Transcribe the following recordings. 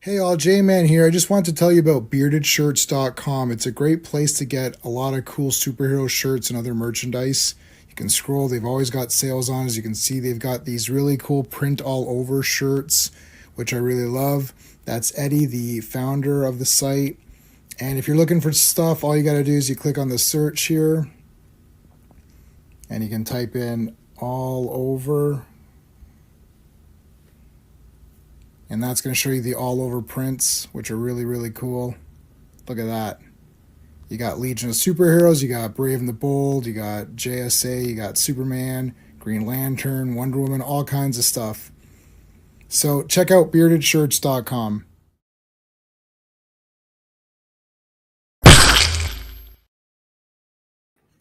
Hey all, J-Man here. I just wanted to tell you about beardedshirts.com. It's a great place to get a lot of cool superhero shirts and other merchandise. You can scroll, they've always got sales on. As you can see, they've got these really cool print all over shirts, which I really love. That's Eddie, the founder of the site. And if you're looking for stuff, all you got to do is you click on the search here and you can type in all over. And that's going to show you the all over prints, which are really, really cool. Look at that. You got Legion of Superheroes, you got Brave and the Bold, you got JSA, you got Superman, Green Lantern, Wonder Woman, all kinds of stuff. So check out beardedshirts.com.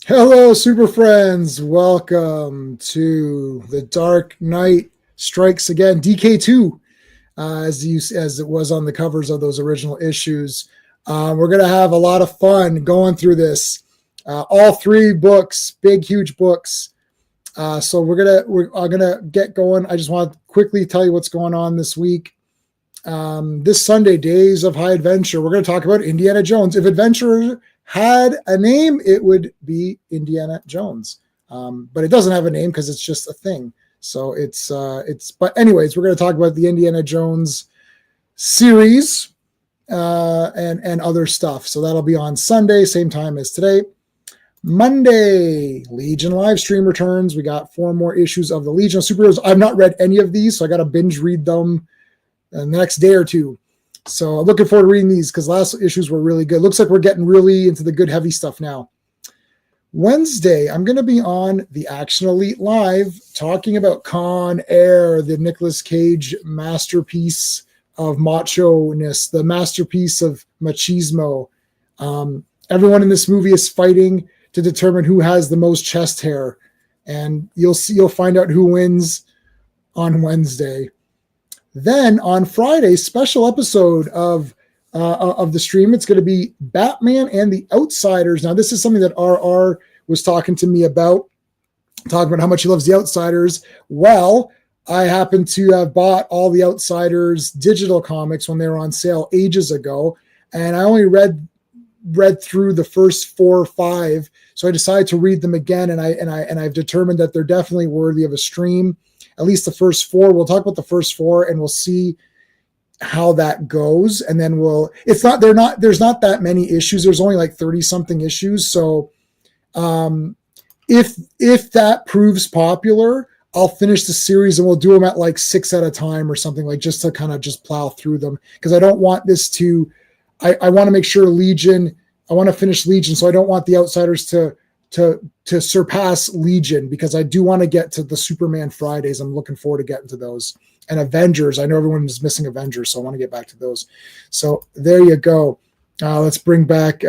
Hello, super friends. Welcome to The Dark Knight Strikes Again, DK2. As it was on the covers of those original issues. We're going to have a lot of fun going through this. All three books, big, huge books. So we're gonna get going. I just want to quickly tell you what's going on this week. This Sunday, Days of High Adventure, we're going to talk about Indiana Jones. If adventure had a name, it would be Indiana Jones. But it doesn't have a name because it's just a thing. So but anyways, we're going to talk about the Indiana Jones series and other stuff. So that'll be on Sunday, same time as today. Monday, Legion live stream returns. We got 4 more issues of the Legion of Superheroes. I've not read any of these, so I got to binge read them the next day or two. So I'm looking forward to reading these because last issues were really good. Looks like we're getting really into the good, heavy stuff now. Wednesday, I'm going to be on the Action Elite Live talking about Con Air, the Nicolas Cage masterpiece of macho-ness, the masterpiece of machismo. Everyone in this movie is fighting to determine who has the most chest hair, and you'll find out who wins on Wednesday. Then on Friday, special episode of the stream. It's going to be Batman and the Outsiders. Now, this is something that RR was talking to me about, talking about how much he loves the Outsiders. Well, I happen to have bought all the Outsiders digital comics when they were on sale ages ago, and I only read through the first 4 or 5. So I decided to read them again, and I've determined that they're definitely worthy of a stream. At least the first 4. We'll talk about the first 4, and we'll see how that goes, and then there's not that many issues. There's only like 30 something issues. So if that proves popular, I'll finish the series and we'll do them at like 6 at a time or something, like just to kind of just plow through them, because I don't want this to I want to make sure Legion, I want to finish Legion, so I don't want the Outsiders to surpass Legion, because I do want to get to the Superman Fridays. I'm looking forward to getting to those. And Avengers, I know everyone is missing Avengers, so I want to get back to those. So there you go. Let's bring back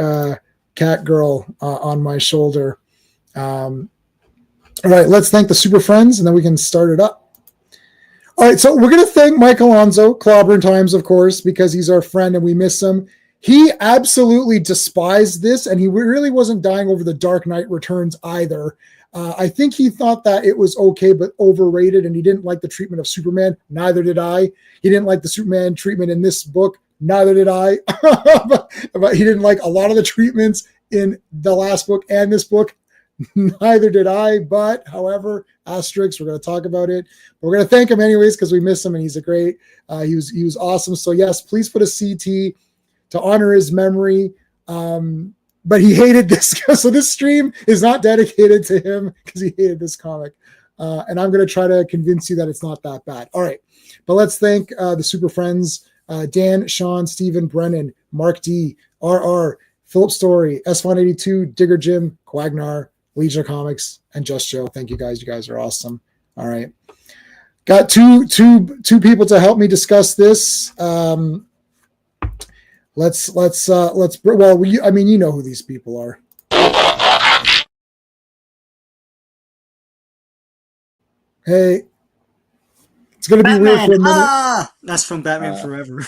Cat Girl on my shoulder. All right, let's thank the Super Friends, and then we can start it up. All right, so we're going to thank Mike Alonso, Clobberin Times, of course, because he's our friend and we miss him. He absolutely despised this, and he really wasn't dying over the Dark Knight Returns either. I think he thought that it was okay, but overrated, and he didn't like the treatment of Superman. Neither did I. He didn't like the Superman treatment in this book. Neither did I. But he didn't like a lot of the treatments in the last book and this book. Neither did I. But, however, asterisks, we're going to talk about it. But we're going to thank him anyways because we miss him, and he's a great. He was awesome. So yes, please put a CT to honor his memory. But he hated this. So this stream is not dedicated to him because he hated this comic. And I'm going to try to convince you that it's not that bad. All right. But let's thank the Super Friends, Dan, Sean, Stephen, Brennan, Mark D, RR, Philip Story, S182, Digger Jim, Quagnar, Legion of Comics, and Just Joe. Thank you guys. You guys are awesome. All right. Got two people to help me discuss this. Let's well, you know who these people are. Hey, it's going to be weird for a minute. That's from Batman Forever.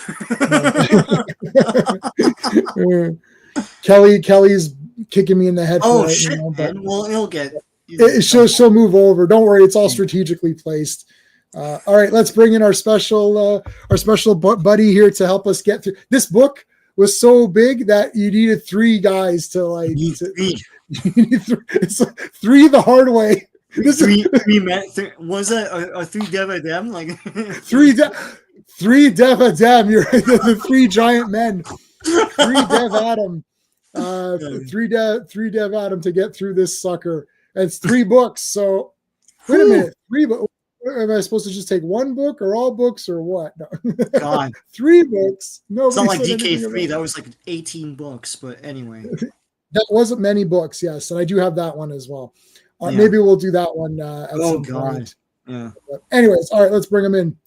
Kelly's kicking me in the head. Oh, shit, man. Well, she'll move over. Don't worry. It's all strategically placed. All right, let's bring in our special buddy here to help us get through. This book was so big that you needed 3 guys to like. You need 3, it's like 3 the hard way. This three men. Was it a 3 dev of them? Like 3 dev of them. You're the 3 giant men. 3 dev Adam. 3 dev Adam to get through this sucker. And it's 3 books. So wait a minute. 3 books. Am I supposed to just take 1 book or all books or what? No. God. 3 books. No, it's not like DK3. That was like 18 books. But anyway, that wasn't many books. Yes, and I do have that one as well. Maybe we'll do that one at some point. Yeah. But anyways, all right, let's bring them in.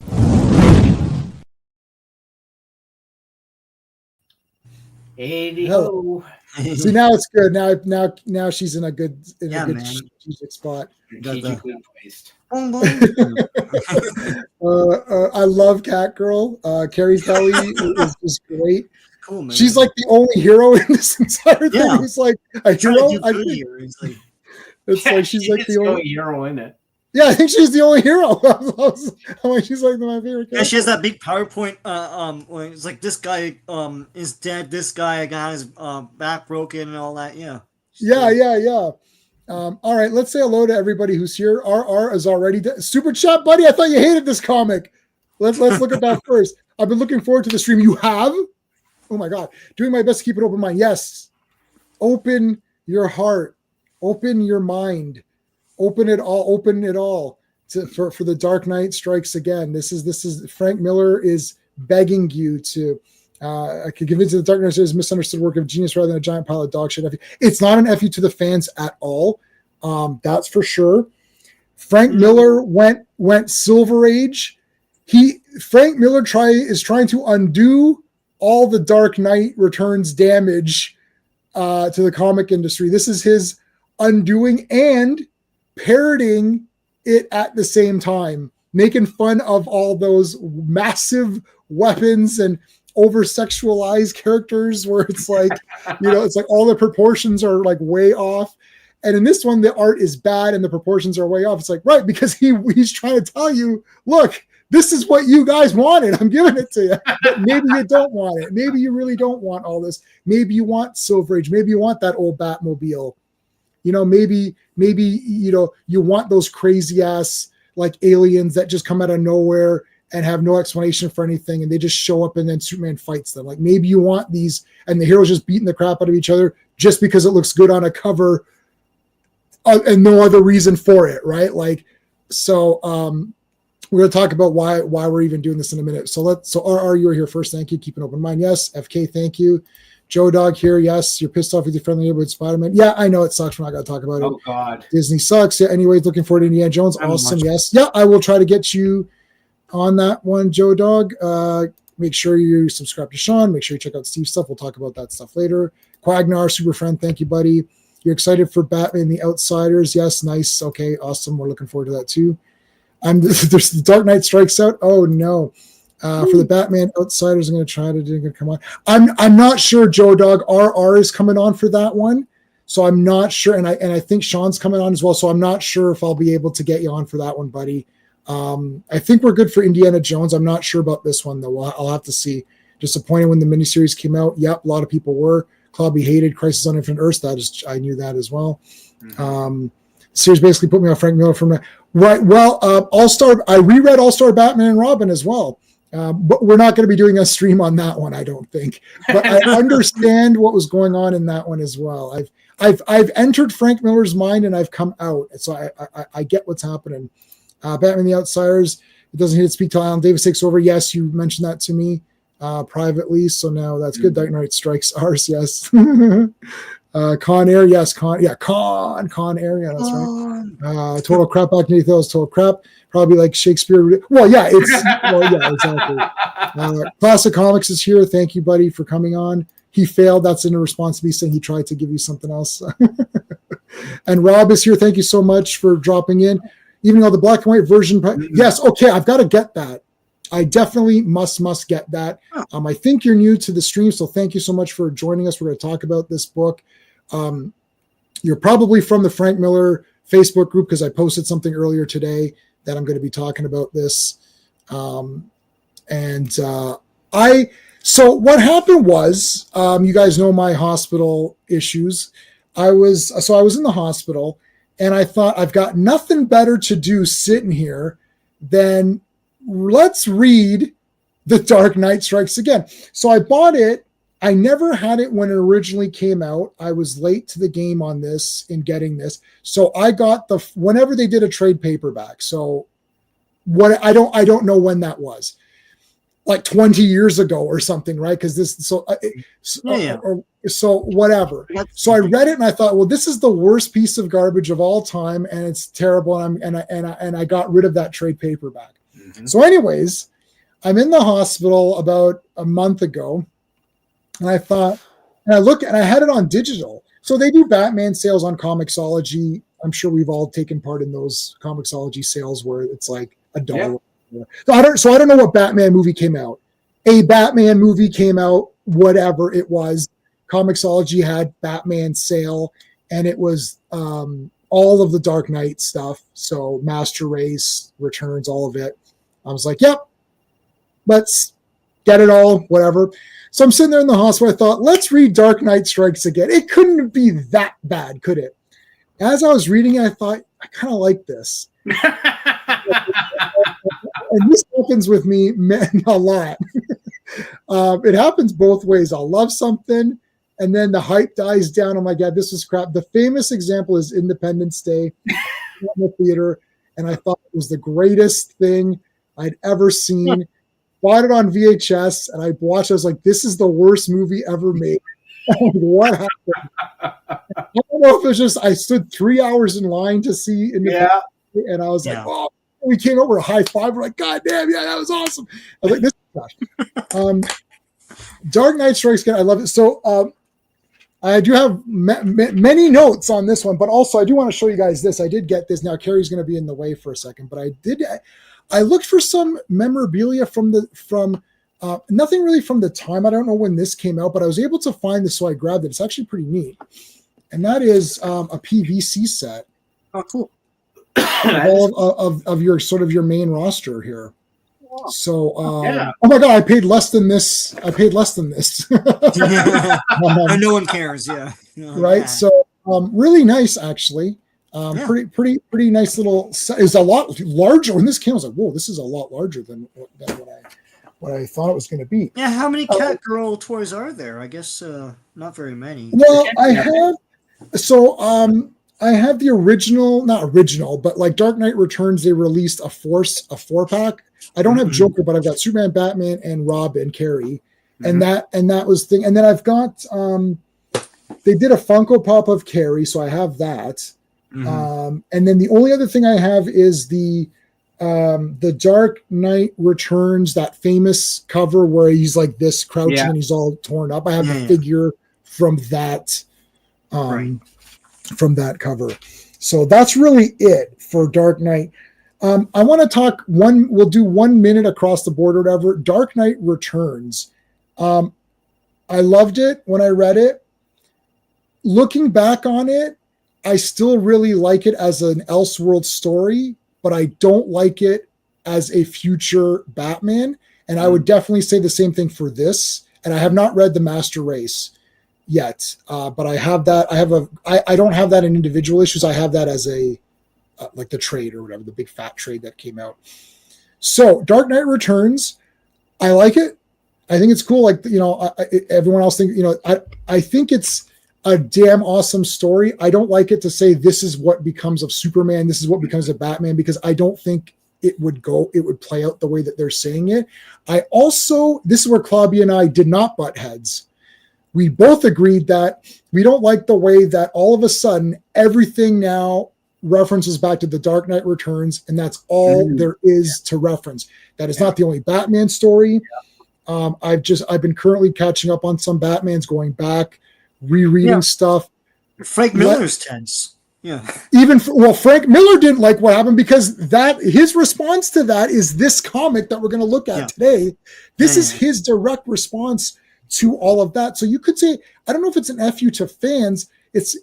Hello. See, now it's good. Now she's in a good strategic spot. Strategically placed. I love Catgirl. Carrie's belly is just great. Cool, man. She's like the only hero in this entire thing. It's like a hero. It's like she's like the only hero in it. Yeah, I think she's the only hero. She's like my favorite character. Yeah, she has that big PowerPoint. Where it's like this guy is dead. This guy got his back broken and all that. Yeah. Yeah. All right, let's say hello to everybody who's here. RR is already super chat, buddy. I thought you hated this comic. Let's look at that first. I've been looking forward to the stream. You have? Oh my God, doing my best to keep an open mind. Yes, open your heart, open your mind. Open it all for the Dark Knight Strikes Again. This is Frank Miller is begging you to I could convince you the Dark Knight is misunderstood work of genius rather than a giant pile of dog shit. It's not an FU to the fans at all. That's for sure. Frank Miller went Silver Age. Frank Miller is trying to undo all the Dark Knight Returns damage to the comic industry. This is his undoing and parroting it at the same time, making fun of all those massive weapons and over-sexualized characters where it's like, it's like all the proportions are like way off. And in this one, the art is bad and the proportions are way off. It's like, right, because he's trying to tell you, look, this is what you guys wanted. I'm giving it to you. But maybe you don't want it. Maybe you really don't want all this. Maybe you want Silver Age. Maybe you want that old Batmobile. Maybe you want those crazy ass like aliens that just come out of nowhere and have no explanation for anything, and they just show up and then Superman fights them. Like maybe you want these, and the heroes just beating the crap out of each other just because it looks good on a cover, and no other reason for it, right? Like, so we're going to talk about why we're even doing this in a minute. So RR, you're here first. Thank you. Keep an open mind. Yes. FK, thank you. Joe Dog here. Yes, you're pissed off with your friendly neighborhood Spider-Man. Yeah, I know it sucks. We're not going to talk about it. Oh, God. Disney sucks. Yeah, anyways, looking forward to Indiana Jones. Awesome. Yes. Yeah, I will try to get you on that one, Joe Dog. Make sure you subscribe to Sean. Make sure you check out Steve's stuff. We'll talk about that stuff later. Quagnar, super friend. Thank you, buddy. You're excited for Batman The Outsiders. Yes, nice. Okay, awesome. We're looking forward to that too. There's the Dark Knight Strikes Out. Oh, no. For the Batman Outsiders, I'm going to try to come on. I'm not sure. Joe Dog RR is coming on for that one, so I'm not sure. And I think Sean's coming on as well. So I'm not sure if I'll be able to get you on for that one, buddy. I think we're good for Indiana Jones. I'm not sure about this one though. I'll have to see. Disappointed when the miniseries came out. Yep, a lot of people were. Clobby hated Crisis on Infinite Earths. I knew that as well. Mm-hmm. Series basically put me on Frank Miller from right. Well, All-Star. I reread All-Star Batman and Robin as well. But we're not going to be doing a stream on that one, I don't think. But I understand what was going on in that one as well. I've entered Frank Miller's mind and I've come out, so I get what's happening. Batman the Outsiders. It doesn't need to speak till Alan Davis takes over. Yes, you mentioned that to me privately, so now that's good. Dark Knight Strikes ours. Yes. Con Air. Yes. Con Air. Yeah, that's right. Total crap. Back to those total crap. Probably like Shakespeare. Well, yeah, exactly. Classic Comics is here. Thank you, buddy, for coming on. He failed. That's in response to me saying he tried to give you something else. And Rob is here. Thank you so much for dropping in. Even though the black and white version. Yes. Okay. I've got to get that. I definitely must get that. I think you're new to the stream, so thank you so much for joining us. We're going to talk about this book. You're probably from the Frank Miller Facebook group because I posted something earlier today that I'm going to be talking about this. So what happened was, you guys know my hospital issues. I was in the hospital, and I thought, I've got nothing better to do sitting here than let's read The Dark Knight Strikes Again. So I bought it. I never had it when it originally came out. I was late to the game on this in getting this. So I got whenever they did a trade paperback. So I don't know when that was. Like 20 years ago or something, right? Because so whatever. So I read it and I thought, well, this is the worst piece of garbage of all time, and it's terrible. And I got rid of that trade paperback. Mm-hmm. So, anyways, I'm in the hospital about a month ago, and I thought, and I had it on digital. So they do Batman sales on Comixology. I'm sure we've all taken part in those Comixology sales where it's like $1. Yeah. So I don't know what Batman movie came out. A Batman movie came out, whatever it was. Comixology had Batman sale, and it was all of the Dark Knight stuff. So Master Race, Returns, all of it. I was like, yep, let's get it all, whatever. So I'm sitting there in the hospital. I thought, let's read Dark Knight Strikes Again. It couldn't be that bad, could it? As I was reading it, I thought, I kind of like this. And this happens with me a lot. It happens both ways. I'll love something, and then the hype dies down. Oh my God, this is crap. The famous example is Independence Day in the theater, and I thought it was the greatest thing I'd ever seen. Bought it on VHS, and I watched it. I was like, this is the worst movie ever made. What happened? I don't know if it was just I stood 3 hours in line to see Independence Day, and I was like, oh. We came over a high five. We're like, God damn, yeah, that was awesome. I was like, this is gosh. Dark Knight Strikes Again. I love it. So I do have many notes on this one, but also I do want to show you guys this. I did get this. Now Carrie's going to be in the way for a second, but I looked for some memorabilia from nothing really from the time. I don't know when this came out, but I was able to find this, so I grabbed it. It's actually pretty neat, and that is a PVC set. Oh, cool. of your sort of your main roster here. Wow. So, oh my God, I paid less than this. And no one cares. Yeah. Right. Yeah. So, really nice, actually. Pretty nice little set. It's a lot larger. When this came, I was like, whoa, this is a lot larger than what I thought it was going to be. Yeah. How many Catgirl toys are there? I guess not very many. Well, I have the not original, but like Dark Knight Returns, they released a 4-pack. I don't have Joker, but I've got Superman, Batman, and Robin, Carrie, and that was thing. And then I've got they did a Funko Pop of Carrie, so I have that. And then the only other thing I have is the Dark Knight Returns, that famous cover where he's like this crouching and he's all torn up. I have the figure from that. From that cover. So that's really it for Dark Knight. I want to talk we'll do 1 minute across the board or whatever. Dark Knight Returns. I loved it when I read it. Looking back on it, I still really like it as an Elseworld story, but I don't like it as a future Batman. And I would definitely say the same thing for this. And I have not read The Master Race yet, but I have that. I don't have that in individual issues. I have that as a like the trade or whatever, the big fat trade that came out. So Dark Knight Returns, I like it. I think it's cool. Like, everyone else thinks, I think it's a damn awesome story. I don't like it to say this is what becomes of Superman, this is what becomes of Batman, because I don't think it would play out the way that they're saying it. This is where Clobberin and I did not butt heads. We both agreed that we don't like the way that all of a sudden everything now references back to The Dark Knight Returns, and that's all there is to reference. That is not the only Batman story. I've been currently catching up on some Batmans, going back, rereading stuff. Frank Miller's tense. Yeah. Frank Miller didn't like what happened because his response to that is this comic that we're going to look at today. This is his direct response to all of that. So you could say, I don't know if it's an FU to fans. It's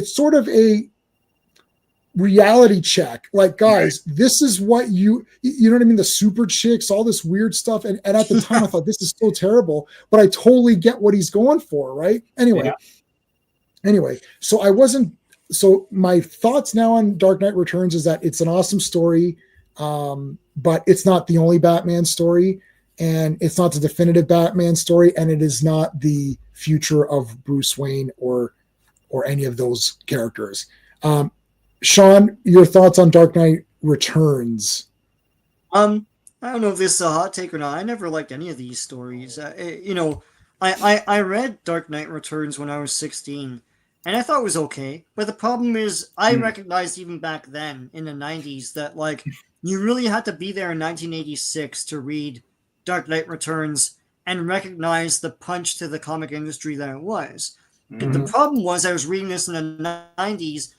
sort of reality check. Like, guys, this is what you know what I mean? The super chicks, all this weird stuff. And at the time I thought this is so terrible, but I totally get what he's going for, right? Anyway, so my thoughts now on Dark Knight Returns is that it's an awesome story, but it's not the only Batman story, and it's not the definitive Batman story, and it is not the future of Bruce Wayne or any of those characters. Sean, your thoughts on Dark Knight Returns? I don't know if this is a hot take or not. I never liked any of these stories. I read Dark Knight Returns when I was 16, and I thought it was okay. But the problem is, I recognized even back then in the 90s that like you really had to be there in 1986 to read Dark Knight Returns and recognize the punch to the comic industry that it was. Mm-hmm. The problem was I was reading this in the 90s,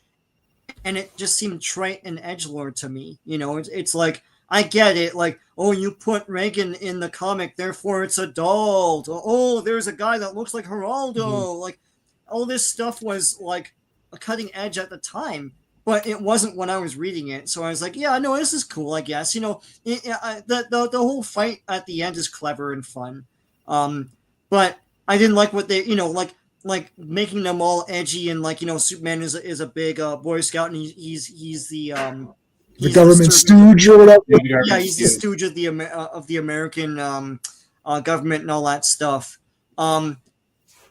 and it just seemed trite and edgelord to me. It's like, I get it. Like, oh, you put Reagan in the comic, therefore it's adult. Oh, there's a guy that looks like Geraldo. Mm-hmm. Like, all this stuff was like a cutting edge at the time, but it wasn't when I was reading it. So I was like, yeah, no, this is cool, I guess. The whole fight at the end is clever and fun. But I didn't like what they, like making them all edgy and like, Superman is a big Boy Scout, and he's the government stooge or whatever. Yeah, he's the stooge of the American government and all that stuff.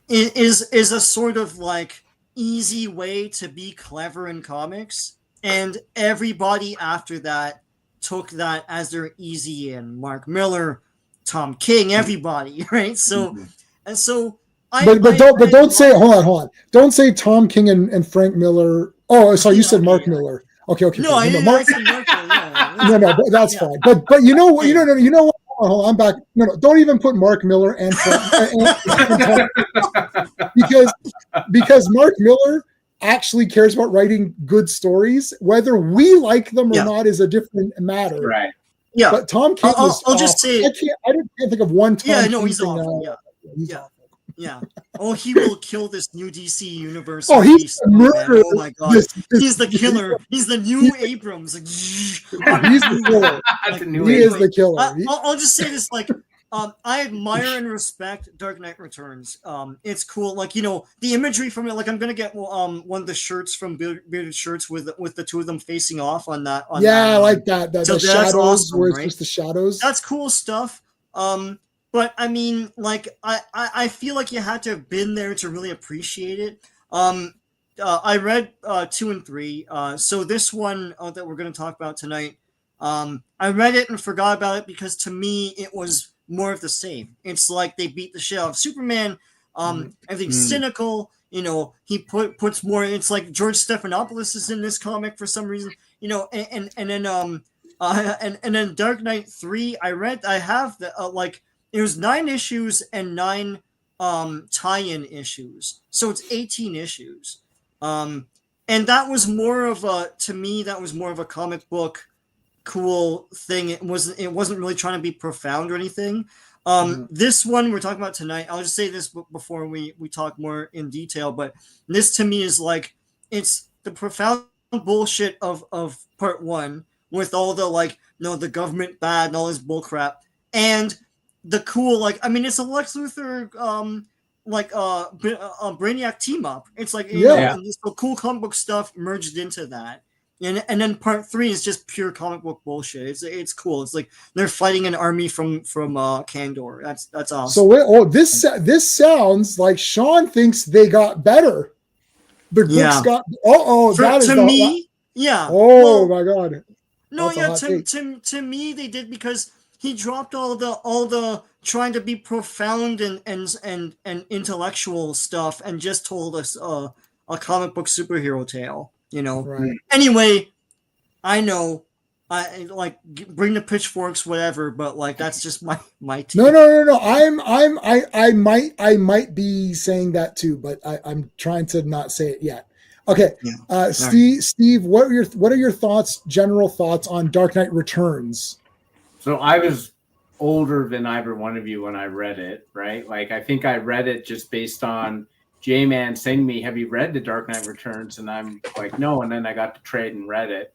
Is a sort of like easy way to be clever in comics, and everybody after that took that as their easy in. Mark Miller, Tom King, everybody, right? So and so. Don't say hold on. Don't say Tom King and Frank Miller. Oh, sorry, you said Mark Miller. Okay. No, I didn't. I said Mark Miller. No, that's fine. But you know what? You know what? Hold on, I'm back. No, don't even put Mark Miller and because Mark Miller actually cares about writing good stories. Whether we like them or not is a different matter. Right. Yeah. But Tom King I'll just say I can't think of one Tom King. Yeah, no, he's awful. He's awful. Yeah. Oh, he will kill this new DC universe. Oh, he's a murderer. Oh my god, he's the killer. He's the new Abrams. Like, he's the killer. He is the killer. I'll just say this: like, I admire and respect Dark Knight Returns. It's cool. Like, the imagery from it. Like, I'm gonna get one of the shirts from Bearded Shirts with the two of them facing off on that. I like that. The shadows, awesome, where it's right? just the shadows. That's cool stuff. But I mean, like, I feel like you had to have been there to really appreciate it. I read 2 and 3. So this one that we're going to talk about tonight, I read it and forgot about it because to me it was more of the same. It's like they beat the shit out of Superman. Everything's cynical. He puts more. It's like George Stephanopoulos is in this comic for some reason. And then Dark Knight 3. I have the like. It was 9 issues and 9 tie-in issues, so it's 18 issues. And that was more of a comic book cool thing. It wasn't really trying to be profound or anything. This one we're talking about tonight, I'll just say this before we talk more in detail, but this to me is like, it's the profound bullshit of part 1 with all the the government bad and all this bullcrap, and the cool, it's a Lex Luthor, Brainiac team up. It's like, and this cool comic book stuff merged into that. And then part 3 is just pure comic book bullshit. It's cool. It's like they're fighting an army from Kandor. That's awesome. So this sounds like Sean thinks they got better. The books got. Yeah. Oh my god. No, to me they did, because he dropped all the trying to be profound and intellectual stuff and just told us a comic book superhero tale, Right. Anyway, I know, I like, bring the pitchforks, whatever, but that's just my take. No. I might be saying that too, but I'm trying to not say it yet. Okay. Yeah. Steve, what are your thoughts, general thoughts on Dark Knight Returns? So I was older than either one of you when I read it, right? Like, I think I read it just based on J-Man saying to me, "Have you read The Dark Knight Returns?" And I'm like, "No." And then I got to trade and read it.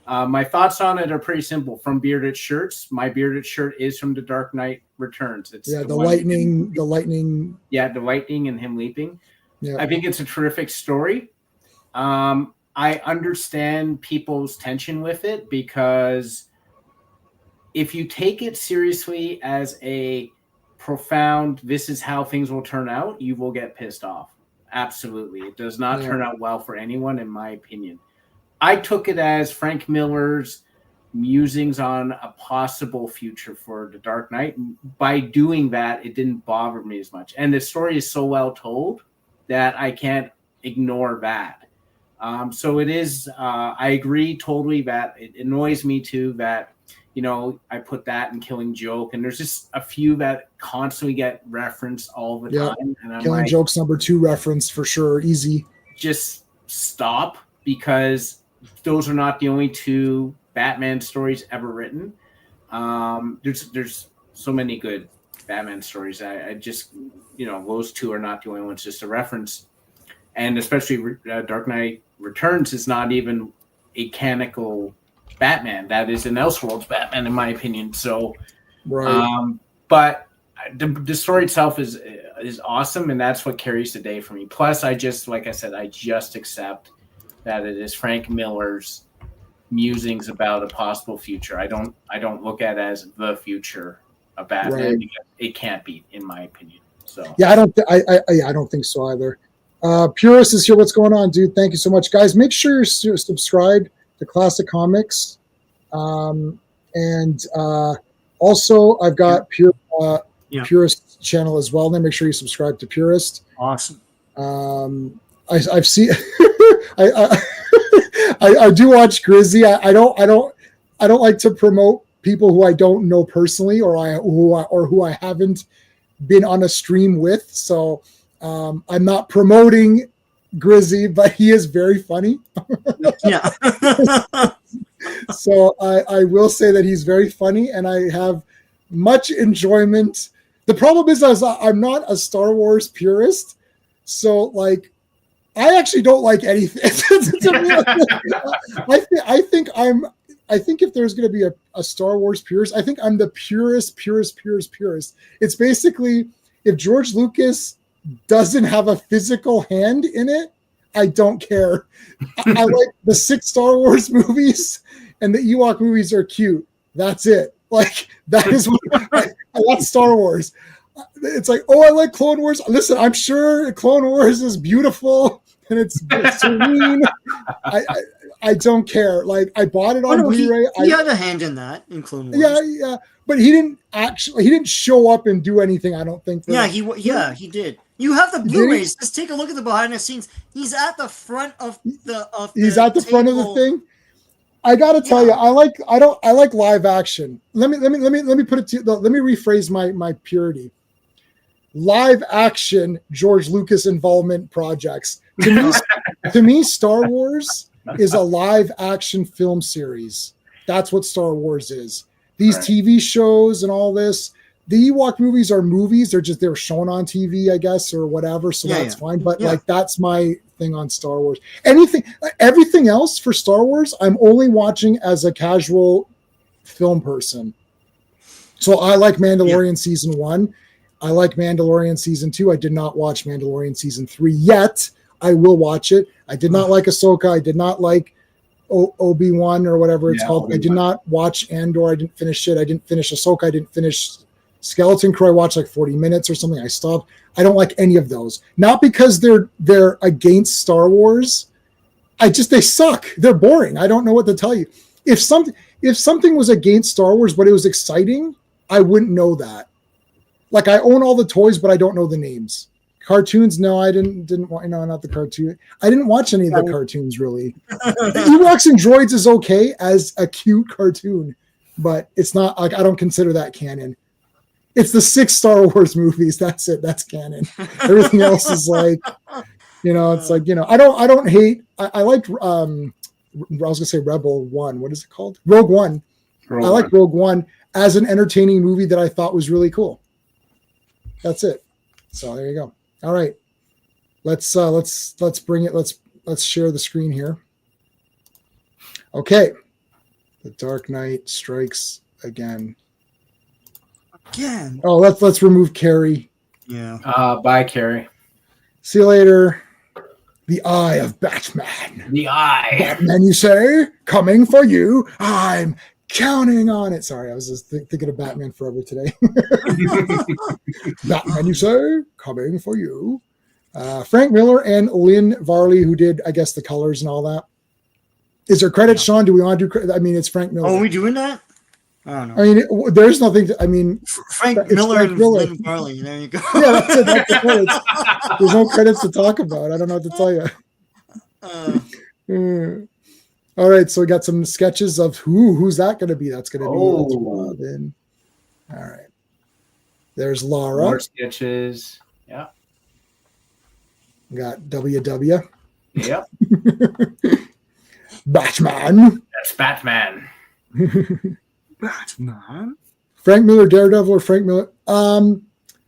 My thoughts on it are pretty simple. From bearded shirts, my bearded shirt is from The Dark Knight Returns. It's the lightning, yeah, the lightning and him leaping. Yeah. I think it's a terrific story. I understand people's tension with it because if you take it seriously as a profound, this is how things will turn out, you will get pissed off. Absolutely. It does not turn out well for anyone, in my opinion. I took it as Frank Miller's musings on a possible future for The Dark Knight. By doing that, it didn't bother me as much. And the story is so well told that I can't ignore that. So it is, I agree totally that it annoys me too that, I put that in Killing Joke, and there's just a few that constantly get referenced all the time. And I'm Killing Joke's #2 reference for sure. Easy. Just stop, because those are not the only 2 Batman stories ever written. There's so many good Batman stories. I just, those 2 are not the only ones, just a reference. And especially Dark Knight Returns is not even a canonical Batman. That is an Elseworlds Batman, in my opinion. So, but the story itself is awesome, and that's what carries the day for me. Plus, I just accept that it is Frank Miller's musings about a possible future. I don't look at it as the future of Batman. Because it can't be, in my opinion. So yeah, I don't think so either. Purist is here. What's going on, dude? Thank you so much, guys. Make sure you're subscribed to Classic Comics, and also I've got Purist channel as well. Then make sure you subscribe to Purist. Awesome. I've seen. I do watch Grizzy. I don't like to promote people who I don't know personally or who I haven't been on a stream with. So I'm not promoting Grizzy, but he is very funny. Yeah. So I will say that he's very funny, and I have much enjoyment. The problem is I'm not a Star Wars purist, so like I actually don't like anything. I think if there's going to be a Star Wars purist, I think I'm the purist. It's basically if George Lucas doesn't have a physical hand in it, I don't care. I like the 6 Star Wars movies, and the Ewok movies are cute. That's it. Like that is what I like Star Wars. It's like, oh, I like Clone Wars. Listen, I'm sure Clone Wars is beautiful and it's serene. I don't care. Like I bought it on Blu-ray. He had a hand in that in Clone Wars. Yeah, but he didn't show up and do anything. I don't think. He did. You have the Blu-rays. Just take a look at the behind the scenes. He's at the front of the. He's at the front of the thing. I gotta tell you, I like live action. Let me put it to let me rephrase my purity. Live action George Lucas involvement projects. To me, Star Wars is a live action film series. That's what Star Wars is. These TV shows and all this. The Ewok movies are movies. They're shown on TV, I guess, or whatever. So that's fine. But like that's my thing on Star Wars. Everything else for Star Wars, I'm only watching as a casual film person. So I like Mandalorian season 1. I like Mandalorian season 2. I did not watch Mandalorian season 3 yet. I will watch it. I did not like Ahsoka. I did not like Obi-Wan or whatever it's called. Obi-Wan. I did not watch Andor. I didn't finish it. I didn't finish Ahsoka. I didn't finish Skeleton Crew. I watched like 40 minutes or something. I stopped. I don't like any of those. Not because they're against Star Wars. They suck. They're boring. I don't know what to tell you. If something was against Star Wars but it was exciting, I wouldn't know that. Like I own all the toys, but I don't know the names. Cartoons, no, I didn't want. No, not the cartoon. I didn't watch any of the cartoons really. Ewoks and Droids is okay as a cute cartoon, but it's not like I don't consider that canon. It's the 6 Star Wars movies. That's it. That's canon. Everything else is like, it's like, I don't hate. I liked. I was gonna say Rebel One. What is it called? Rogue One. I like Rogue One as an entertaining movie that I thought was really cool. That's it. So there you go. All right. let's bring it. Let's share the screen here. Okay, The Dark Knight Strikes Again. Again. Oh, let's remove Carrie. Yeah. Bye, Carrie. See you later. The Eye of Batman. The Eye. Batman, you say? Coming for you. I'm counting on it. Sorry, I was just thinking of Batman Forever today. Batman, you say? Coming for you. Frank Miller and Lynn Varley, who did, I guess, the colors and all that. Is there credit, Sean? Do we want to do? I mean, it's Frank Miller. Oh, are we doing that? I don't know. I mean, there's nothing. I mean, Frank Miller and Lynn Varley. There you go. Yeah, that's it. That's the credits. There's no credits to talk about. I don't know what to tell you. All right, so we got some sketches of who's that going to be? That's going to be Robin. All right. There's Laura. More sketches. Yeah. We got WW. Yep. Batman. That's Batman. Batman. Frank Miller Daredevil or Frank Miller?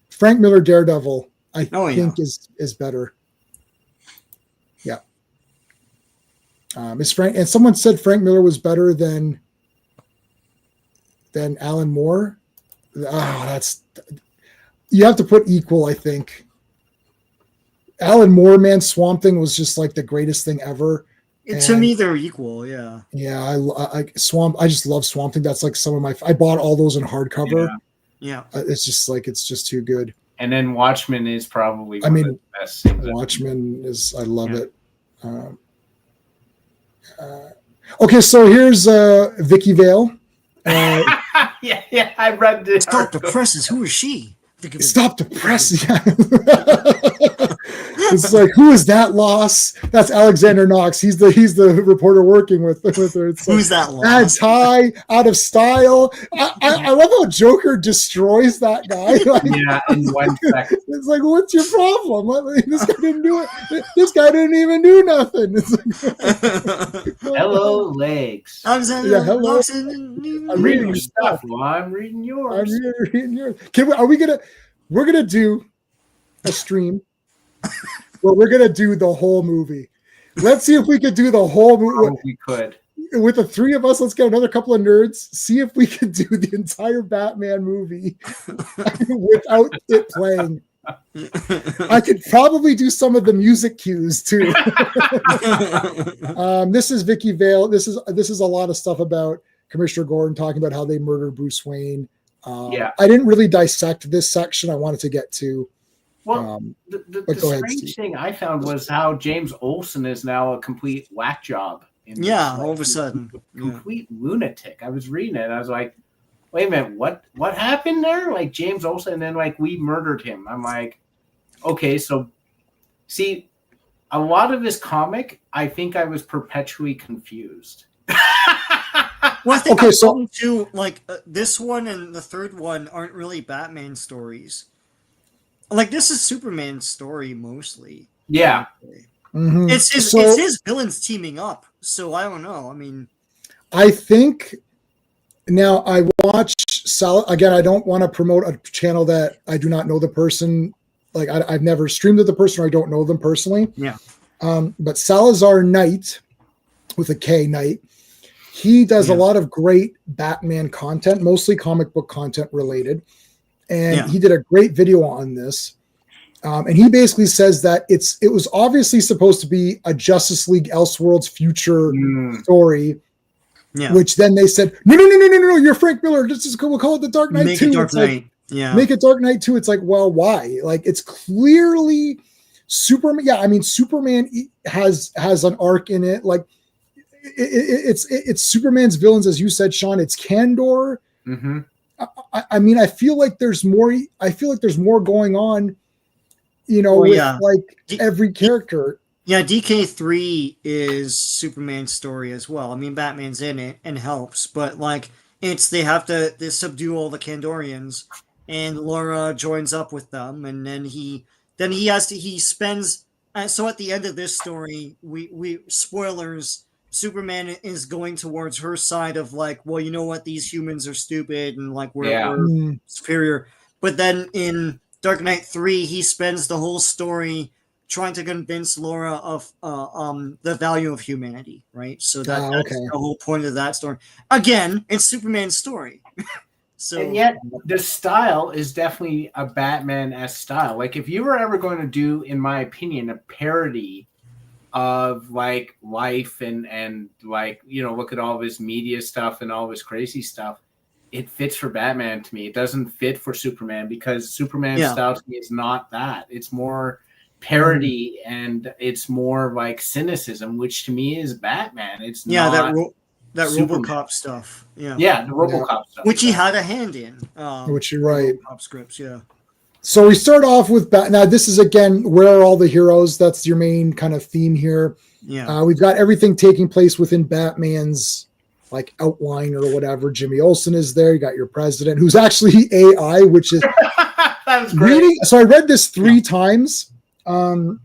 Frank Miller Daredevil, I think is better. Yeah. Is Frank, and someone said Frank Miller was better than Alan Moore. Oh, you have to put equal, I think. Alan Moore, man, Swamp Thing was just like the greatest thing ever. To me, they're equal. Yeah. Yeah, I just love Swamp Thing. That's like some of my. I bought all those in hardcover. Yeah. It's just too good. And then Watchmen is probably one of the best things. Watchmen is. I love it. Okay, so here's Vicky Vale. Yeah, I read this. Stop the presses. Who is she? Stop the press. Yeah. It's like, who is that loss? That's Alexander Knox. He's the reporter working with her. It's who's like, that loss? Bad tie, out of style. I love how Joker destroys that guy. Like, yeah, in 1 second. It's like, what's your problem? This guy didn't do it. This guy didn't even do nothing. It's like, hello, legs. Alexander Knox. I'm reading your stuff. Well, I'm reading yours. We're gonna do a stream where we're gonna do the whole movie. Let's see if we could do the whole movie. We could. With the three of us, let's get another couple of nerds. See if we could do the entire Batman movie without it playing. I could probably do some of the music cues too. This is Vicky Vale. This is a lot of stuff about Commissioner Gordon talking about how they murdered Bruce Wayne. I didn't really dissect this section. I wanted to get to. Well, the strange thing I found was how James Olsen is now a complete whack job. All of a sudden. Complete lunatic. I was reading it and I was like, wait a minute, what happened there? Like James Olsen, and then like we murdered him. I'm like, okay, so see, a lot of this comic, I think I was perpetually confused. Well, I think too, like this one and the third one aren't really Batman stories. Like this is Superman's story mostly. Yeah. Mm-hmm. It's his villains teaming up. So I don't know. I mean, I think now I watch again. I don't want to promote a channel that I do not know the person. Like I've never streamed with the person, or I don't know them personally. Yeah. But Salazar Knight, with a K, Knight, he does a lot of great Batman content, mostly comic book content related. And he did a great video on this. And he basically says that it was obviously supposed to be a Justice League Elseworlds future story. Yeah. Which then they said, no, you're Frank Miller. We'll call it the Dark Knight 2. Make it Dark Knight. Make it Dark Knight 2. It's like, well, why? Like, it's clearly Superman. Yeah, I mean, Superman has an arc in it. Like, it's Superman's villains, as you said, Sean. It's Kandor. Mm-hmm. I mean, I feel like there's more going on, with like every character. Yeah, DK3 is Superman's story as well. I mean, Batman's in it and helps, but like they have to subdue all the Kandorians, and Laura joins up with them, and then he spends. So at the end of this story, we spoilers. Superman is going towards her side of like, well, you know what, these humans are stupid and like we're superior. But then in Dark Knight 3, he spends the whole story trying to convince Laura of the value of humanity, right? So that's okay. the whole point of that story. Again, it's Superman's story. So, and yet the style is definitely a Batman-esque style. Like if you were ever going to do, in my opinion, a parody of like life and like, you know, look at all of his media stuff and all of his crazy stuff, it fits for Batman to me. It doesn't fit for Superman because Superman's style to me is not that. It's more parody and it's more like cynicism, which to me is Batman. It's not that Superman. RoboCop stuff. Yeah, the RoboCop stuff, which he had a hand in. Which you're right. RoboCop scripts, yeah. So we start off with now. This is again, where are all the heroes? That's your main kind of theme here. Yeah, we've got everything taking place within Batman's like outline or whatever. Jimmy Olsen is there. You got your president, who's actually AI, which is that was great. So I read this 3 times. Well,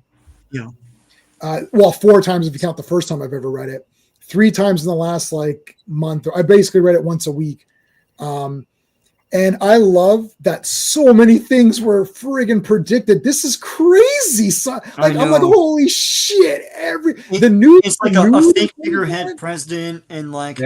4 times if you count the first time I've ever read it. 3 times in the last like month. I basically read it once a week. And I love that so many things were friggin' predicted. This is crazy. I'm like, holy shit. The news. It's like a fake figurehead president, and like,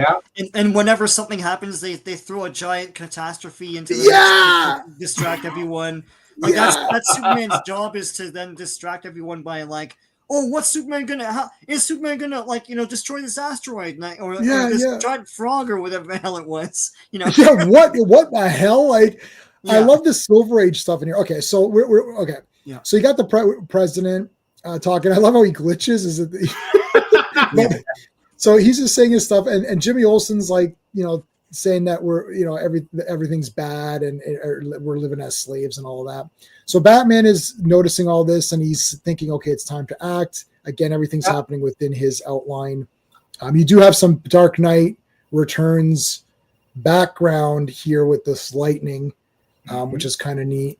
and whenever something happens, they throw a giant catastrophe into the to distract everyone. Like that's Superman's job, is to then distract everyone by like, oh, what's Superman gonna? Is Superman gonna like, you know, destroy this asteroid or this giant frog or whatever the hell it was? You know? Yeah. What the hell? Like, I love the Silver Age stuff in here. Okay, so we're okay. Yeah. So you got the president talking. I love how he glitches. Is it? So he's just saying his stuff, and Jimmy Olsen's like, you know, saying that we're, you know, everything's bad and we're living as slaves and all of that. So Batman is noticing all this and he's thinking, okay, it's time to act. Again, everything's happening within his outline. You do have some Dark Knight Returns background here with this lightning, which is kind of neat.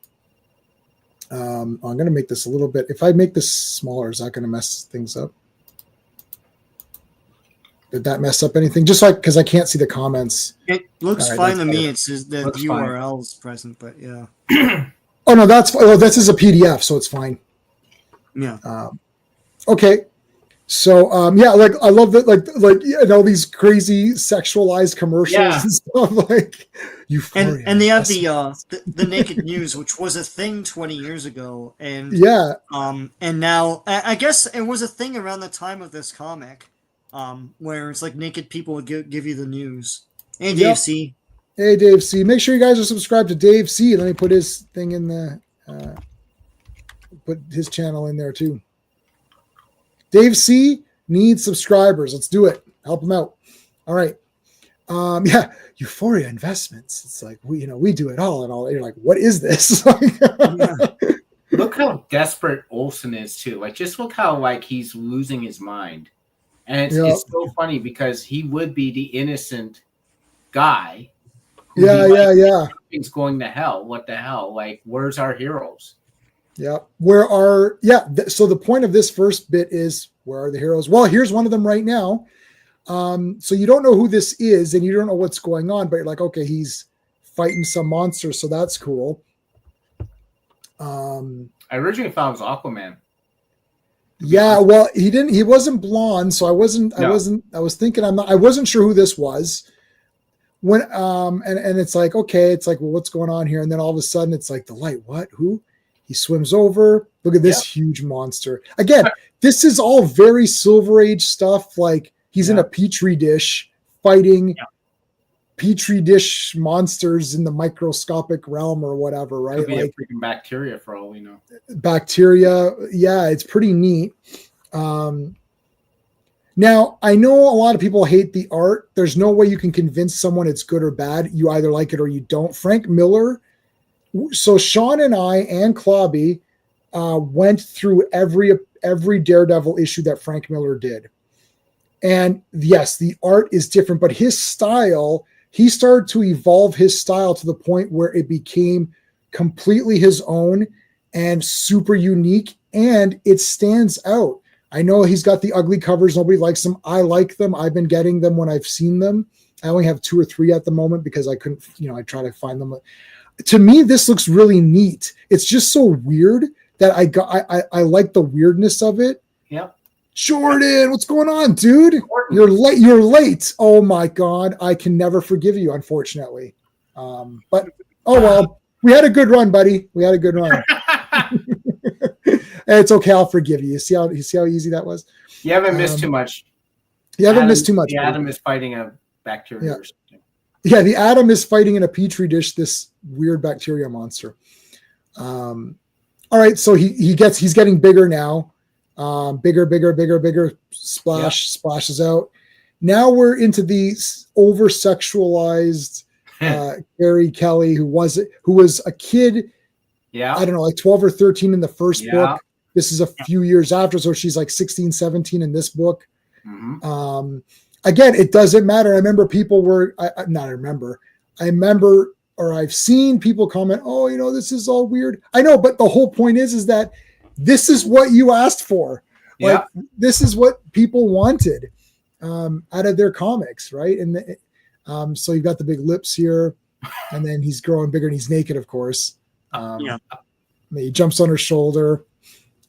I'm going to make this a little bit. If I make this smaller, is that going to mess things up? Did that mess up anything? Just like, because I can't see the comments. It looks fine to me. It's just the URL's present, but yeah. Oh no, that's fine. Oh, this is a PDF, so it's fine. Yeah. Okay. So like I love that, like you know, these crazy sexualized commercials and stuff, like Euphoria. And they have the naked news, which was a thing 20 years ago, and and now I guess it was a thing around the time of this comic. Where it's like naked people would give you the news. Hey, Dave C. Hey, Dave C. Make sure you guys are subscribed to Dave C. Let me put his thing in the put his channel in there too. Dave C. needs subscribers. Let's do it. Help him out. All right. Euphoria Investments. It's like we do it all and all. You're like, what is this? Look how desperate Olsen is too. Like, just look how like he's losing his mind. And it's so funny because he would be the innocent guy. Things going to hell. What the hell? Like, where's our heroes? Yeah. So the point of this first bit is, where are the heroes? Well, here's one of them right now. So you don't know who this is and you don't know what's going on, but you're like, okay, he's fighting some monster, so that's cool. I originally thought it was Aquaman. Yeah, well, he wasn't blonde, so I was thinking I wasn't sure who this was. When and it's like, okay, it's like, well, what's going on here? And then all of a sudden it's like, the light, what? Who? He swims over. Look at this huge monster. Again, this is all very Silver Age stuff. Like, he's in a petri dish fighting petri dish monsters in the microscopic realm or whatever, right? Could be like freaking bacteria for all we know. Bacteria, it's pretty neat. Now, I know a lot of people hate the art. There's no way you can convince someone it's good or bad. You either like it or you don't. Frank Miller. So Sean and I and Clobby went through every Daredevil issue that Frank Miller did. And yes, the art is different, but his style, he started to evolve his style to the point where it became completely his own and super unique, and it stands out. I know he's got the ugly covers. Nobody likes them. I like them. I've been getting them when I've seen them. I only have 2 or 3 at the moment because I couldn't, I try to find them. To me, this looks really neat. It's just so weird that I got. I like the weirdness of it. Yep. Jordan, what's going on, dude? Jordan. You're late. You're late. Oh my God, I can never forgive you, unfortunately. But oh well, we had a good run, buddy. We had a good run. It's okay. I'll forgive you. You see how easy that was. You haven't missed too much. You haven't missed too much. The Atom is fighting a bacteria or something. Yeah, the Atom is fighting in a petri dish this weird bacteria monster. All right, so he's getting bigger now. Bigger. Splashes out. Now we're into the over sexualized Carrie Kelly, who was a kid. Yeah, I don't know, like 12 or 13 in the first book. This is a few years after, so she's like 16, 17 in this book. Mm-hmm. Again, it doesn't matter. I remember people were or I've seen people comment, "Oh, you know, this is all weird." I know, but the whole point is that this is what you asked for. Like, this is what people wanted out of their comics, right? And so you've got the big lips here, and then he's growing bigger, and he's naked, of course. He jumps on her shoulder.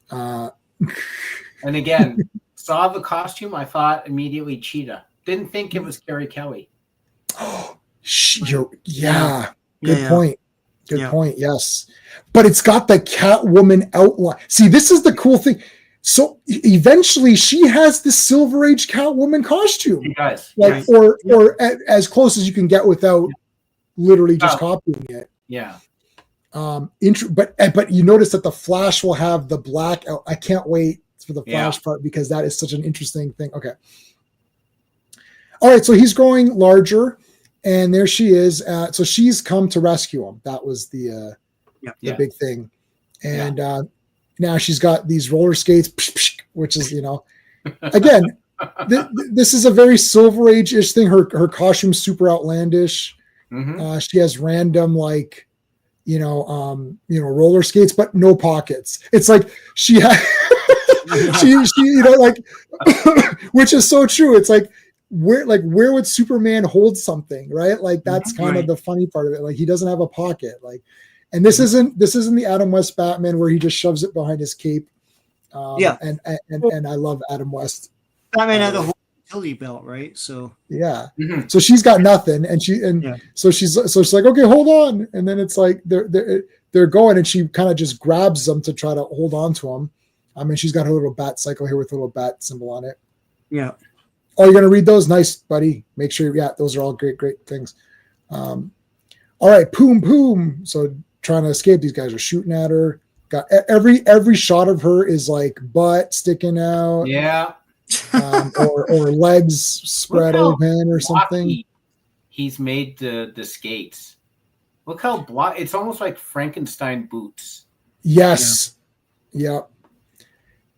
And again, saw the costume, I thought immediately Cheetah. Didn't think it was Carrie Kelly. Good point. Good point. Yes, but it's got the Catwoman outline. See, this is the cool thing. So eventually, she has the Silver Age Catwoman costume. She does, or as close as you can get without literally just copying it. Yeah. But you notice that the Flash will have the black. I can't wait for the Flash part because that is such an interesting thing. Okay. All right, so he's growing larger, and there she is. So she's come to rescue him. That was the big thing, and now she's got these roller skates, which is, you know, again, this is a very Silver Age-ish thing. Her costume's super outlandish. Mm-hmm. She has random roller skates, but no pockets. It's like she had, which is so true. It's like where would Superman hold something, right? Like that's kind of the funny part of it. Like he doesn't have a pocket. Like, and this isn't the Adam West Batman where he just shoves it behind his cape. And I love Adam West. Batman had the whole utility belt, right? So so she's got nothing, so she's like, okay, hold on, and then it's like they're going, and she kind of just grabs them to try to hold on to them. I mean, she's got her little bat cycle here with a little bat symbol on it. Yeah. Oh, you're gonna read those? Nice, buddy. Make sure. Yeah, those are all great things. All right, poom. So trying to escape. These guys are shooting at her. Got every shot of her is like butt sticking out. Yeah. or legs spread open or something. He's made the skates. Look how it's almost like Frankenstein boots. Yes. Yeah.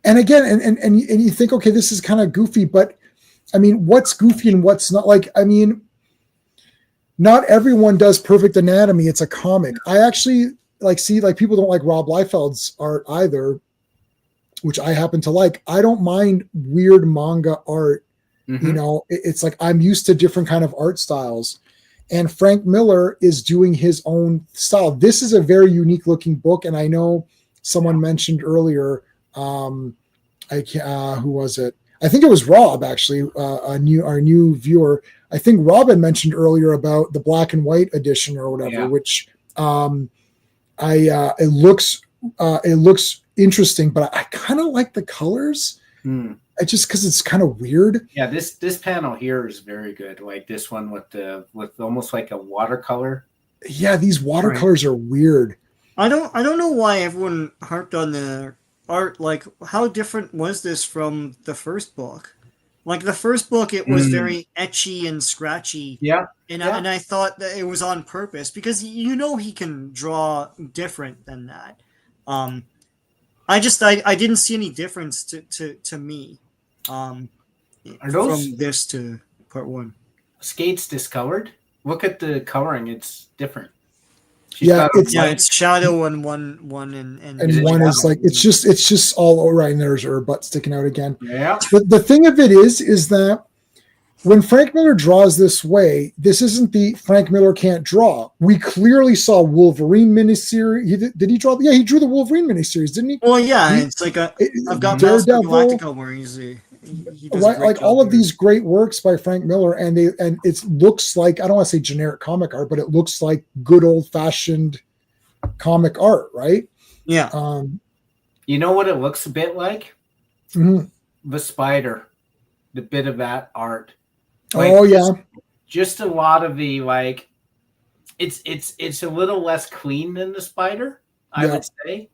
And again, and you think, okay, this is kind of goofy, but I mean, what's goofy and what's not? Like, I mean, not everyone does perfect anatomy. It's a comic. I actually see people don't like Rob Liefeld's art either, which I happen to like. I don't mind weird manga art. Mm-hmm. You know, it's like I'm used to different kind of art styles. And Frank Miller is doing his own style. This is a very unique looking book. And I know someone mentioned earlier, who was it? I think it was Rob, actually, our new viewer. I think Rob had mentioned earlier about the black and white edition or whatever, which it looks interesting, but I kind of like the colors. I just because it's kind of weird. Yeah, this panel here is very good. Like this one with almost like a watercolor. Yeah, these watercolors are weird. I don't know why everyone harped on the art. Like, how different was this from the first book? Like the first book, it was very etchy and scratchy. Yeah, and I thought that it was on purpose because he can draw different than that. I didn't see any difference to me. Are those from this to part one? Skates discolored? Look at the coloring; it's different. It's shadow on one and one is like it's just all right. And there's her butt sticking out again. Yeah. The thing of it is that when Frank Miller draws this way, this isn't the Frank Miller can't draw. We clearly saw Wolverine miniseries. Did he draw? Yeah, he drew the Wolverine miniseries, didn't he? Well, yeah, it's like I've got Daredevil, Galactica where he does right? Like all of here. these great works by Frank Miller, and it looks like, I don't want to say generic comic art, but it looks like good old fashioned comic art, right? Yeah. You know what it looks a bit like? Mm-hmm. The Spider, the bit of that art. Just a lot of the like. It's a little less clean than the Spider, I would say.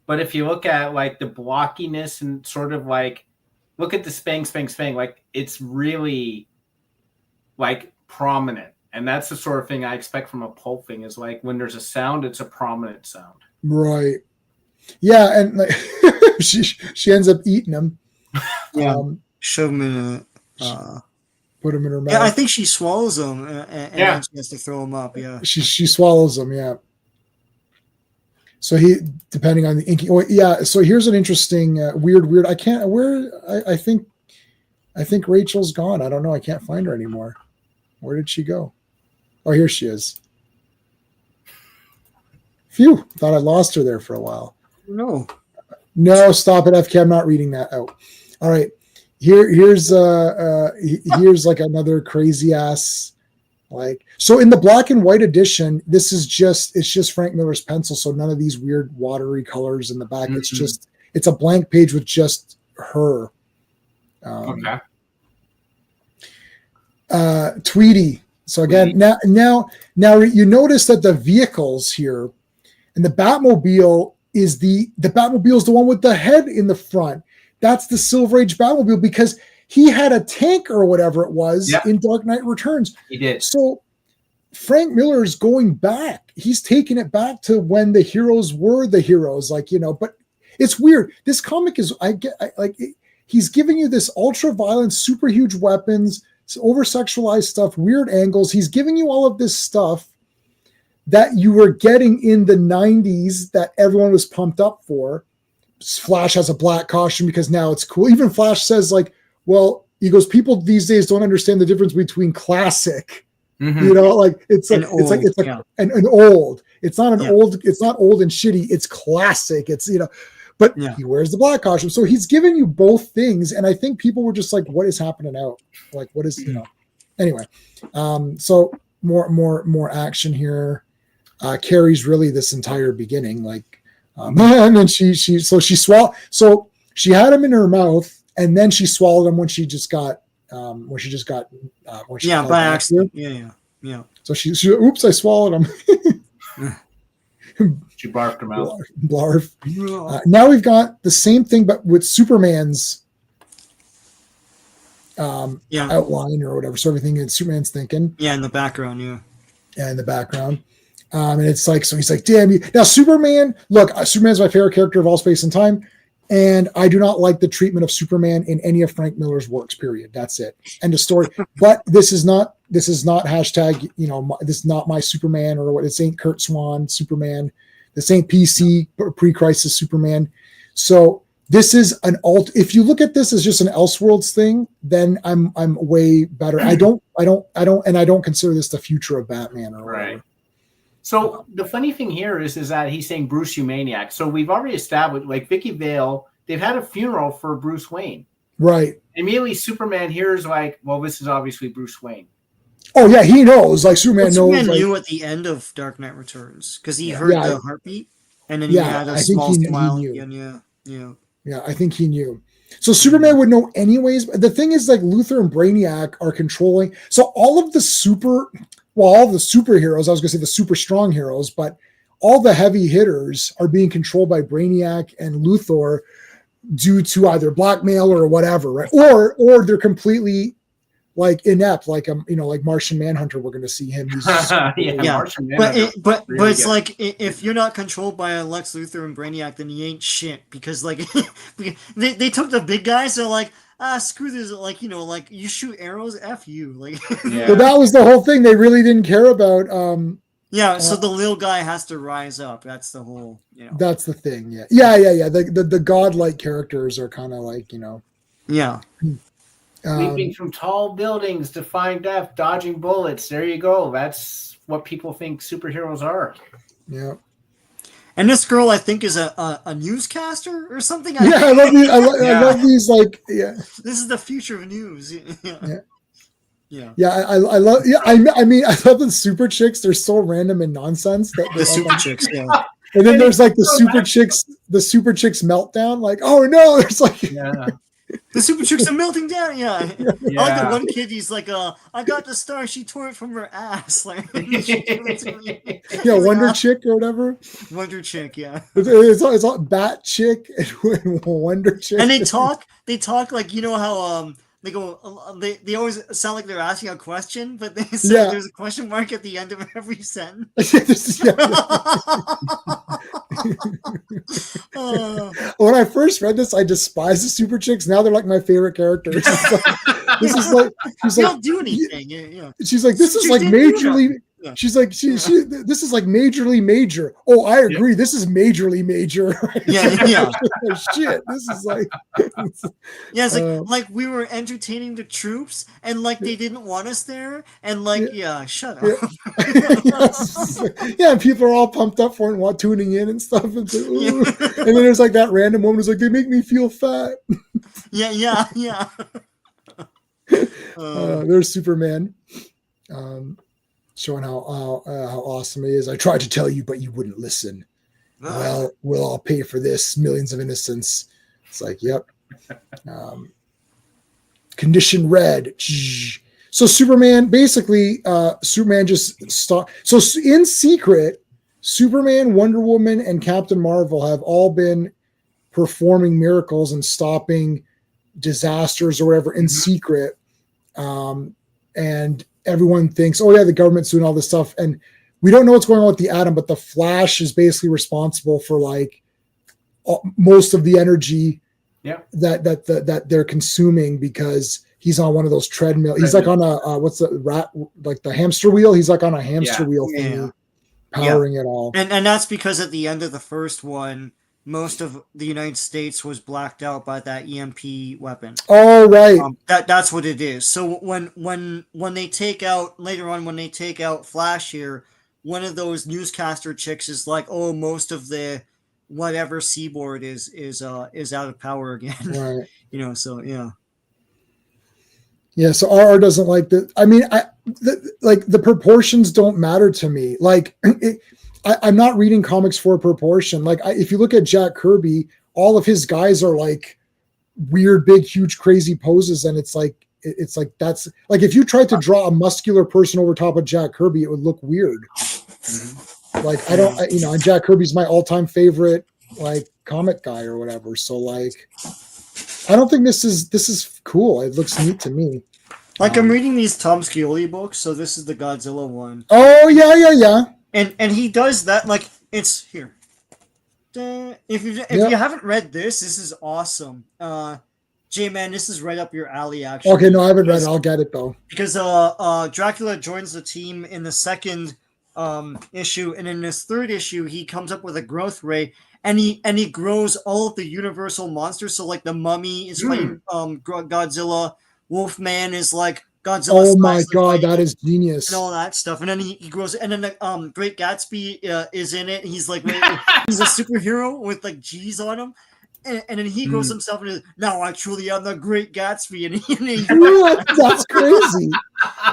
But if you look at like the blockiness and sort of like, look at the spang, like it's really like prominent. And that's the sort of thing I expect from a pulp thing, is like when there's a sound, it's a prominent sound. Right. Yeah. And like she ends up eating him. Yeah. Shove him in put him in her mouth. Yeah, I think she swallows them and then she has to throw them up. Yeah. She swallows them. Yeah. So depending on the inking. Oh, yeah. So here's an interesting, weird. I think Rachel's gone. I don't know. I can't find her anymore. Where did she go? Oh, here she is. Phew. Thought I lost her there for a while. No, stop it, FK. I'm not reading that out. All right. Here's like another crazy ass, like, so in the black and white edition, it's just Frank Miller's pencil. So none of these weird watery colors in the back. Mm-hmm. It's a blank page with just her. Okay. Tweety. So again, now you notice that the vehicles here, and the Batmobile is the one with the head in the front. That's the Silver Age Batmobile, because he had a tank or whatever it was in Dark Knight Returns. He did. So Frank Miller is going back. He's taking it back to when the heroes were the heroes, like, but it's weird. This comic is, he's giving you this ultra violent, super huge weapons, over sexualized stuff, weird angles. He's giving you all of this stuff that you were getting in the 90s that everyone was pumped up for. Flash has a black costume because now it's cool. Even Flash says, like, well, he goes, people these days don't understand the difference between classic, like it's like old. It's not an old, it's not old and shitty. It's classic. It's, but he wears the black costume. So he's giving you both things. And I think people were just like, what is happening out? Like, what is, anyway. So more action here. Carrie's really this entire beginning, like, and then she swallowed. So she had him in her mouth, and then she swallowed him when she got by accident. Yeah. So she oops, I swallowed him. She barfed him out. Blarf. Now we've got the same thing, but with Superman's outline or whatever. So everything is Superman's thinking. Yeah, in the background. Yeah, in the background. And it's like, so he's like, damn you. Now, Superman, look, Superman's my favorite character of all space and time. And I do not like the treatment of Superman in any of Frank Miller's works, period. That's it. End of story. But this is not hashtag, this is not my Superman, or what. This ain't Kurt Swan Superman. This ain't PC pre-crisis Superman. So this is an if you look at this as just an Elseworlds thing, then I'm way better. I don't consider this the future of Batman or whatever. Right. So the funny thing here is that he's saying Bruce Humaniac. So we've already established, like, Vicky Vale, they've had a funeral for Bruce Wayne. Right. Immediately Superman hears, like, well, this is obviously Bruce Wayne. Oh, yeah, he knows. Like, Superman knows. Superman knew at the end of Dark Knight Returns, because he heard the heartbeat, and then he had a small smile again. Yeah, I think he knew. So Superman would know anyways. The thing is, like, Luthor and Brainiac are controlling. So all of the superheroes, I was going to say the super strong heroes, but all the heavy hitters are being controlled by Brainiac and Luthor due to either blackmail or whatever, right? Or they're completely, like, inept, like, like Martian Manhunter. We're going to see him. Martian Manhunter. But it's like, if you're not controlled by Lex Luthor and Brainiac, then you ain't shit, because, like, they took the big guys. So, like, screw this, like, like, you shoot arrows, F you. Like, But that was the whole thing. They really didn't care about. So the little guy has to rise up. That's the whole, That's the thing. Yeah. The godlike characters are kind of like, Yeah. Leaping from tall buildings, defying death, dodging bullets. There you go. That's what people think superheroes are. Yeah. And this girl, I think, is a newscaster or something. Yeah, I love these. I love these. Like, yeah. This is the future of news. Yeah. I love. Yeah, I mean, I love the super chicks. They're so random and nonsense. That The super chicks. Yeah. And then there's like the super chicks meltdown. Like, oh no, there's like. Yeah. The super chicks are melting down. Yeah. Yeah. I like the one kid. He's like, I got the star. She tore it from her ass. Like, Yeah, Wonder Chick or whatever. Wonder Chick. Yeah. It's all Bat Chick and Wonder Chick. And they talk like, you know how they go, they always sound like they're asking a question, but they say there's a question mark at the end of every sentence. When I first read this, I despised the super chicks. Now they're like my favorite characters. This is like she's they like, don't do anything. Yeah. She's like, this is like majorly. She's like, this is like majorly major. Oh, I agree. This is majorly major. Yeah. Shit, this is like. Yeah, it's like we were entertaining the troops, and like they didn't want us there, and like shut up. Yeah, and people are all pumped up for it and tuning in and stuff. And, and then there's like that random woman who's like, they make me feel fat. Yeah. There's Superman. Showing how awesome he is. I tried to tell you, but you wouldn't listen. Well, we'll all pay for this. Millions of innocents. It's like, yep. Condition red. So Superman, basically, Superman just stopped. So in secret, Superman, Wonder Woman, and Captain Marvel have all been performing miracles and stopping disasters or whatever in secret. And everyone thinks, oh yeah, the government's doing all this stuff, and we don't know what's going on with the Atom, but the Flash is basically responsible for like most of the energy that they're consuming, because he's on one of those treadmill. He's like on a what's the rat, like the hamster wheel. He's like on a hamster wheel thing, powering it all. And that's because at the end of the first one, most of the United States was blacked out by that EMP weapon. Oh, right. That's what it is. So when they take out later on, when they take out Flash here, one of those newscaster chicks is like, oh, most of the whatever seaboard is out of power again. Right. So yeah. Yeah, so RR doesn't like that. I mean, like the proportions don't matter to me. Like I'm not reading comics for proportion. Like if you look at Jack Kirby, all of his guys are like weird, big, huge, crazy poses, and it's like that's like if you tried to draw a muscular person over top of Jack Kirby, it would look weird. Like I don't, and Jack Kirby's my all-time favorite like comic guy or whatever. So like, I don't think this is cool. It looks neat to me. Like I'm reading these Tom Scioli books, so this is the Godzilla one. Oh yeah. And he does that, like, it's here. If you haven't read this is awesome. J-Man, this is right up your alley, actually. Okay, no, I haven't read it. I'll get it, though. Because Dracula joins the team in the second issue, and in this third issue, he comes up with a growth ray, and he grows all of the universal monsters. So, like, the Mummy is fighting Godzilla. Wolfman is, like, Godzilla. Oh my god, that is genius! And all that stuff, and then he grows, and then the Great Gatsby is in it. He's like he's a superhero with like G's on him, and then he grows himself into now I truly am the Great Gatsby, and he that's crazy.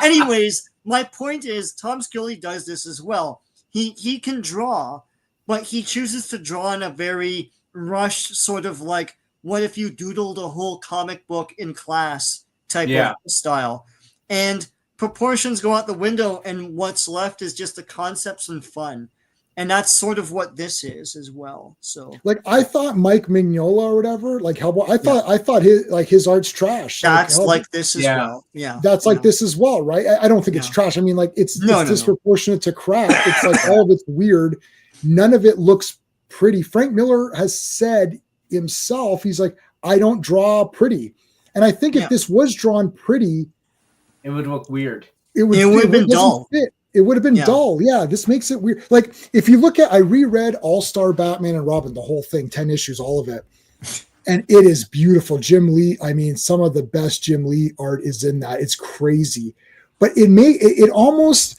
Anyways, my point is Tom Scioli does this as well. He can draw, but he chooses to draw in a very rushed sort of like what if you doodled a whole comic book in class type of style. And proportions go out the window, and what's left is just the concepts and fun. And that's sort of what this is as well. So, like, I thought Mike Mignola or whatever, like Hellboy, I thought his art's trash. That's like this as well. Yeah, that's like this as well, right? I don't think it's trash. I mean, like it's disproportionate to crap. It's like all of it's weird. None of it looks pretty. Frank Miller has said himself, he's like, I don't draw pretty. And I think if this was drawn pretty, it would look weird. It would have been dull. It would have been dull. Yeah, this makes it weird. Like if you look at, I reread All-Star Batman and Robin, the whole thing, 10 issues, all of it. and it is beautiful. Jim Lee, I mean, some of the best Jim Lee art is in that. It's crazy, but it makes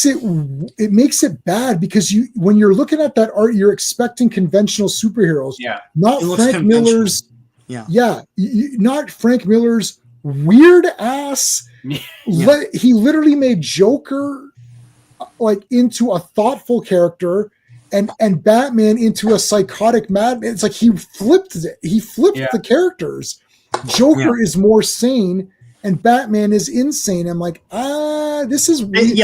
it bad because when you're looking at that art, you're expecting conventional superheroes, not Frank Miller's, not Frank Miller's weird ass. He literally made Joker like into a thoughtful character, and Batman into a psychotic madman. It's like he flipped it. He flipped the characters. Joker is more sane, and Batman is insane. I'm like, this is weird.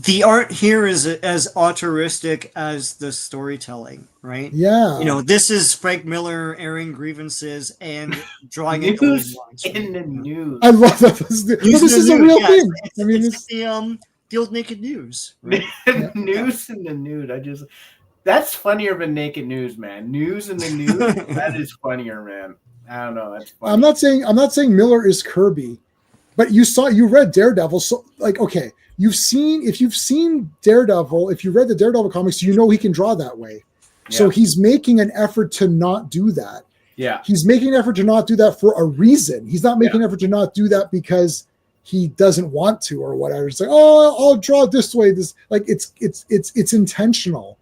The art here is as altruistic as the storytelling, right? This is Frank Miller airing grievances and drawing it news in the news. I love that. This is a real thing. I mean, it's the old Naked News, right? News in the nude. That's funnier than Naked News, man. News in the nude. That is funnier, man. I don't know. That's funny. I'm not saying Miller is Kirby, but you read Daredevil, so like, okay, if you've seen Daredevil, if you read the Daredevil comics, you know he can draw that way. So he's making an effort to not do that. He's making an effort to not do that for a reason. He's not making an effort to not do that because he doesn't want to or whatever. It's like, oh, I'll draw it this way. This, like, it's intentional.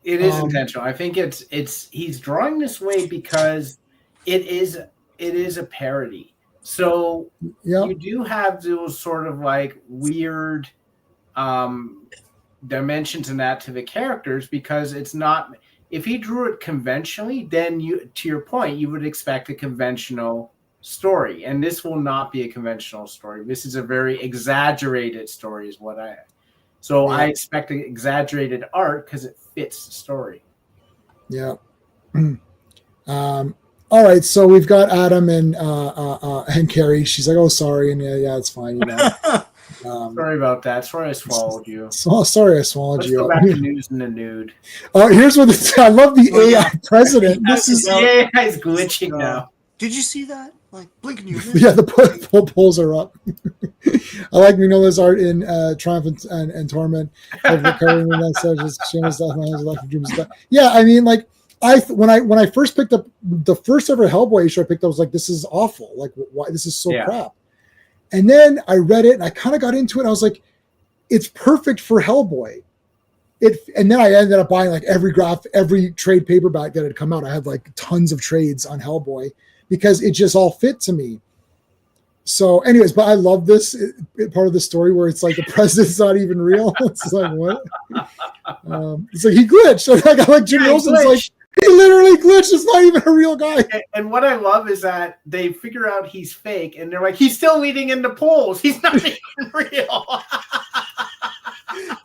It is intentional. I think he's drawing this way because it is a parody. So you do have those sort of like weird dimensions in that to the characters, because it's not, if he drew it conventionally, then to your point, you would expect a conventional story, and this will not be a conventional story. This is a very exaggerated story I expect exaggerated art because it fits the story. All right, so we've got Adam and Carrie. She's like, "Oh, sorry," and it's fine. Sorry about that. Sorry I swallowed you. Sorry I swallowed you. Let's go back to news in the nude. Here's what I love the AI president. This is the AI is glitching now. Did you see that? Like blinking your the polls are up. I like Mignola's art in Triumph and Torment. Recovering that such. Yeah, I mean, like, when I first picked up the first ever Hellboy issue I picked up, I was like, this is awful. Like, why this is so crap. And then I read it and I kind of got into it. I was like, it's perfect for Hellboy. And then I ended up buying like every trade paperback that had come out. I had like tons of trades on Hellboy because it just all fit to me. So anyways, but I love this part of the story where it's like the president's not even real. It's like, what? It's like he glitched. I like Jim Wilson's like, he literally glitched. It's not even a real guy. And what I love is that they figure out he's fake, and they're like, he's still leading into polls. He's not even real.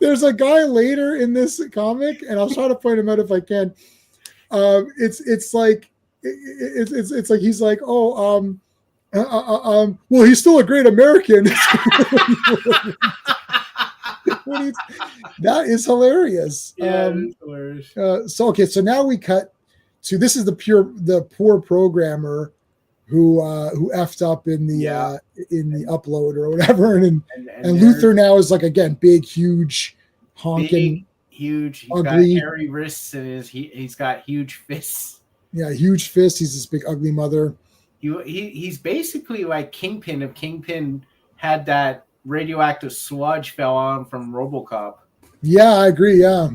There's a guy later in this comic, and I'll try to point him out if I can. It's like he's like, well, he's still a great American. That is hilarious. So okay, so now we cut to, this is the poor programmer who effed up in the upload or whatever, and Luther now is like, again, big, huge, honking, huge, ugly, got hairy wrists, and he's got huge fists. Yeah, huge fists. He's this big, ugly mother. He's basically like Kingpin. If Kingpin had that radioactive sludge fell on from RoboCop. Yeah, I agree. Yeah,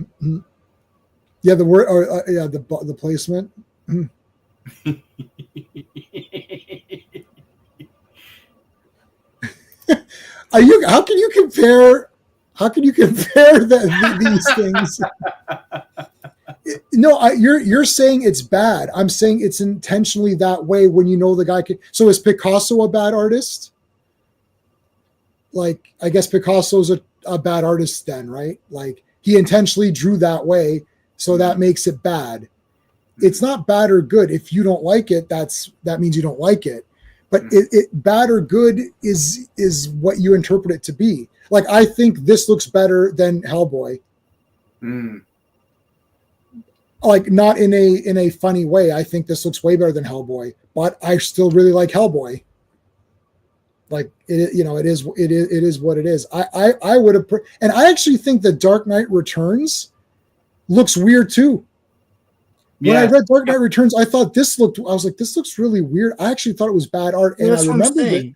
yeah. The word, or the placement. How can you compare these things? No, you're saying it's bad. I'm saying it's intentionally that way when you know the guy can. So is Picasso a bad artist? Like, I guess Picasso's a bad artist then, right? Like, he intentionally drew that way, so that makes it bad. It's not bad or good. If you don't like it, that means you don't like it. But it bad or good is what you interpret it to be. Like, I think this looks better than Hellboy. Like, not in a funny way. I think this looks way better than Hellboy, but I still really like Hellboy. Like, it is what it is. I would have, and I actually think the Dark Knight Returns looks weird too. When I read Dark Knight Returns, I thought this looks really weird. I actually thought it was bad art, and I remember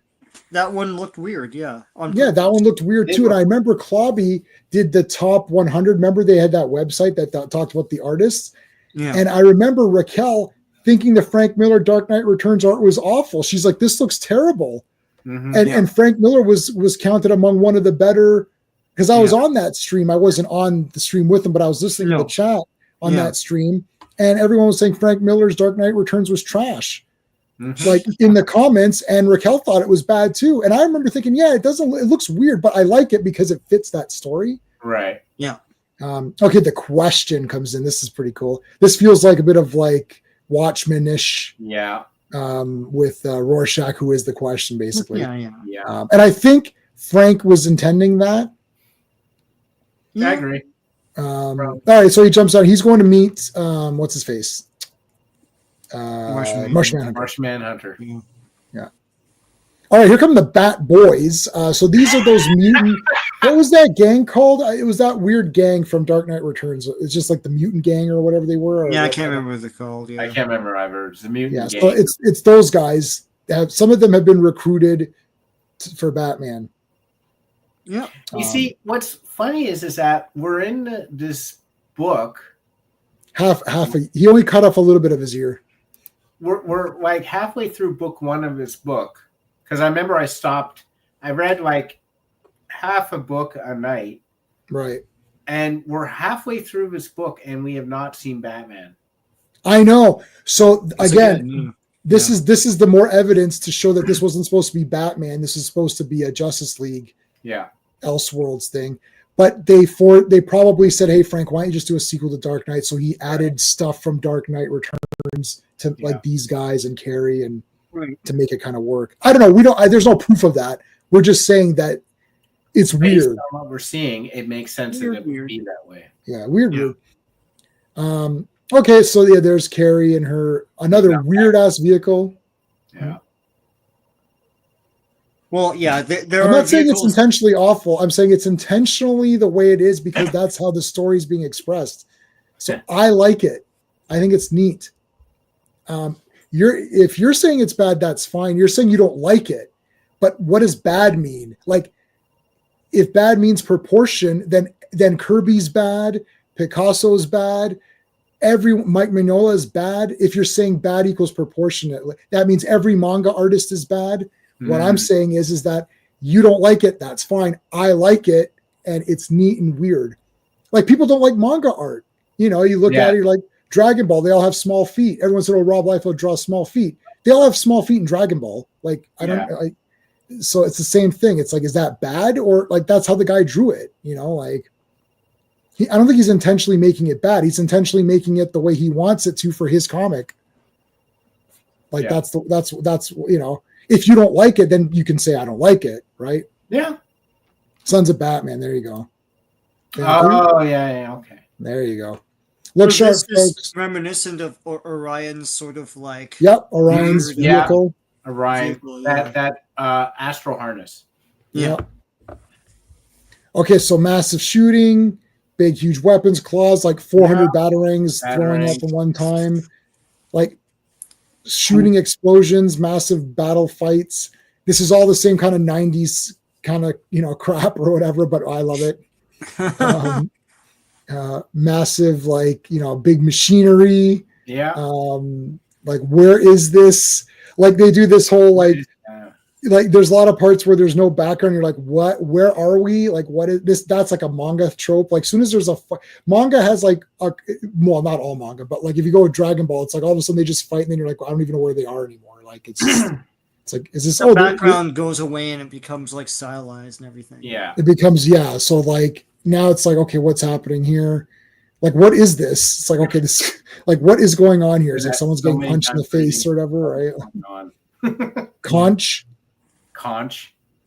that one looked weird. Yeah, that one looked weird too. And I remember Clobby did the top 100. Remember they had that website that talked about the artists. Yeah. And I remember Raquel thinking the Frank Miller Dark Knight Returns art was awful. She's like, this looks terrible. Mm-hmm, and Frank Miller was counted among one of the better, because I was on that stream. I wasn't on the stream with him, but I was listening to the chat on that stream. And everyone was saying Frank Miller's Dark Knight Returns was trash. Mm-hmm. Like in the comments, and Raquel thought it was bad too. And I remember thinking, it looks weird, but I like it because it fits that story. Right. Yeah. Okay, the question comes in. This is pretty cool. This feels like a bit of like Watchmen-ish. Yeah. With Rorschach, who is the question, basically. Yeah. And I think Frank was intending that. Yeah, I agree. All right, so he jumps out. He's going to meet what's his face? Martian Manhunter. Yeah. All right, here come the Bat Boys. So these are those mutant. What was that gang called? It was that weird gang from Dark Knight Returns. It's just like the mutant gang or whatever they were. I can't remember what they're called. Yeah. I can't remember either. It's the mutant gang. So it's those guys. Some of them have been recruited for Batman. Yeah. You see, what's funny is that we're in this book. He only cut off a little bit of his ear. We're like halfway through book one of this book, because I remember I read like half a book a night. Right. And we're halfway through this book and we have not seen Batman. I know. So again, this is the more evidence to show that this wasn't supposed to be Batman. This is supposed to be a Justice League Elseworlds thing. But they probably said, hey, Frank, why don't you just do a sequel to Dark Knight? So he added stuff from Dark Knight Returns to like these guys and Carrie and to make it kind of work. I don't know. There's no proof of that. We're just saying that it's based weird. on what we're seeing, it makes sense that it would be that way. Yeah, weird. Okay, so there's Carrie and her another weird ass vehicle. Yeah. Well, yeah, there I'm not saying it's intentionally awful. I'm saying it's intentionally the way it is because that's how the story is being expressed. So I like it. I think it's neat. If you're saying it's bad, that's fine. You're saying you don't like it. But what does bad mean? Like, if bad means proportion, then Kirby's bad, Picasso's bad, Mike Mignola is bad. If you're saying bad equals proportionate, that means every manga artist is bad. What I'm saying is that you don't like it. That's fine. I like it, and it's neat and weird. Like, people don't like manga art. You look at it, you're like, Dragon Ball, they all have small feet. Everyone said, Rob Liefeld draws small feet. They all have small feet in Dragon Ball. Like, so it's the same thing. It's like, is that bad? Or like, that's how the guy drew it, like, I don't think he's intentionally making it bad. He's intentionally making it the way he wants it to for his comic. Like, that's if you don't like it, then you can say, I don't like it. Right. Yeah. Sons of Batman. There you go. Okay. There you go. Look sharp, folks. Reminiscent of Orion's sort of like. Yep. Orion's vehicle. Orion. That astral harness. Yeah. Okay. So massive shooting, big, huge weapons, claws, like 400 batarangs throwing up at one time, like shooting explosions, massive battle fights. This is all the same kind of 90s kind of, crap or whatever, but I love it. Massive, like, big machinery. Yeah. Like, where is this? Like, they do this whole, like there's a lot of parts where there's no background. You're like, what? Where are we? Like, what is this? That's like a manga trope. Like, soon as there's manga has like not all manga, but like if you go with Dragon Ball, it's like all of a sudden they just fight and then you're like, well, I don't even know where they are anymore. Like, it's just, it's like, is this the background goes away and it becomes like stylized and everything. Yeah. It becomes so like now it's like, okay, what's happening here? Like, what is this? It's like, okay, this like what is going on here? It's like someone's getting punched in the face or whatever, right? Conch.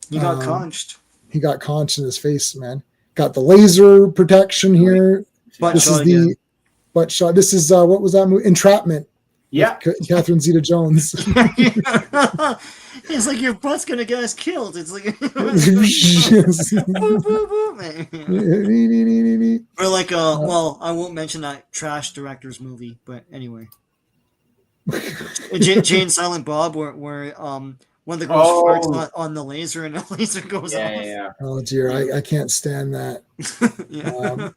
He got conched. He got conched in his face, man. Got the laser protection here. Butt shot. This is what was that movie? Entrapment. Yeah. Catherine Zeta-Jones. It's like your butt's gonna get us killed. It's like or like well, I won't mention that trash director's movie, but anyway. Jane Silent Bob, where one of the girls farts on the laser and the laser goes off. Yeah. Oh dear, I can't stand that. Yeah.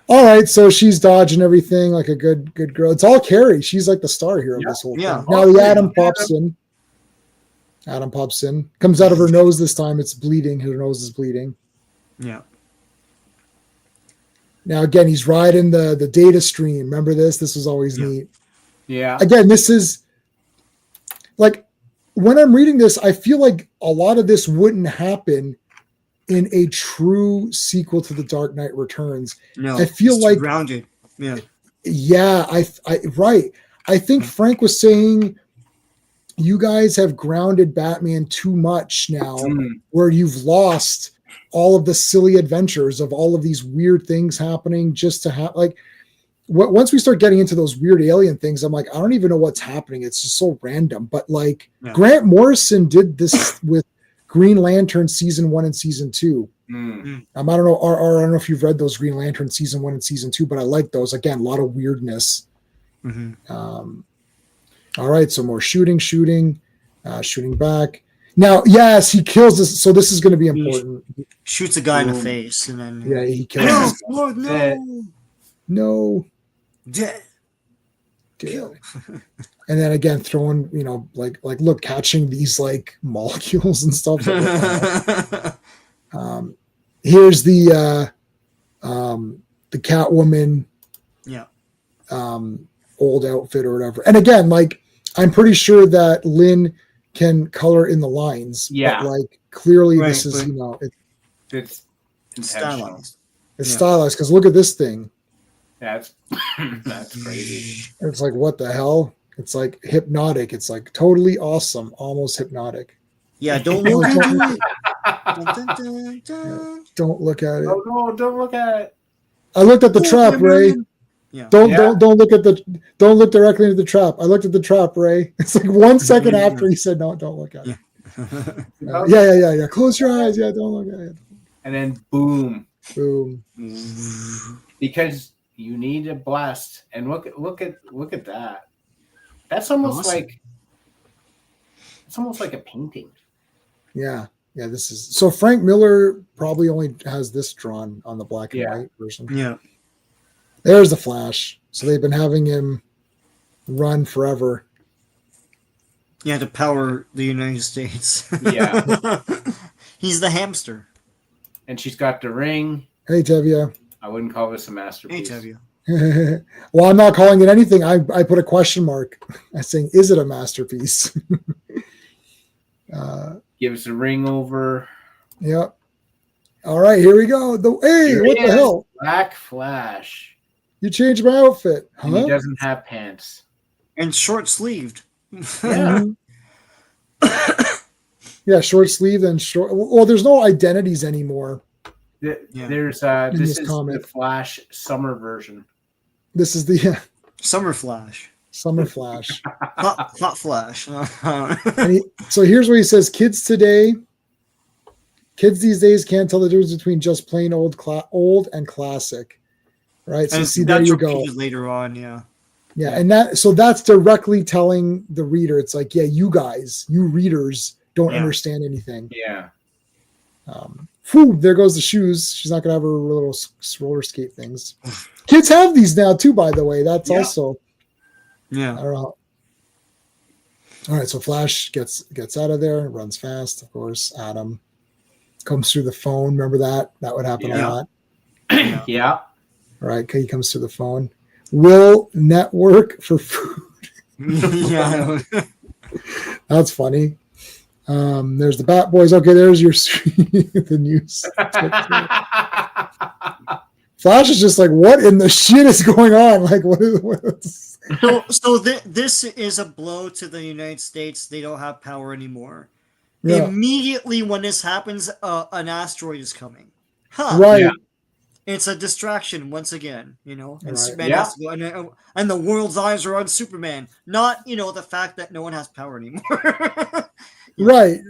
All right, so she's dodging everything like a good girl. It's all Carrie. She's like the star here of this whole thing. Now the Atom pops in. Atom pops in. Comes out of her nose this time. It's bleeding. Her nose is bleeding. Yeah. Now again, he's riding the data stream. Remember this? This was always neat. Yeah. Again, this is like when I'm reading this, I feel like a lot of this wouldn't happen in a true sequel to The Dark Knight Returns. No, I feel like grounded. Yeah. Yeah, right. I think Frank was saying you guys have grounded Batman too much now, where you've lost all of the silly adventures of all of these weird things happening just to have like once we start getting into those weird alien things, I'm like, I don't even know what's happening. It's just so random. But like Grant Morrison did this with Green Lantern season 1 and season 2. I don't know, or I don't know if you've read those Green Lantern season 1 and season 2, but I like those. Again, a lot of weirdness. All right, so more shooting back. Now, yes, he kills this. So this is going to be important. He shoots a guy in the face, and then he kills. No. Dead. And then again, throwing, like look, catching these like molecules and stuff. Here's the Catwoman, old outfit or whatever. And again, like I'm pretty sure that Lynn can color in the lines. Yeah. But like clearly, this is it's stylized. It's stylized because look at this thing. That's crazy. It's like, what the hell? It's like hypnotic. It's like totally awesome, almost hypnotic. Yeah, don't look at it. Don't look at it. Oh no, don't look at it. I looked at the trap, Ray. Yeah. Don't look directly into the trap. I looked at the trap, Ray. It's like 1 second after he said no, don't look at it. Yeah. Close your eyes. Yeah, don't look at it. And then boom. Boom. Because you need a blast. And look at that. That's almost like a painting. Yeah. This is so Frank Miller probably only has this drawn on the black and white version. Yeah. There's the Flash. So they've been having him run forever. Yeah, to power the United States. Yeah. He's the hamster. And she's got the ring. Hey, Tevya. I wouldn't call this a masterpiece. Hey, Tevya. Well, I'm not calling it anything. I put a question mark. I'm saying, is it a masterpiece? Gives the ring over. Yep. All right, here we go. What the hell? Black Flash. You changed my outfit. Huh? And he doesn't have pants. And short-sleeved. Yeah. Yeah, short sleeve and short. Well, there's no identities anymore. There's In this is comic. the Flash summer version. This is the Summer Flash. Summer Flash. Hot Flash. So here's what he says: kids these days can't tell the difference between just plain old and classic, right? So and see, there you go. Later on, yeah, and that's directly telling the reader. It's like, you guys, you readers don't understand anything. Yeah. There goes the shoes. She's not gonna have her little roller skate things. Kids have these now too, by the way. That's also. Yeah. I don't know. All right, so Flash gets out of there, runs fast, of course. Adam comes through the phone. Remember that? That would happen a lot. Yeah. All right, he comes through the phone. Will network for food. Yeah. That's funny. There's the Bat Boys. Okay, there's your the news. Flash is just like, what in the shit is going on? Like, what is So this is a blow to the United States. They don't have power anymore. Yeah. Immediately when this happens, an asteroid is coming. Right. Yeah. it's a distraction once again, and Right. Superman Yeah. has to go, and the world's eyes are on Superman, not the fact that no one has power anymore. Right.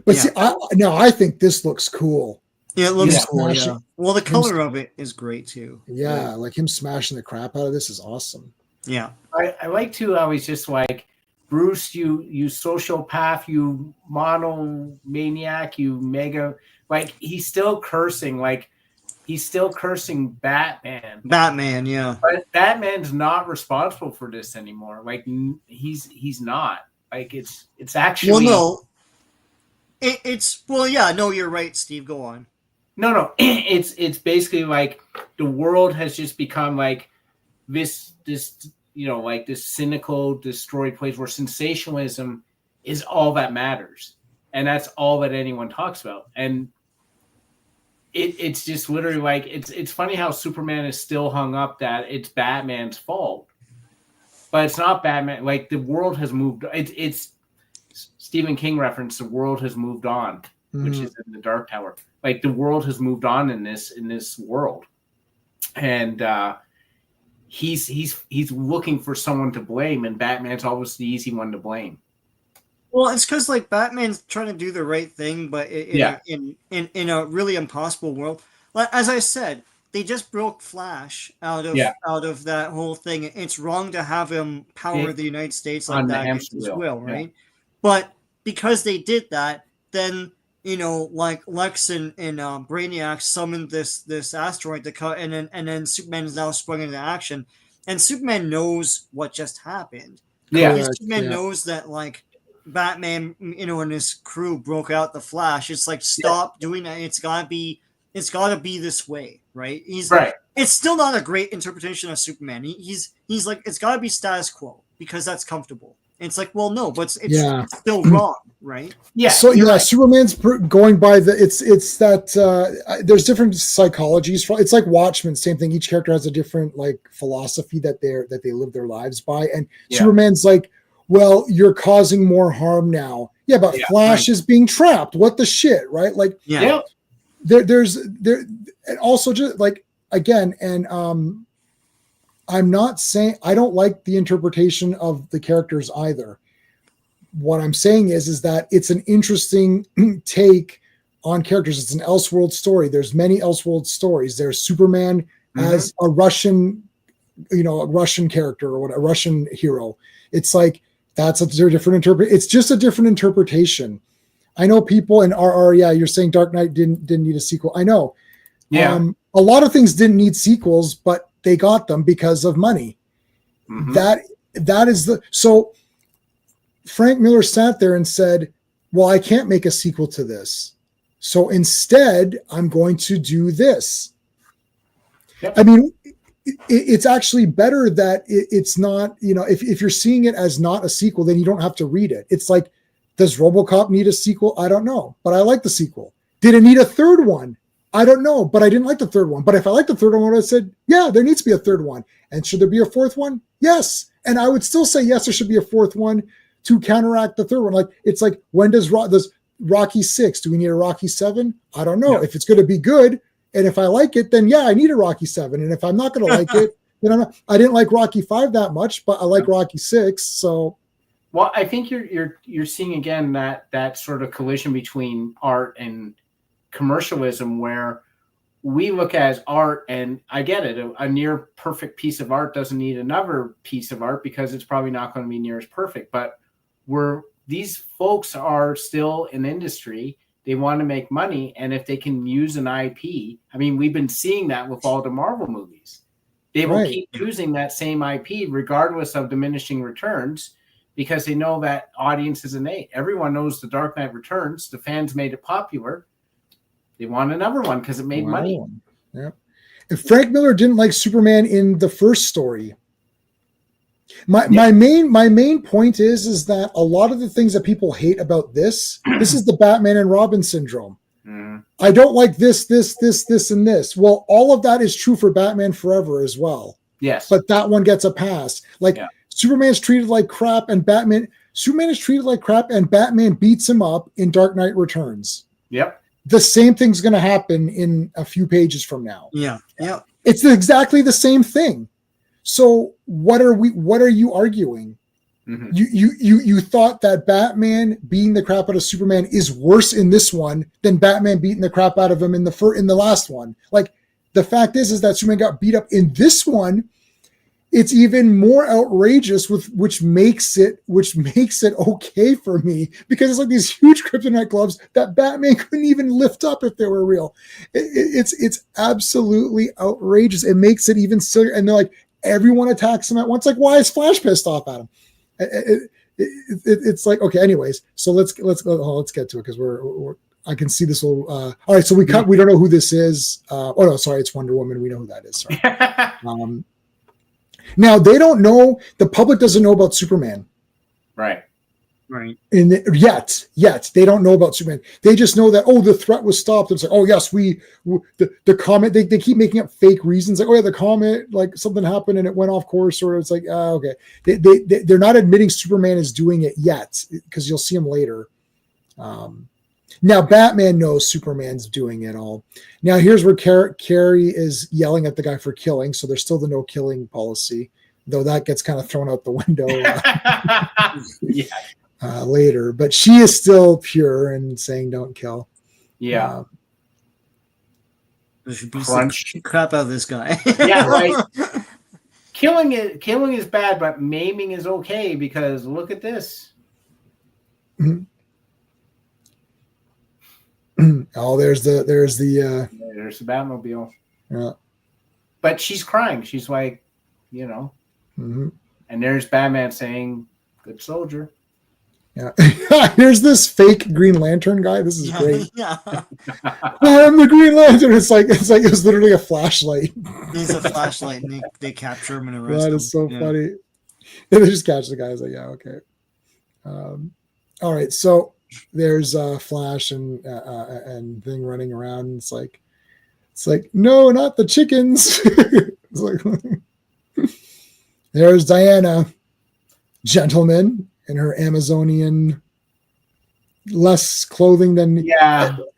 But Yeah. see, I think this looks cool. Yeah, it looks Yeah. cool. Smashing- Yeah. Well, the him- color of it is great too. Yeah, like him smashing the crap out of this is awesome. Yeah. I like to always just like, Bruce, you sociopath, you monomaniac, you mega, like he's still cursing, Batman. Batman. Yeah. But Batman's not responsible for this anymore. Like he's not. Like it's actually Well, no. Yeah. No, you're right, Steve. Go on. no. It's basically like the world has just become like this like this cynical, destroyed place where sensationalism is all that matters, and that's all that anyone talks about. And it's just literally like it's funny how Superman is still hung up that it's Batman's fault, but it's not Batman. Like the world has moved. It's Stephen King reference. The world has moved on, which is in the Dark Tower. Like the world has moved on in this world, and he's looking for someone to blame, and Batman's always the easy one to blame. Well, it's because like Batman's trying to do the right thing, but in a really impossible world. Like, as I said, they just broke Flash out of that whole thing. It's wrong to have him power the United States like that against his will, right? But because they did that, then like Lex and Brainiac summoned this asteroid to cut, and then Superman is now sprung into action, and Superman knows what just happened. Yeah, Superman knows that like Batman, and his crew broke out the Flash. It's like, stop doing that. It's gotta be this way, right? It's still not a great interpretation of Superman. He's like, it's gotta be status quo because that's comfortable. And it's like, well, no, but it's still wrong, right? Yeah. So Superman's going by it's that there's different psychologies. It's like Watchmen, same thing. Each character has a different like philosophy that they live their lives by, and Superman's like, well, you're causing more harm now. Yeah, but Flash is being trapped. What the shit, right? Like, there's and also just like again, and I'm not saying I don't like the interpretation of the characters either. What I'm saying is that it's an interesting take on characters. It's an Elseworld story. There's many Elseworld stories. There's Superman as a Russian, a Russian character or a Russian hero. It's like that's a different interpret. It's just a different interpretation. I know people in RR. Yeah, you're saying Dark Knight didn't need a sequel. I know. Yeah. A lot of things didn't need sequels, but they got them because of money. That is so Frank Miller sat there and said, well, I can't make a sequel to this. So instead, I'm going to do this. Yep. I mean, it's actually better that it's not, if you're seeing it as not a sequel, then you don't have to read it. It's like, does RoboCop need a sequel? I don't know, but I like the sequel. Did it need a third one? I don't know, but I didn't like the third one. But if I liked the third one, I would have said, yeah, there needs to be a third one. And should there be a fourth one? Yes. And I would still say, yes, there should be a fourth one to counteract the third one. Like, it's like, when does Rocky 6? Do we need a Rocky 7? I don't know. If it's going to be good, and if I like it, then yeah, I need a Rocky 7. And if I'm not going to like it, then I didn't like Rocky 5 that much, but I like Rocky 6. So, well, I think you're seeing again that sort of collision between art and commercialism, where we look at as art, and I get it, a near perfect piece of art doesn't need another piece of art because it's probably not going to be near as perfect. But these folks are still in industry. They want to make money, and if they can use an IP, I mean, we've been seeing that with all the Marvel movies. They will keep using that same IP regardless of diminishing returns, because they know that audience is innate. Everyone knows The Dark Knight Returns. The fans made it popular. They want another one because it made money. Yeah. If Frank Miller didn't like Superman in the first story, my main point is that a lot of the things that people hate about this is the Batman and Robin syndrome. I don't like this, and this. Well, all of that is true for Batman Forever as well. Yes. But that one gets a pass. Like, Superman's treated like crap, and Superman is treated like crap, and Batman beats him up in Dark Knight Returns. Yep. the same thing's going to happen in a few pages from now. Yeah. It's exactly the same thing. So what are you arguing? Mhm. You thought that Batman beating the crap out of Superman is worse in this one than Batman beating the crap out of him in the last one. Like, the fact is that Superman got beat up in this one. It's even more outrageous, which makes it okay for me, because it's like these huge kryptonite gloves that Batman couldn't even lift up if they were real. It's absolutely outrageous. It makes it even sillier. And they're like, everyone attacks him at once. Like, why is Flash pissed off at him? It's like, okay. Anyways, so let's get to it, because we're I can see this will. All right, so we don't know who this is. Oh no, sorry, it's Wonder Woman. We know who that is. Sorry. Now they don't know. The public doesn't know about Superman. Right. Yet they don't know about Superman. They just know that, the threat was stopped. It's like, oh yes, the comet. They keep making up fake reasons, like, oh yeah, the comet, like something happened and it went off course, or it's like, okay. They're not admitting Superman is doing it yet, because you'll see him later. Now Batman knows Superman's doing it all. Now here's where Carrie is yelling at the guy for killing. So there's still the no killing policy, though that gets kind of thrown out the window later. But she is still pure and saying don't kill. Yeah. There should be some crap out of this guy. Yeah, right. Killing is bad, but maiming is okay, because look at this. Mm-hmm. Oh, there's the Batmobile. Yeah. But she's crying. She's like, Mm-hmm. And there's Batman saying, "Good soldier." Yeah. Here's this fake Green Lantern guy. This is great. Yeah. I'm the Green Lantern. It's like it was literally a flashlight. He's a flashlight, and they capture him and arrest him. That is so funny. And they just catch the guy. It's like, yeah, okay. All right, so there's Flash and Thing running around. It's like no, not the chickens. It's like there's Diana, gentleman, in her Amazonian less clothing than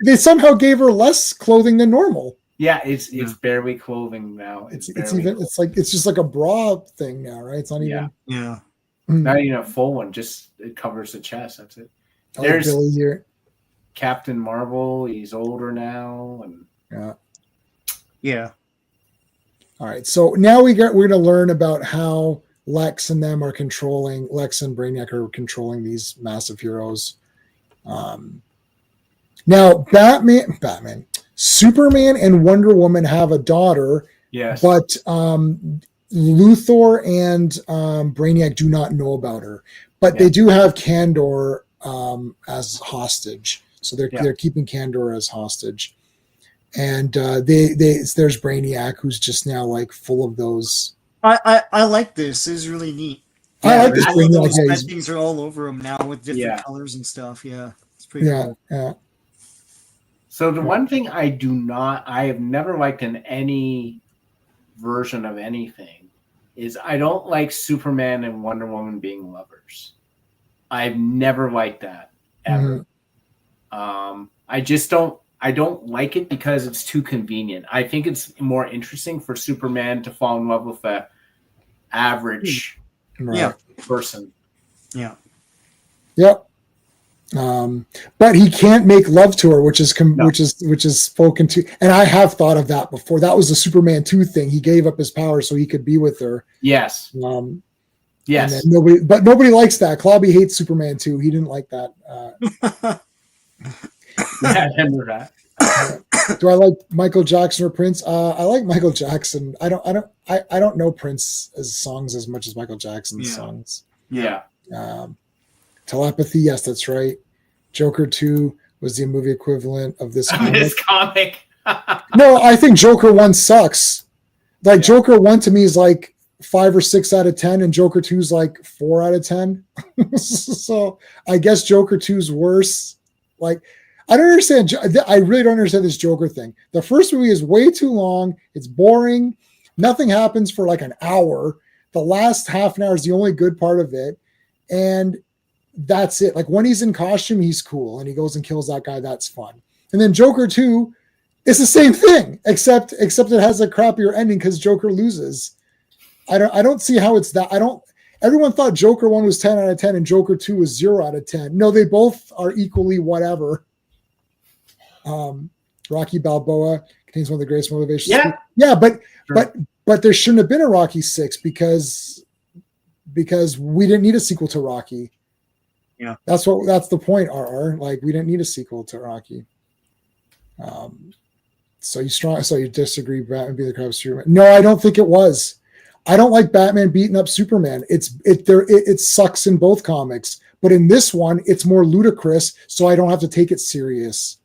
they somehow gave her less clothing than normal. Yeah, it's barely clothing now. It's just like a bra thing now, right? It's not even not even a full one. Just it covers the chest. That's it. There's Billy here. Captain Marvel. He's older now, and yeah. All right, so now we're going to learn about how Lex and Brainiac are controlling these massive heroes. Now, Batman, Superman, and Wonder Woman have a daughter. Yes, but Luthor and Brainiac do not know about her. But they do have Kandor as hostage, so they're keeping Kandor as hostage. And there's Brainiac, who's just now like full of those. I like this. This is really neat. I like this Brainiac. Those things are all over him now with different colors and stuff. Yeah, it's pretty cool. Yeah. So the one thing I have never liked in any version of anything is I don't like Superman and Wonder Woman being lovers. I've never liked that ever. Mm-hmm. I don't like it because it's too convenient. I think it's more interesting for Superman to fall in love with a average person. Yeah. Yep. But he can't make love to her, which is spoken to. And I have thought of that before. That was the Superman 2 thing. He gave up his power so he could be with her. Yes. Yes. Nobody likes that. Clobby hates Superman 2. He didn't like that. I remember that. Do I like Michael Jackson or Prince? I like Michael Jackson. I don't know Prince's songs as much as Michael Jackson's songs. Yeah. Telepathy, yes, that's right. Joker 2 was the movie equivalent of this comic. This comic. No, I think Joker 1 sucks. Like Joker 1 to me is like 5 or 6 out of 10, and Joker 2 is like 4 out of 10. So I guess Joker 2 is worse. Like, I don't understand. I really don't understand this Joker thing. The first movie is way too long. It's boring. Nothing happens for like an hour. The last half an hour is the only good part of it. And that's it. Like when he's in costume, he's cool. And he goes and kills that guy. That's fun. And then Joker 2 is the same thing, except it has a crappier ending because Joker loses. I don't see how it's that. Everyone thought Joker 1 was 10 out of 10 and Joker 2 was 0 out of 10. No, they both are equally whatever. Rocky Balboa contains one of the greatest motivations. Yeah, but there shouldn't have been a Rocky 6 because we didn't need a sequel to Rocky. Yeah. That's the point, RR. Like, we didn't need a sequel to Rocky. So you disagree Batman be the crap Superman? No, I don't think it was. I don't like Batman beating up Superman. It sucks in both comics, but in this one, it's more ludicrous, so I don't have to take it serious.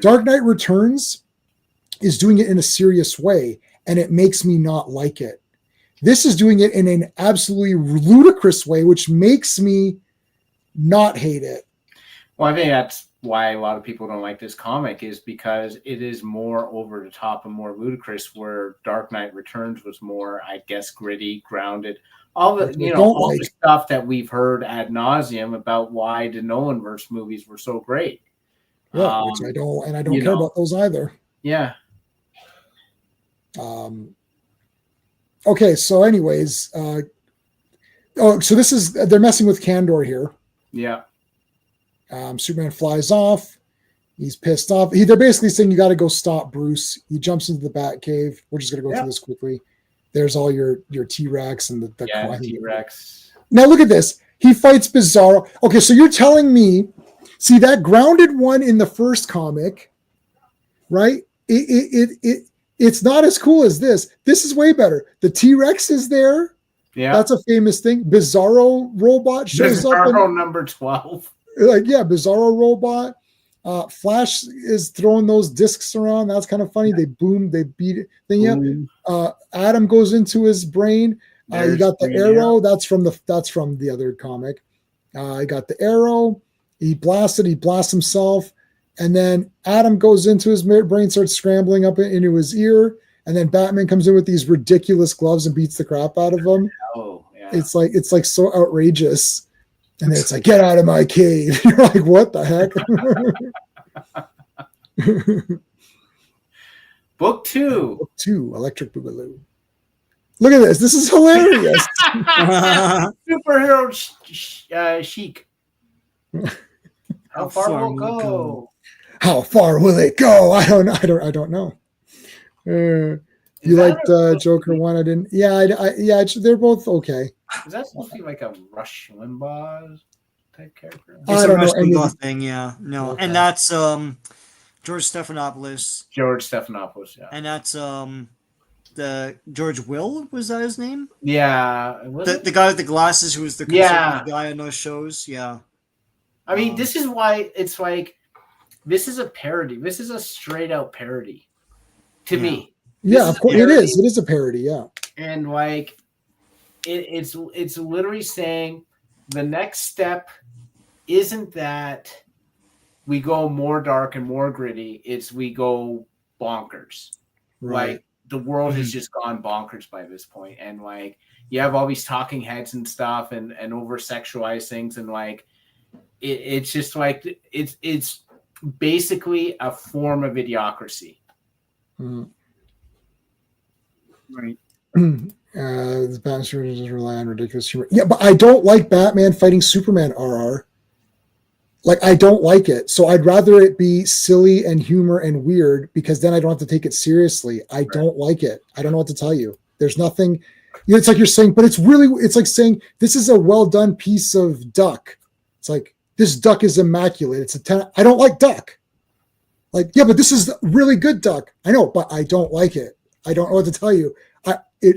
Dark Knight Returns is doing it in a serious way, and it makes me not like it. This is doing it in an absolutely ludicrous way, which makes me not hate it. Well, I think that's why a lot of people don't like this comic, is because it is more over the top and more ludicrous, where Dark Knight Returns was more, I guess, gritty, grounded. All the the stuff that we've heard ad nauseum about why the Nolanverse movies were so great. Yeah, which I don't care about those either. Yeah. Okay, so anyways, so they're messing with Kandor here. Yeah. Superman flies off. He's pissed off. They're basically saying you got to go stop Bruce. He jumps into the Batcave. We're just going to go through this quickly. There's all your T-Rex and the T-Rex. Now look at this. He fights Bizarro. Okay, so you're telling me, see that grounded one in the first comic, right? It's not as cool as this. This is way better. The T-Rex is there. Yeah, that's a famous thing. Bizarro robot shows up. Bizarro number 12. Bizarro robot. Flash is throwing those discs around. That's kind of funny. They beat it. Then Adam goes into his brain. You got the arrow. That's from the other comic. I got the arrow. He blasts himself, and then Adam goes into his brain, starts scrambling up into his ear, and then Batman comes in with these ridiculous gloves and beats the crap out of him. Oh, yeah. It's like so outrageous. And then it's like, get out of my cave. You're like, what the heck? Book 2. Book 2, Electric Boogaloo. Look at this. This is hilarious. Superhero chic. How far will it go? How far will it go? I don't know. You liked Joker 1? I didn't. Yeah, they're both okay. Is that supposed to be like a Rush Limbaugh type character? It's a Rush Limbaugh thing, yeah. No, okay. And that's George Stephanopoulos. Yeah. And that's the George Will, was that his name? Yeah. The guy with the glasses who was the conservative guy on those shows. Yeah. I mean, this is why it's like, this is a parody. This is a straight out parody to me. Yeah, of course it is. It is a parody, yeah. And like, it's literally saying the next step isn't that we go more dark and more gritty. It's we go bonkers. Right. Like, the world has just gone bonkers by this point. And like, you have all these talking heads and stuff and over sexualized things. And like, it's just like, it's basically a form of idiocracy. Mm-hmm. Right. The Batman Superman doesn't rely on ridiculous humor. Yeah, but I don't like Batman fighting Superman, RR. Like, I don't like it. So I'd rather it be silly and humor and weird, because then I don't have to take it seriously. I don't like it. I don't know what to tell you. There's nothing. It's like you're saying, but it's like saying this is a well done piece of duck. It's like, this duck is immaculate. It's a 10. I don't like duck. Like, yeah, but this is really good duck. I know, but I don't like it. I don't know what to tell you.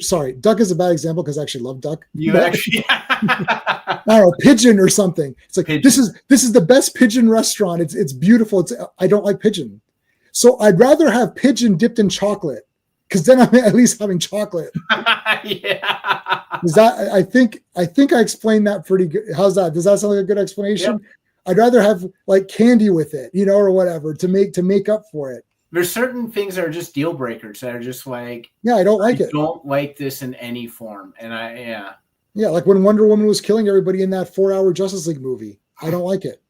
Sorry, duck is a bad example because I actually love duck. You actually, I don't know, pigeon or something. It's like pigeon. This is the best pigeon restaurant. It's beautiful. I don't like pigeon, so I'd rather have pigeon dipped in chocolate, because then I'm at least having chocolate. Yeah. Is that? I think I explained that pretty good. How's that? Does that sound like a good explanation? Yep. I'd rather have like candy with it, or whatever to make up for it. There's certain things that are just deal breakers that are just like, I don't like it. I don't like this in any form. And like when Wonder Woman was killing everybody in that 4-hour Justice League movie. I don't like it.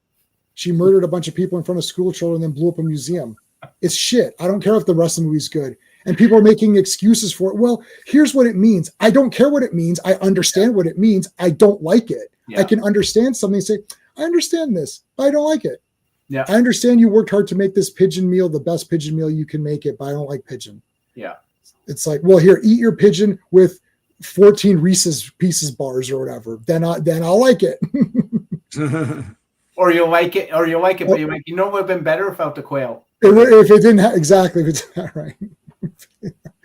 She murdered a bunch of people in front of school children and then blew up a museum. It's shit. I don't care if the rest of the movie's good. And people are making excuses for it. Well, here's what it means. I don't care what it means. I understand what it means. I don't like it. Yeah. I can understand something and say, I understand this, but I don't like it. Yeah. I understand you worked hard to make this pigeon meal the best pigeon meal you can make it, but I don't like pigeon. Yeah. It's like, well, here, eat your pigeon with 14 Reese's Pieces bars or whatever. Then I'll like it. Or you'll like it, but you're like, you know what would have been better without the quail? If it didn't exactly, if it's not right.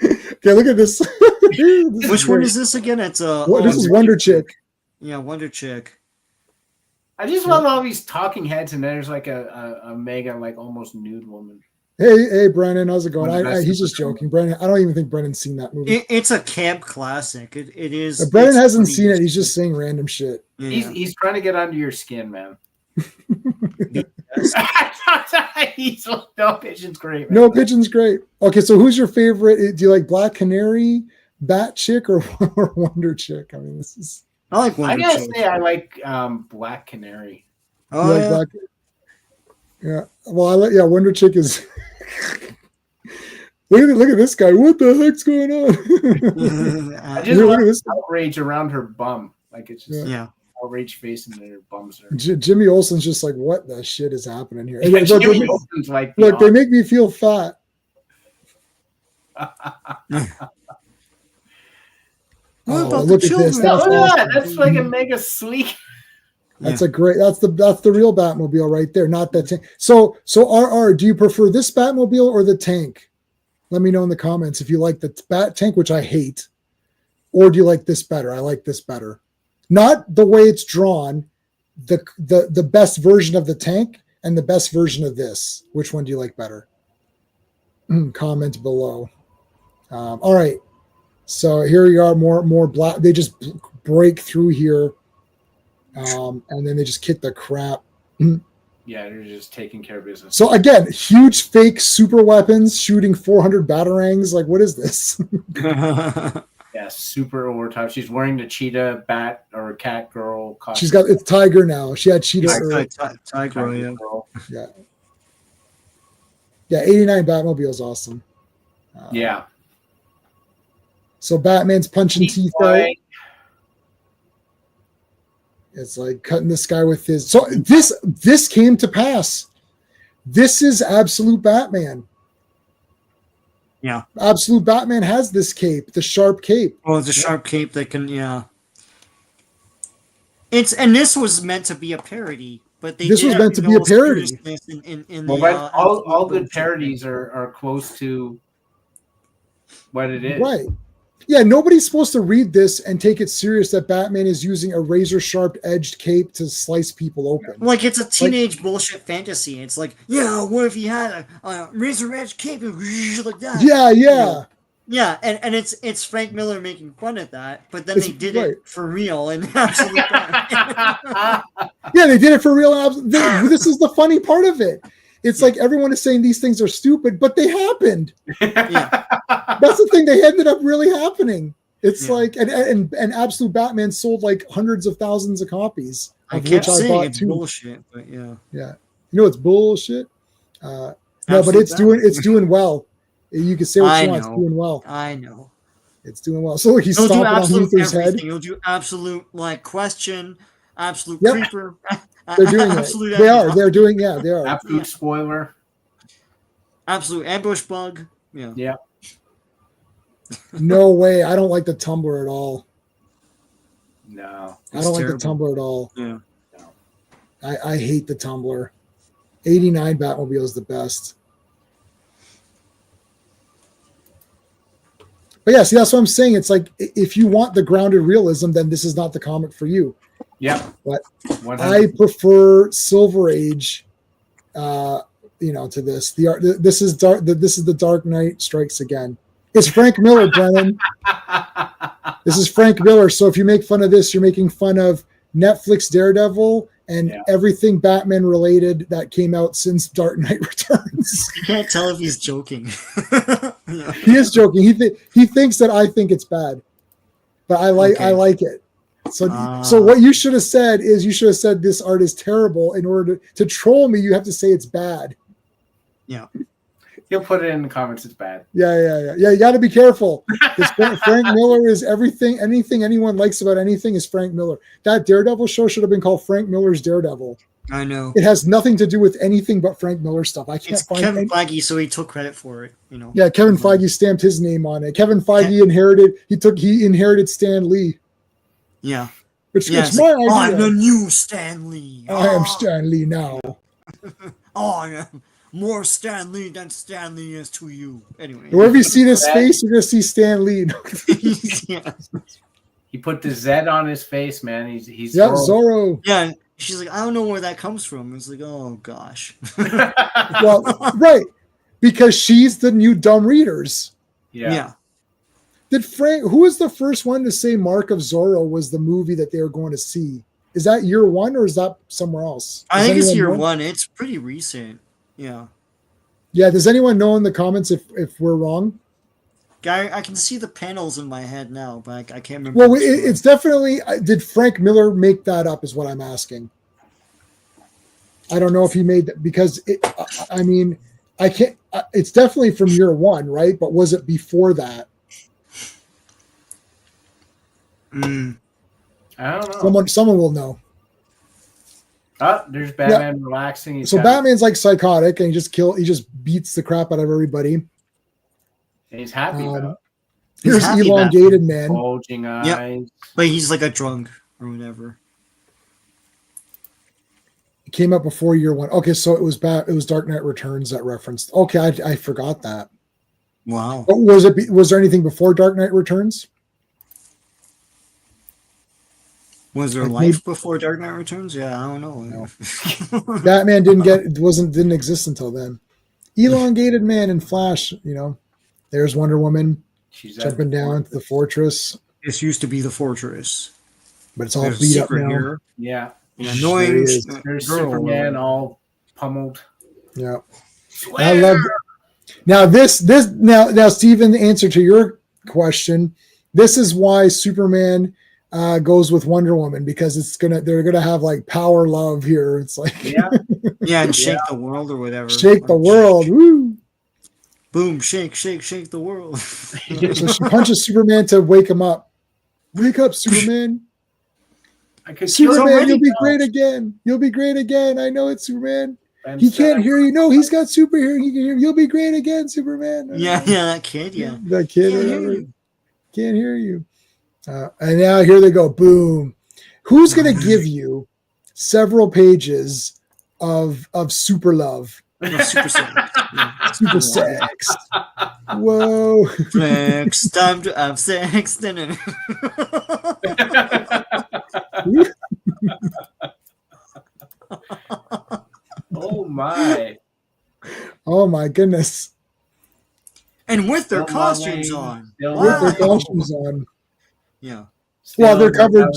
Okay, look at this. Which one is this again? It's this is Wonder Chick. Yeah, Wonder Chick. I just love all these talking heads, and there's like a mega, like almost nude woman. Hey, Brennan, how's it going? He's just joking, Brennan. I don't even think Brennan's seen that movie. It's a camp classic. It is. Brennan hasn't seen it. He's just saying random shit. Yeah. He's trying to get under your skin, man. No, Pigeon's great. Man. No, Pigeon's great. Okay, so who's your favorite? Do you like Black Canary, Bat Chick, or Wonder Chick? I mean, this is. I like Wonder Chick. I gotta say, I like Black Canary. Oh, like Black... Yeah. Well, Wonder Chick is. Look at this guy. What the heck's going on? I just love this outrage around her bum. Like it's just outrage face and her bums are. Jimmy Olsen's just like, what the shit is happening here? Yeah, Jimmy Olsen's like, look, they make me feel fat. Look at this. That's awesome. That's like a mega sleek. That's a great. That's the real Batmobile right there, not that tank. So RR, do you prefer this Batmobile or the tank? Let me know in the comments if you like the Bat tank, which I hate, or do you like this better? I like this better. Not the way it's drawn, the best version of the tank and the best version of this. Which one do you like better? Comment below. All right. So here you are, more black. They just break through here, and then they just kick the crap. Yeah, they're just taking care of business. So again, huge fake super weapons shooting 400 batarangs. Like, what is this? Yeah, super overtime. She's wearing the cheetah bat or cat girl costume. She's got it's tiger now. She had cheetah. Tiger, yeah. Yeah, 89 Batmobile is awesome. Yeah. So Batman's punching teeth out. It's like cutting this guy with his. So this came to pass. This is absolute Batman. Yeah. Absolute Batman has this cape, the sharp cape. Oh, the sharp cape that can, And this was meant to be a parody, but this was meant to be a parody. All good parodies are close to what it is. Right. Yeah, nobody's supposed to read this and take it serious that Batman is using a razor-sharp edged cape to slice people open. Like it's a teenage bullshit fantasy. It's like, what if he had a razor-edged cape like that? Yeah. Yeah, and it's Frank Miller making fun of that, but then they did it for real and absolutely. Yeah, they did it for real. This is the funny part of it. It's like everyone is saying these things are stupid, but they happened. Yeah. That's the thing. They ended up really happening. It's like, and Absolute Batman sold like hundreds of thousands of copies. I kept saying it's bullshit, but yeah. Yeah. You know, it's bullshit. No, but it's doing well. You can say what you want. It's doing well. I know. It's doing well. So look, he's stomping on Luther's head. He'll do absolute question, absolute creeper. They're doing it. They are. They're doing. Yeah, they are. Absolute spoiler. Absolute ambush bug. Yeah. Yeah. No way. I don't like the Tumbler at all. No. I don't like the Tumbler at all. Yeah. No. I hate the Tumbler. 89 Batmobile is the best. But yeah, see, that's what I'm saying. It's like if you want the grounded realism, then this is not the comic for you. Yeah. But 100%. I prefer Silver Age, to this. This is the Dark Knight Strikes Again. It's Frank Miller, Brennan. This is Frank Miller. So if you make fun of this, you're making fun of Netflix Daredevil and everything Batman related that came out since Dark Knight Returns. You can't tell if he's joking. He is joking. He thinks that I think it's bad, but I like it. So what you should have said is this art is terrible. In order to troll me, you have to say it's bad. Yeah. He'll put it in the comments. It's bad. Yeah. You got to be careful. Frank Miller is everything. Anything anyone likes about anything is Frank Miller. That Daredevil show should have been called Frank Miller's Daredevil. I know. It has nothing to do with anything but Frank Miller stuff. I can't find Kevin Feige, so he took credit for it. Yeah, Kevin Feige stamped his name on it. Kevin Feige inherited Stan Lee. Yeah. It's my idea. I'm the new Stan Lee. I am Stan Lee now. I am more Stan Lee than Stan Lee is to you. Anyway. Wherever you see this face, you're gonna see Stan Lee. Yeah. He put the Z on his face, man. He's Zorro. Yeah. She's like, I don't know where that comes from. It's like, oh gosh. Well, right, because she's the new Dumb Readers. Yeah. Who was the first one to say Mark of Zorro was the movie that they were going to see? Is that year one or is that somewhere else? I think it's year one. It's pretty recent. Yeah. Yeah. Does anyone know in the comments if we're wrong? I can see the panels in my head now, but I can't remember. Well, it's definitely. Did Frank Miller make that up? Is what I'm asking. I don't know if he made that because I mean, I can't. It's definitely from year one, right? But was it before that? I don't know. Someone will know. Oh, there's Batman relaxing. So Batman's like psychotic, and he just beats the crap out of everybody. And he's happy about it. Here's elongated man. Bulging eyes. Yep. But he's like a drunk or whatever. It came up before year one. Okay, so it was Dark Knight Returns that referenced. Okay, I forgot that. Wow. But was there anything before Dark Knight Returns? Was there life before Dark Knight Returns? Yeah, I don't know. No. Batman didn't exist until then. Elongated man and Flash, there's Wonder Woman. She's jumping down to the fortress. This used to be the fortress. But it's all beat up now. Here. Yeah. Annoying. There's Superman all pummeled. Yeah. I love now now Stephen, the answer to your question, this is why Superman goes with Wonder Woman, because they're gonna have like power love here. It's like and shake the world or whatever. Shake the world. Woo. Boom, shake the world. So she punches Superman to wake him up. Wake up, Superman. Superman, you'll be great again. You'll be great again. I know it's Superman. He can't hear you. No, he's got super hearing. He can hear you. You'll be great again, Superman. Yeah, that kid, yeah. That kid. Can't hear you. And now here they go. Boom. Who's going to give you several pages of super love? Super sex. Yeah. Super sex. Whoa. Sex. Time to have sex. Oh my. Oh my goodness. And with their costumes on. With their costumes on. Yeah. Well, they're covered.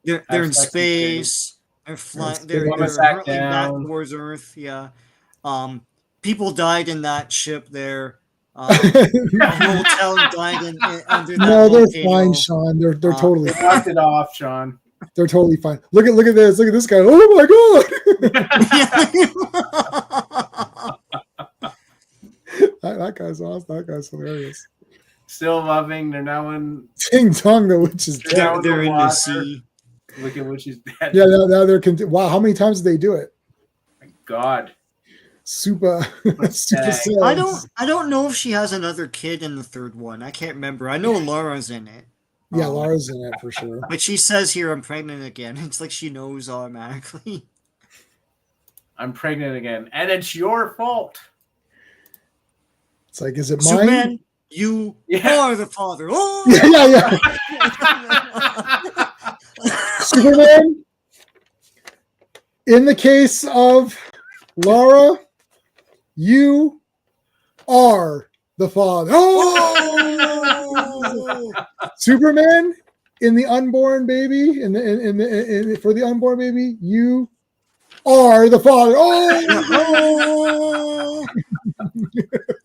They're in space. They're flying. They're hurtling back towards Earth. Yeah. People died in that ship there. Hotel died under that. No, they're fine, Sean. They're totally fine. Knocked it off, Sean. They're totally fine. Look at this. Look at this guy. Oh my god. That guy's awesome. That guy's hilarious. Still loving. They're now in Ting Tong, the witch is dead. They're in the sea. Look at witch is dead. Yeah, now they're wow. How many times did they do it? My God. Super I don't know if she has another kid in the third one. I can't remember. I know Laura's in it. Yeah, Laura's in it for sure. But she says here, I'm pregnant again. It's like she knows automatically. I'm pregnant again. And it's your fault. It's like, is it Superman, mine? You are the father. Oh! Yeah. Superman, in the case of Laura, you are the father. Oh! Superman, in the unborn baby, for the unborn baby, you are the father. Oh!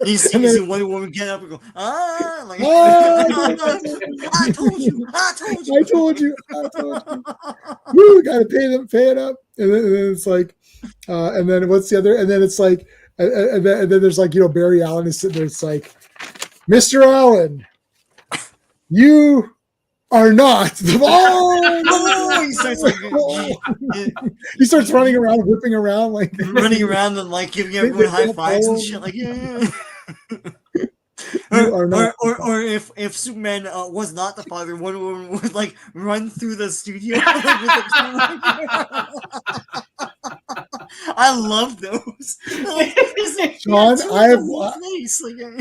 You And then- see Wonder Woman get up and go, like, Ah! I told you. I told you. Woo, gotta pay it up. And then it's like, and then what's the other? And then it's like, and then there's like, Barry Allen is sitting there. It's like, Mr. Allen, you are not the Oh, he starts like, he starts running around, whipping around, like running around and like giving everyone high fives and shit, like yeah. You are not. Or if Superman was not the father, Wonder Woman would like run through the studio. Like, with the I love those. Like, Sean, I have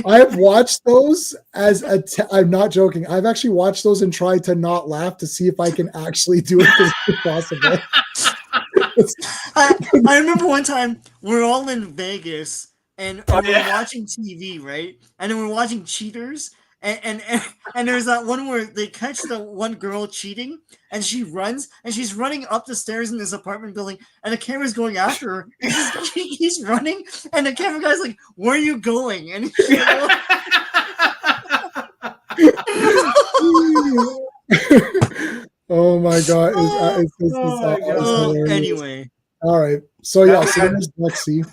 I've watched those as I'm not joking. I've actually watched those and tried to not laugh to see if I can actually do it as possible. I remember one time we're all in Vegas and we're watching TV, right? And then we're watching Cheaters, and there's that one where they catch the one girl cheating, and she runs, and she's running up the stairs in this apartment building, and the camera's going after her. And he's running, and the camera guy's like, "Where are you going?" And he's like, oh my god! Anyway, all right. So yeah, so there's Lexi.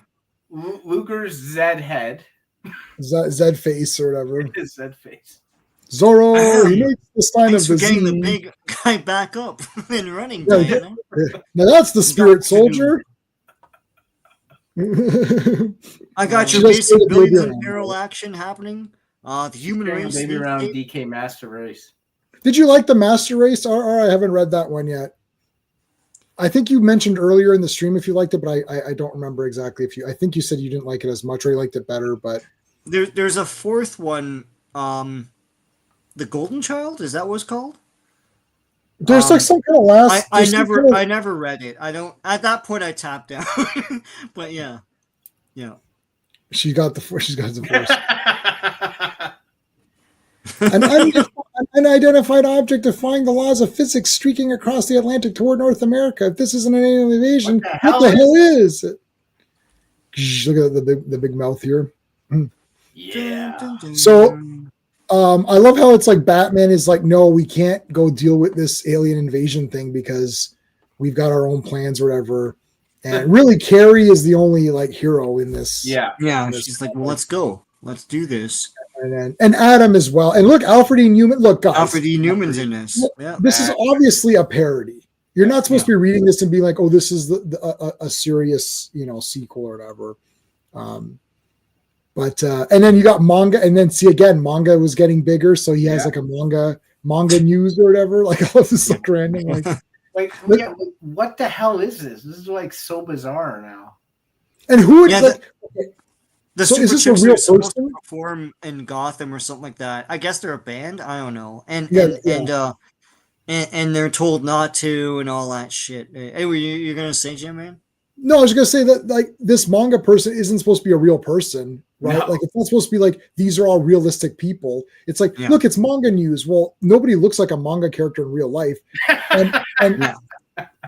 Luger's Zed head. Zed face or whatever. Zed face. Zorro, he makes the sign of the getting Z. the big guy back up and running. Yeah, now that's the spirit soldier. I got your basic billions in barrel action happening. The human race. Maybe around DK Master Race. Did you like the Master Race? Or I haven't read that one yet. I think you mentioned earlier in the stream if you liked it, but I don't remember exactly if you. I think you said you didn't like it as much, or you liked it better. But there's a fourth one, the Golden Child. Is that what it's called? There's like some kind of last. I never read it. I don't. At that point, I tapped out. But yeah. She's got the force. An unidentified object defying the laws of physics streaking across the Atlantic toward North America. If this isn't an alien invasion, what the hell is it? Look at the big mouth here. Yeah. So, I love how it's like Batman is like, no, we can't go deal with this alien invasion thing because we've got our own plans or whatever. And really, Carrie is the only like hero in this. Yeah. She's like, well, let's go. Let's do this. And Adam as well. And look, Alfred E. Newman. Look, guys. Alfred E. Newman's in this. Yeah, this is obviously a parody. You're not supposed to be reading this and be like, oh, this is a serious, sequel or whatever. But and then you got manga, and then see again, manga was getting bigger, so he has like a manga news or whatever. Like all this like random what the hell is this? This is like so bizarre now. And who would the so Super is this Chicks a real are supposed person? to perform in Gotham or something like that. I guess they're a band. I don't know. And they're told not to and all that shit. Anyway, you're gonna say, Jim, man? No, I was gonna say that like this manga person isn't supposed to be a real person, right? No. Like it's not supposed to be like these are all realistic people. It's like, look, it's manga news. Well, nobody looks like a manga character in real life, and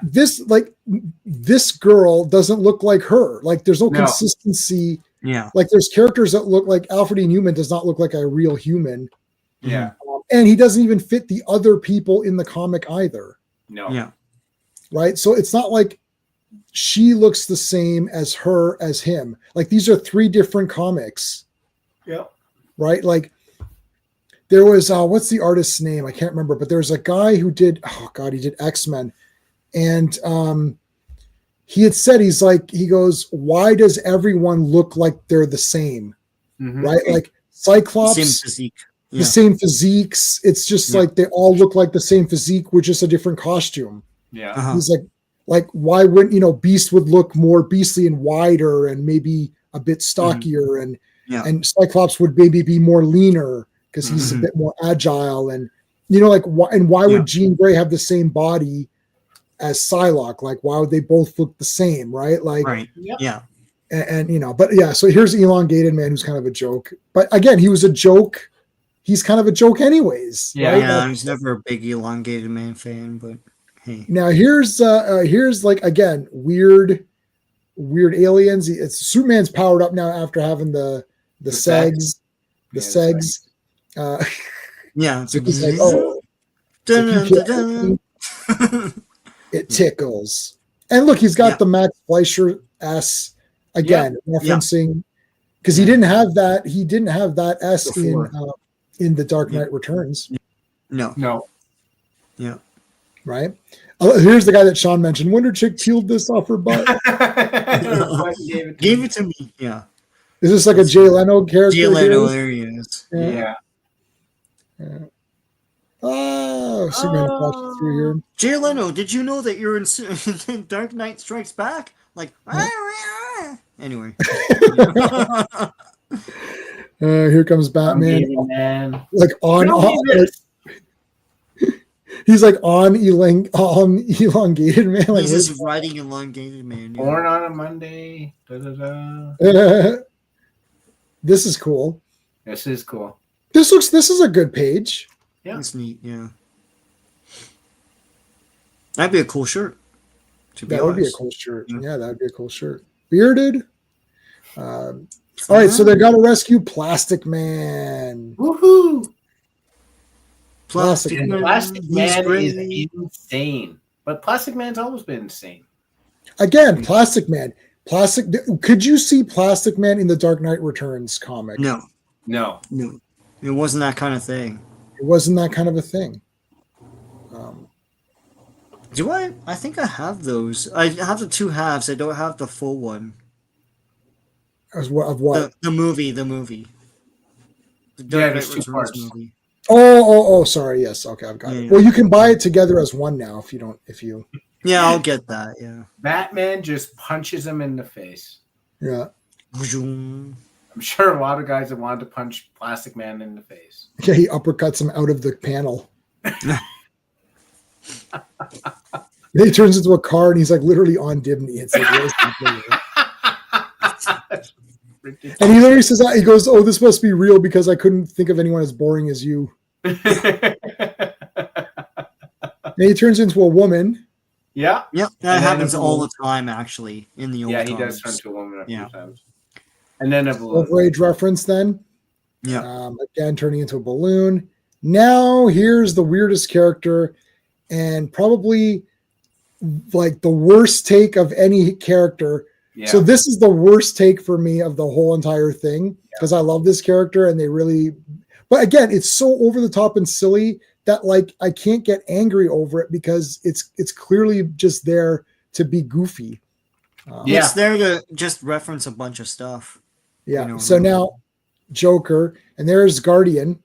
this girl doesn't look like her. Like there's no consistency. Yeah, like there's characters that look like Alfred E. Newman does not look like a real human. Yeah, and he doesn't even fit the other people in the comic either. No, yeah, right. So it's not like she looks the same as her as him. Like these are three different comics. Yeah, right. Like there was what's the artist's name? I can't remember, but there's a guy who did he did X-Men, and he had said he goes, why does everyone look like they're the same? Mm-hmm. Right? Like Cyclops, same physique. Yeah. The same physiques. It's just like they all look like the same physique with just a different costume. Yeah. Uh-huh. He's like why wouldn't Beast would look more beastly and wider and maybe a bit stockier, and Cyclops would maybe be more leaner because he's a bit more agile, and why would Jean Grey have the same body as Psylocke? Like, why would they both look the same, right? Like, right. Yeah. And but yeah, so here's Elongated Man, who's kind of a joke. But again, he was a joke. He's kind of a joke anyways. Yeah, right? I was never a big Elongated Man fan, but hey. Now here's like again weird weird aliens. It's Superman's powered up now after having the segs. The segs. Yeah. So he's like, oh, if you can't, it tickles. And look, he's got the Max Fleischer S again, referencing because he didn't have that. He didn't have that S in the Dark Knight Returns. No. Yeah. Right. Here's the guy that Sean mentioned. Wonder Chick peeled this off her butt. Gave it to me. Yeah. Is this like a Jay Leno character? Jay Leno, there he is. Yeah. Oh, Superman crashes through here. Jay Leno, did you know that you're in Dark Knight Strikes Back? Like, anyway. Here comes Batman. Man. Like he's like on elongated man. Like he's just riding elongated man. Yeah. Born on a Monday. Da-da-da. This is cool. This is cool. This is a good page. Yeah. It's neat, yeah. That'd be a cool shirt. That would be a cool shirt. Yeah, that'd be a cool shirt. Bearded. All right, so they got to rescue Plastic Man. Woohoo! Plastic Man is insane. But Plastic Man's always been insane. Again, Plastic Man. Could you see Plastic Man in the Dark Knight Returns comic? No. It wasn't that kind of thing. It wasn't that kind of a thing. Do I? I think I have those. I have the two halves. I don't have the full one. Of what? The movie. The Dark Knight Returns movie. Oh, sorry. Yes. Okay, I've got it. Well, you can buy it together as one now if you. Yeah, I'll get that. Yeah. Batman just punches him in the face. Yeah. I'm sure a lot of guys have wanted to punch Plastic Man in the face. Yeah, he uppercuts him out of the panel. Then he turns into a car and he's like literally on Dibney. It's like, and he literally says, he goes, "Oh, this must be real because I couldn't think of anyone as boring as you." And he turns into a woman. Yeah. Yep. That happens all the time, actually, in the old times. He does turn to a woman a few times. And then a balloon. Rage reference then. Yeah. Again, turning into a balloon. Now, here's the weirdest character and probably like the worst take of any character. Yeah. So this is the worst take for me of the whole entire thing because I love this character and they really, but again, it's so over the top and silly that like I can't get angry over it because it's clearly just there to be goofy. It's there to just reference a bunch of stuff. Yeah. So now Joker and there's Guardian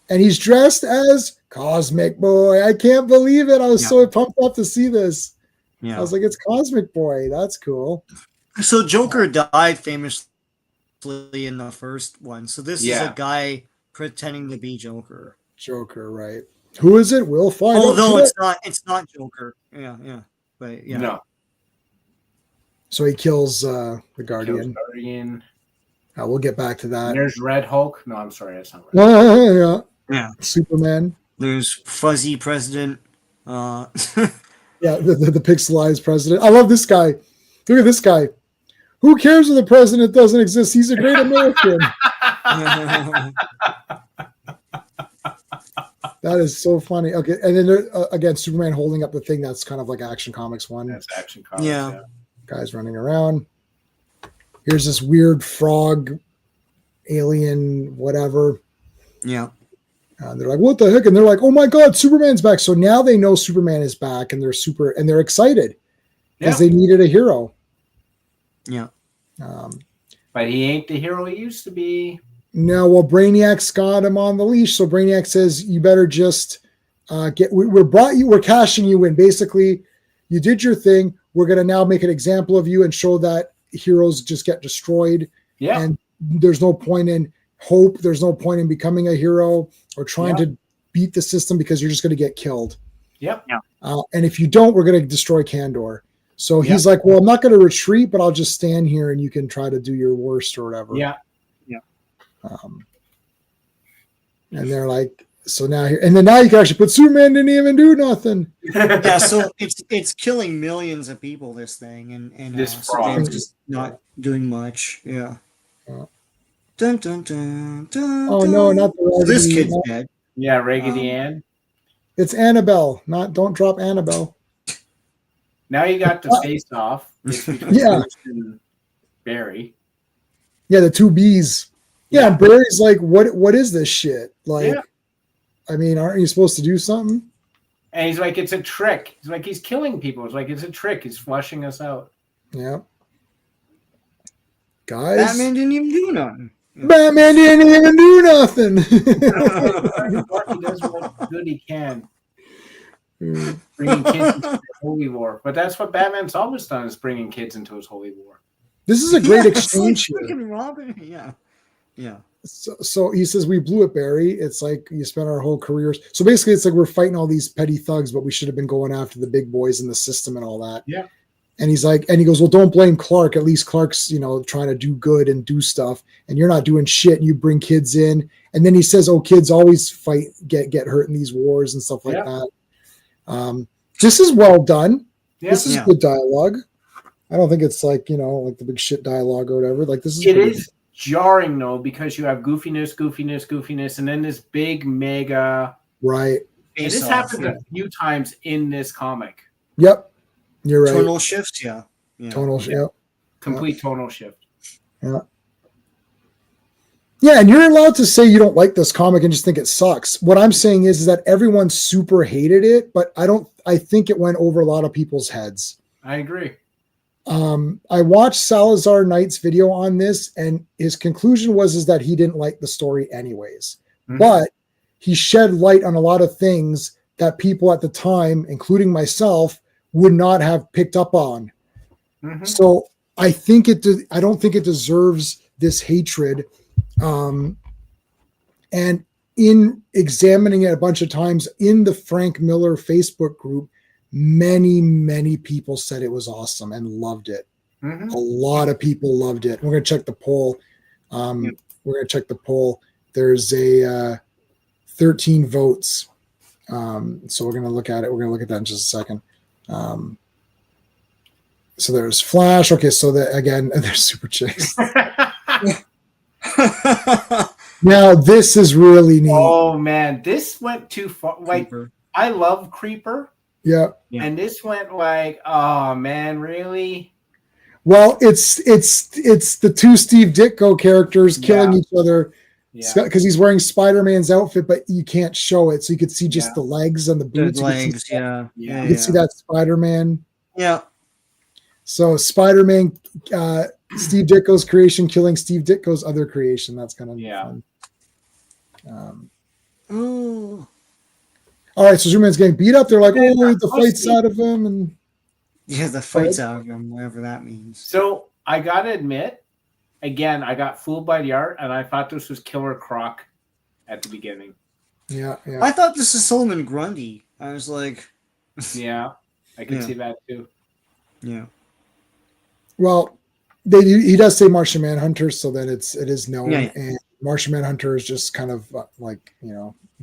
and he's dressed as Cosmic Boy. I can't believe it. I was so pumped up to see this. Yeah. I was like, it's Cosmic Boy. That's cool. So Joker died famously in the first one. So this is a guy pretending to be Joker. Joker, right? Who is it? We'll find out. Although it's not Joker. Yeah. But yeah. No. So he kills the Guardian. We'll get back to that. And there's Red Hulk. No, I'm sorry, that's not Red. Yeah. Superman. There's Fuzzy President. Yeah, the pixelized president. I love this guy. Look at this guy. Who cares if the president doesn't exist? He's a great American. That is so funny. Okay, and then there, again, Superman holding up the thing that's kind of like Action Comics 1. That's Action Comics. Yeah. Guys running around. Here's this weird frog, alien, whatever. Yeah. They're like, what the heck? And they're like, oh my God, Superman's back. So now they know Superman is back and they're excited because they needed a hero. Yeah. But he ain't the hero he used to be. No, well, Brainiac's got him on the leash. So Brainiac says, you better just we're cashing you in. Basically, you did your thing. We're going to now make an example of you and show that heroes just get destroyed. Yeah. And there's no point in hope. There's no point in becoming a hero or trying to beat the system because you're just going to get killed. Yep. And if you don't, we're going to destroy Kandor. So he's like, well, I'm not going to retreat, but I'll just stand here and you can try to do your worst or whatever. Yeah. And they're like, So now here, and then now you can actually put Superman didn't even do nothing. Yeah, so it's killing millions of people. This thing, and This Superman's frog. just not doing much. Yeah. Yeah. Dun dun dun dun. Oh dun. no, not the So this Raggedy. kid's No, dead. Yeah, Raggedy Um, Ann. it's Annabelle. Not don't drop Annabelle. Now you got the face off. It's between Yeah. Bruce and Barry. Yeah, the two B's. Yeah, and Barry's like, what is this shit? Like, Yeah. I mean, aren't you supposed to do something? And he's like, it's a trick. He's like, he's killing people. It's like, it's a trick. He's flushing us out. Yeah. Guys. Batman didn't even do nothing. Batman didn't even do nothing. He does what good he can. Bringing kids into the holy war. But that's what Batman's always done, is bringing kids into his holy war. This is a great Yeah, exchange it's like here. freaking Robin. Yeah. Yeah. So he says, we blew it, Barry. It's like you spent our whole careers. So basically, it's like we're fighting all these petty thugs, but we should have been going after the big boys in the system and all that. Yeah. And he's like, and he goes, well, don't blame Clark. At least Clark's, trying to do good and do stuff, and you're not doing shit. And you bring kids in, and then he says, oh, kids always fight, get hurt in these wars and stuff like that. This is well done. Yeah. This is good dialogue. I don't think it's like like the big shit dialogue or whatever. Like this is. It is jarring though, because you have goofiness, and then this big mega. Right. And this happens a few times in this comic. Yep. You're right. Tonal shifts, yeah. Tonal shift. Yep. Complete tonal shift. Yeah. Yeah, and you're allowed to say you don't like this comic and just think it sucks. What I'm saying is that everyone super hated it, but I think it went over a lot of people's heads. I agree. I watched Salazar Knight's video on this, and his conclusion is that he didn't like the story anyways. Mm-hmm. But he shed light on a lot of things that people at the time, including myself, would not have picked up on. Mm-hmm. So I don't think it deserves this hatred. And in examining it a bunch of times in the Frank Miller Facebook group, many people said it was awesome and loved it. Mm-hmm. A lot of people loved it. We're going to check the poll. We're going to check the poll. There's a 13 votes. So we're going to look at it. We're going to look at that in just a second. So there's Flash. Okay, so again, there's Super Chicks. Now this is really neat. Oh man, this went too far. Like Creeper. I love Creeper. Yeah. And this went like, oh man, really? Well, it's the two Steve Ditko characters killing each other. Yeah. Because he's wearing Spider-Man's outfit, but you can't show it, so you could see just the legs and the boots. The legs, you can see that Spider-Man. Yeah. So Spider-Man, Steve Ditko's creation killing Steve Ditko's other creation. That's kind of fun. All right, so Superman's getting beat up. They're like, oh, the fight's out of him, and the fight's out of him, whatever that means. So I gotta admit, again, I got fooled by the art, and I thought this was Killer Croc at the beginning. Yeah. I thought this is Solomon Grundy. I was like, yeah, I can see that too. Yeah. Well, he does say Martian Manhunter, so then it is known, and Martian Manhunter is just kind of like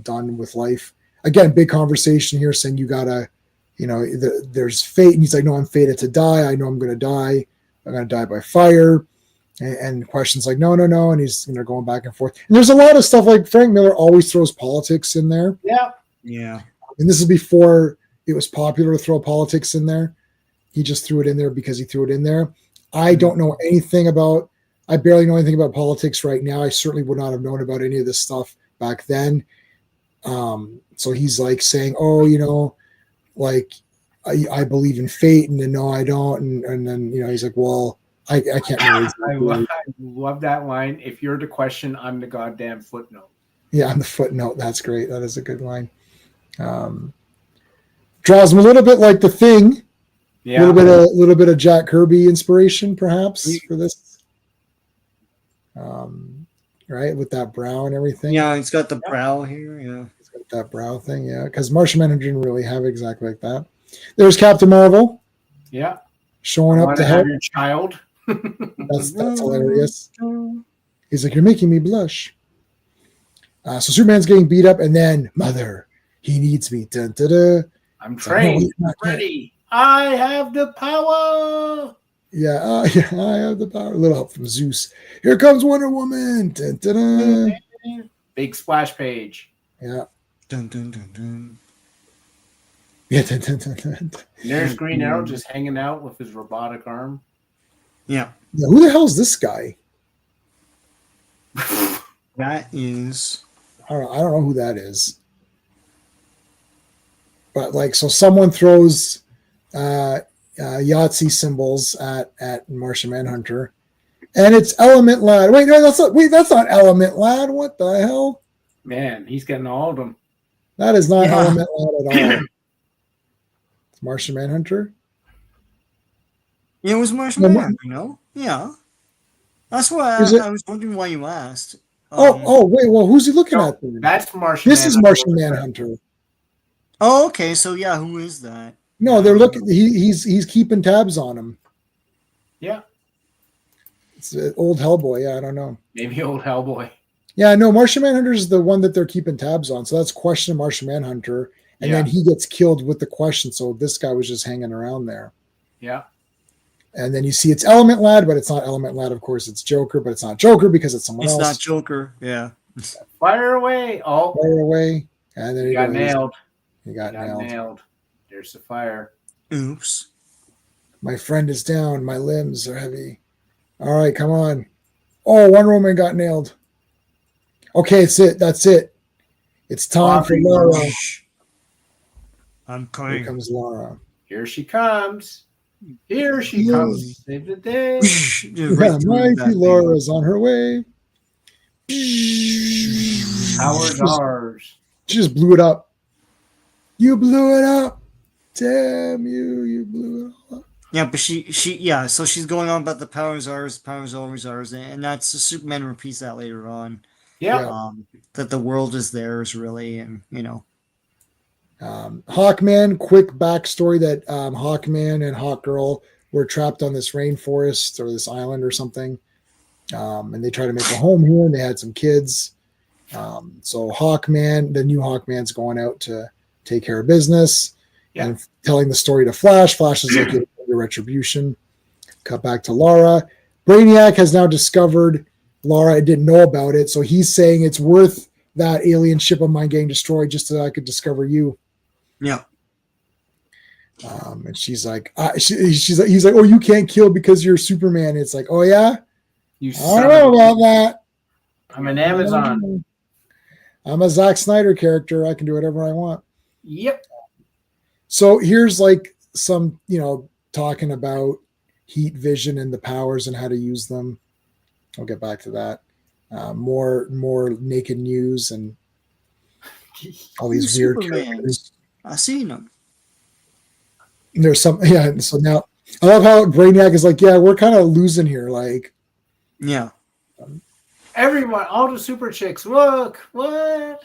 done with life. Again, big conversation here, saying you gotta, there's fate, and he's like, no, I'm fated to die. I know I'm gonna die. I'm gonna die by fire. And questions like, no, and he's going back and forth. And there's a lot of stuff like Frank Miller always throws politics in there. Yeah. And this is before it was popular to throw politics in there. He just threw it in there because he threw it in there. I don't know anything about. I barely know anything about politics right now. I certainly would not have known about any of this stuff back then. So he's like saying, oh, like I believe in fate, and then no, I don't, and then he's like, well, I can't remember. I love that line. If you're the question, I'm the goddamn footnote. Yeah, I'm the footnote. That's great. That is a good line. Draws him a little bit like The Thing. Yeah, a little bit of Jack Kirby inspiration, perhaps, for this. Right, with that brow and everything. Yeah, he's got the brow here. Yeah, he's got that brow thing. Yeah, because Martian Manhunter didn't really have it exactly like that. There's Captain Marvel. Yeah, showing up to help your child. That's hilarious. He's like, you're making me blush. So Superman's getting beat up, and then Mother, he needs me. Dun, dun, dun. I'm trained, ready. I have the power. Yeah, I have the power. A little help from Zeus. Here comes Wonder Woman. Dun, dun, dun. Big splash page. Yeah. Dun, dun, dun, dun. Yeah. Dun, dun, dun, dun. And there's Green Arrow just hanging out with his robotic arm. Yeah. Who the hell is this guy? That is. I don't know who that is. But like, so someone throws Yahtzee symbols at Martian Manhunter, and it's Element Lad. Wait, no, that's not Element Lad. What the hell? Man, he's getting all of them. That is not Element Lad at all. It's Martian Manhunter. Yeah, it was Martian Manhunter, no? Yeah. That's why I was wondering why you asked. Wait, well, who's he looking at then? That's Martian This is Martian Manhunter. Oh, okay. So yeah, who is that? No, they're looking. He's keeping tabs on him. Yeah. It's old Hellboy. Yeah, I don't know. Maybe old Hellboy. Yeah, no, Martian Manhunter is the one that they're keeping tabs on. So that's Question Martian Manhunter. And then he gets killed with the question. So this guy was just hanging around there. Yeah. And then you see it's Element Lad, but it's not Element Lad. Of course, it's Joker, but it's not Joker because it's someone else. It's not Joker. Yeah. Fire away. Oh. Fire away. And then he got nailed. He got nailed. There's the fire. Oops. My friend is down. My limbs are heavy. All right, come on. Oh, Wonder Woman got nailed. Okay, that's it. It's time for Laura. I'm coming. Here comes Laura. Here she comes. Here she comes. Save the day. Yeah, mighty Laura's on her way. Power's ours. She just blew it up. You blew it up. Damn you. You blew it up. Yeah, but so she's going on about the powers always ours, and that's Superman repeats that later on. Yeah. That the world is theirs, really, and Hawkman, quick backstory that Hawkman and Hawkgirl were trapped on this rainforest or this island or something. And they tried to make a home here, and they had some kids. So Hawkman, the new Hawkman's going out to take care of business and telling the story to Flash. Flash is like your retribution. Cut back to Laura. Brainiac has now discovered Laura didn't know about it, so he's saying it's worth that alien ship of mine getting destroyed just so that I could discover you. Yeah. And she's like, he's like, oh, you can't kill because you're Superman. It's like, oh yeah, I don't know about that. I'm an Amazon. I'm a Zack Snyder character. I can do whatever I want. Yep. So here's like some, talking about heat vision and the powers and how to use them. I'll get back to that. More naked news and all these weird characters. I seen them. There's some, so now I love how Brainiac is like, yeah, we're kind of losing here. Like, yeah. Everyone, all the super chicks, look, what?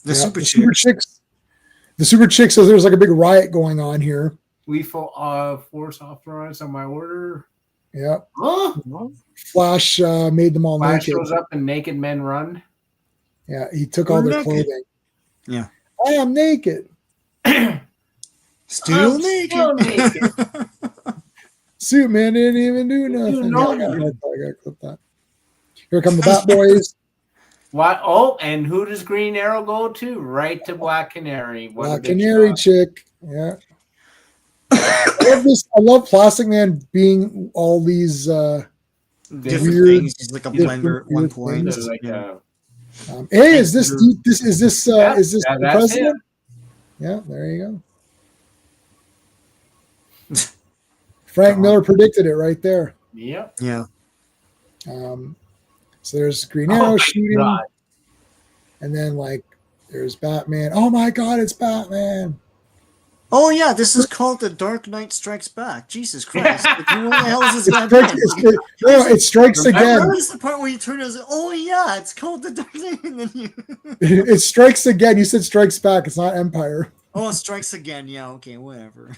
The super chicks. The super chicks says there's like a big riot going on here. We force authorized on my order. Yeah. Huh? Flash made them all Flash naked. shows up and naked men run. Yeah, he took all their clothing. Yeah. I am naked. Still naked. Superman didn't even do nothing. I gotta clip that. Here come the Bat Boys. What? Oh, and who does Green Arrow go to? Right to Black Canary. Black Canary chick. Yeah. I love Plastic Man being all these different weird things. He's like a blender at one point. Hey, is this the president? Him. Yeah, there you go. Frank Miller predicted it right there. Yep. Yeah. So there's Green Arrow shooting, and then like there's Batman. Oh my God, it's Batman! Oh yeah, this is called The Dark Knight Strikes Back. Jesus Christ! What the hell is this? It strikes again. That is the part where you turn and say, "Oh yeah, it's called The Dark Knight," and then you. It strikes again. You said strikes back. It's not Empire. Oh, it strikes again. Yeah. Okay. Whatever.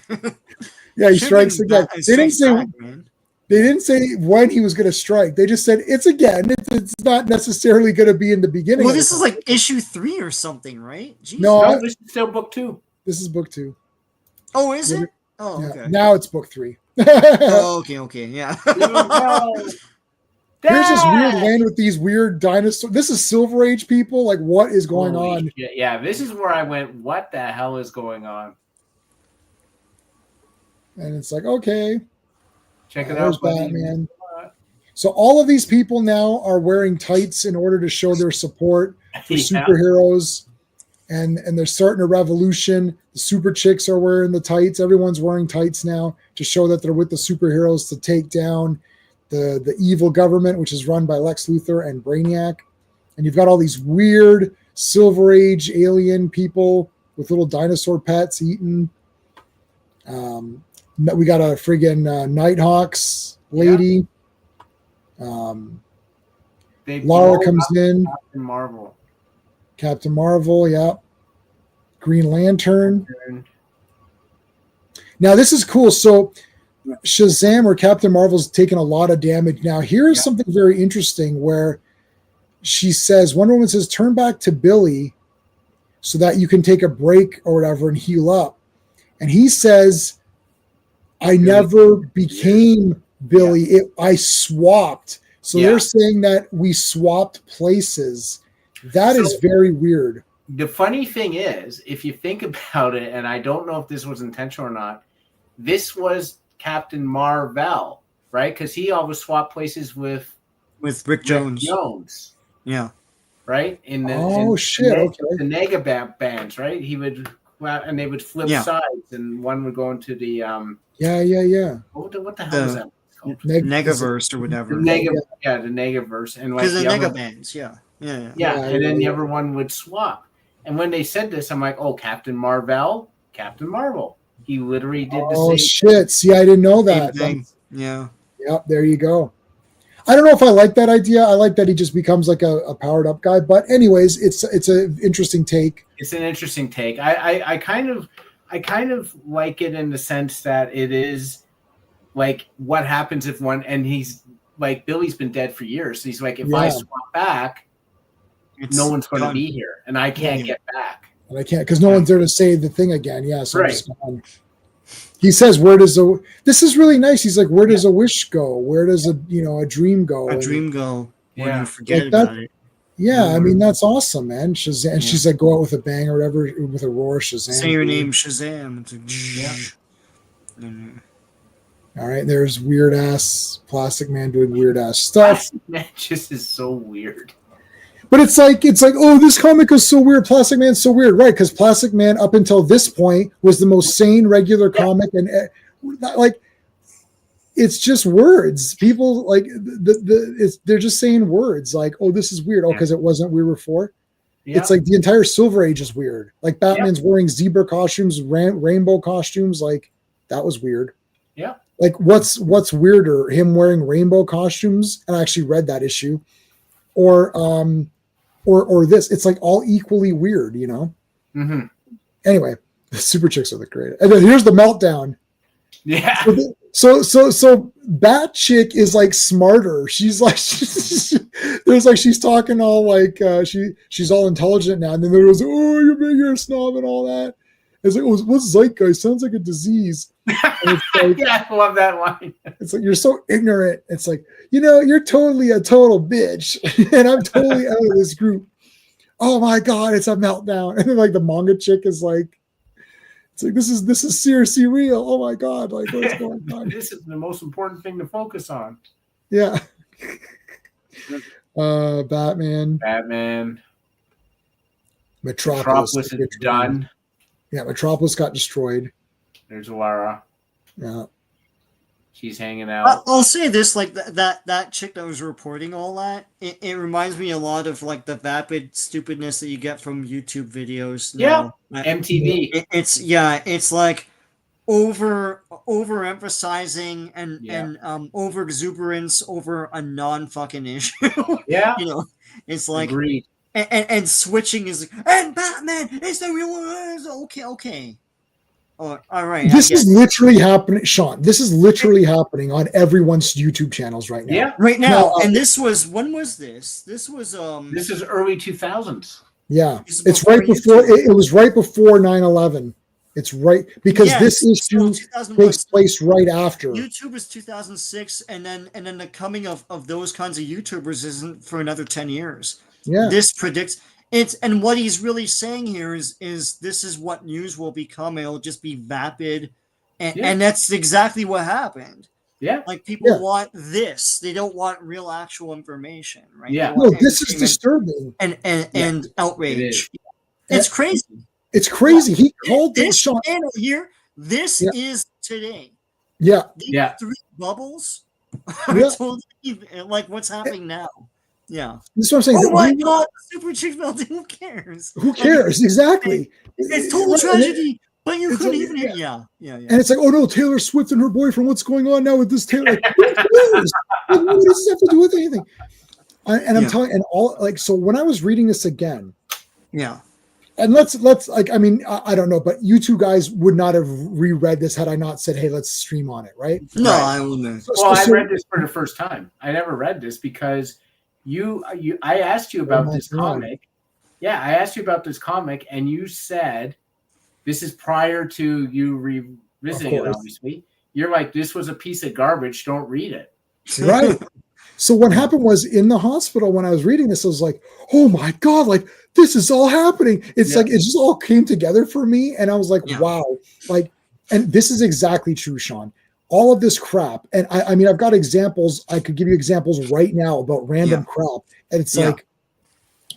Yeah, he strikes again. They didn't say. Man. They didn't say when he was going to strike. They just said it's again. It's not necessarily going to be in the beginning. Well, this is like issue 3 or something, right? Jesus. No, this is still book 2. This is book 2. Oh, is it? Oh, yeah. okay. Now it's book 3. Oh, okay, yeah. Here's this weird land with these weird dinosaurs. This is Silver Age people. Like, what is going on? Shit. Yeah, this is where I went, what the hell is going on? And it's like, okay. Check it out, Batman. So all of these people now are wearing tights in order to show their support for superheroes. And there's starting a revolution. The super chicks are wearing the tights. Everyone's wearing tights now to show that they're with the superheroes to take down the evil government, which is run by Lex Luthor and Brainiac. And you've got all these weird Silver Age alien people with little dinosaur pets eating. We got a friggin' Nighthawks lady. Yeah. Lara comes in. Captain Marvel. Captain Marvel, yeah. Green Lantern. Now this is cool. So Shazam or Captain Marvel's taken a lot of damage. Now here's something very interesting where she says, Wonder Woman says, turn back to Billy so that you can take a break or whatever and heal up. And he says, I never became Billy. I swapped. So they're saying that we swapped places. That is very weird. The funny thing is, if you think about it, and I don't know if this was intentional or not, this was Captain Marvel, right? Because he always swapped places with Rick Jones. Yeah. Right? The Nega bands, right? He would, and they would flip sides, and one would go into the What the hell is that called? Negaverse or whatever. The Negaverse, and like the Nega bands, yeah, and then everyone would swap. And when they said this, I'm like, oh, Captain Marvel. He literally did the same. Oh shit! See, I didn't know that. Yeah. Yep. There you go. I don't know if I like that idea. I like that he just becomes like a powered up guy. But anyways, it's an interesting take. It's an interesting take. I kind of like it in the sense that it is like what happens if one, and he's like, Billy's been dead for years. So he's like, if I swap back, no one's going to be here, and I can't get back. And I can't because no one's there to say the thing again. Yeah, so he says, "Where does a?" This is really nice. He's like, "Where does a wish go? Where does a dream go? A dream go when you forget about it." Yeah, I mean that's awesome, man. Shazam. And she's like, "Go out with a bang or whatever, with a roar." Shazam. Say your name, Shazam. It's All right, there's weird ass Plastic Man doing weird ass stuff. That just is so weird. But it's like, oh, this comic is so weird. Plastic Man's so weird, right? Because Plastic Man, up until this point, was the most sane, regular comic, and like, it's just words. People like they're just saying words. Like, oh, this is weird. Oh, because it wasn't weird before. Yeah. It's like the entire Silver Age is weird. Like Batman's wearing zebra costumes, rainbow costumes. Like that was weird. Yeah. Like what's weirder, him wearing rainbow costumes? And I actually read that issue, or this. It's like all equally weird, you know. Mm-hmm. Anyway, the super chicks are the great. And then here's the meltdown. Yeah. So Bat Chick is like smarter. She's like she's talking all like she's all intelligent now. And then there goes, oh, you're a snob and all that. It's like, oh, what's zeitgeist? Sounds like a disease. Like, yeah, I love that line. It's like, you're so ignorant. It's like, you're totally a total bitch, and I'm totally out of this group. Oh my god, it's a meltdown. And then like the manga chick is like, it's like this is seriously real. Oh my god, like what's going on? This is the most important thing to focus on. Yeah. Batman. Metropolis is done. Yeah, Metropolis got destroyed. There's Lara. Yeah. She's hanging out. I'll say this, like that chick that was reporting all that, it reminds me a lot of like the vapid stupidness that you get from YouTube videos now. Yeah, MTV. It's like overemphasizing and over exuberance over a non-fucking issue. Yeah. It's like agreed. And switching is like, and Batman is the real one. Okay. all right. This is literally happening, Sean. This is literally happening on everyone's YouTube channels right now. Yeah. Right now. And this was, when was this? This was This is early 2000s. Yeah, it's right before it was right before 9/11. It's right because this issue takes place right after. YouTube is 2006, and then the coming of those kinds of YouTubers isn't for another 10 years. Yeah, this predicts it's, and what he's really saying here is this is what news will become. It'll just be vapid, and that's exactly what happened. Yeah, like people want this; they don't want real, actual information, right? Yeah, no, this is disturbing and outrage. It's crazy. It's crazy. He called this channel here. This is today. Yeah, These 3 bubbles are totally like what's happening now. Yeah, that's what I'm saying. Oh my God, Super Chicks melting. Who cares? Who cares? Exactly. It's total tragedy. But you couldn't even hear. Yeah. And it's like, oh no, Taylor Swift and her boyfriend. What's going on now with this Taylor? Like, who cares? Like, what does this have to do with anything? I'm telling, and all like, so when I was reading this again, and let's like, I mean, I don't know, but you two guys would not have reread this had I not said, hey, let's stream on it, right? No, I wouldn't. I read this for the first time. I never read this because I asked you about this comic. Yeah, I asked you about this comic, and you said. This is prior to you revisiting it, obviously. You're like, this was a piece of garbage. Don't read it. Right. So what happened was in the hospital when I was reading this, I was like, oh my God, like this is all happening. It's like, it just all came together for me. And I was like, wow. Like, and this is exactly true, Sean. All of this crap. And I mean, I've got examples. I could give you examples right now about random crap. And it's like,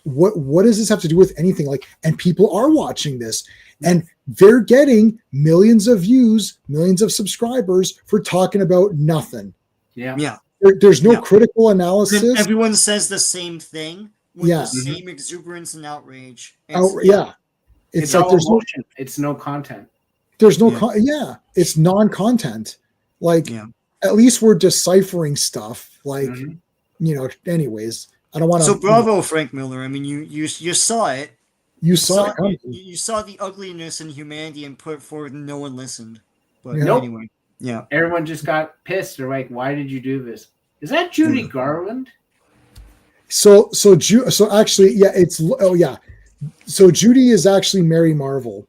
what does this have to do with anything? Like, and people are watching this. And they're getting millions of views, millions of subscribers for talking about nothing. Yeah. There's no critical analysis. And everyone says the same thing with the same exuberance and outrage. It's like there's emotion. It's no content. There's no it's non-content. Like at least we're deciphering stuff. Like anyways, I don't want to. So bravo, Frank Miller. I mean, you saw it. You saw it. You saw the ugliness in humanity and put it forward, and no one listened. But anyway, everyone just got pissed. They're like, "Why did you do this? Is that Judy Garland?" So actually, So Judy is actually Mary Marvel.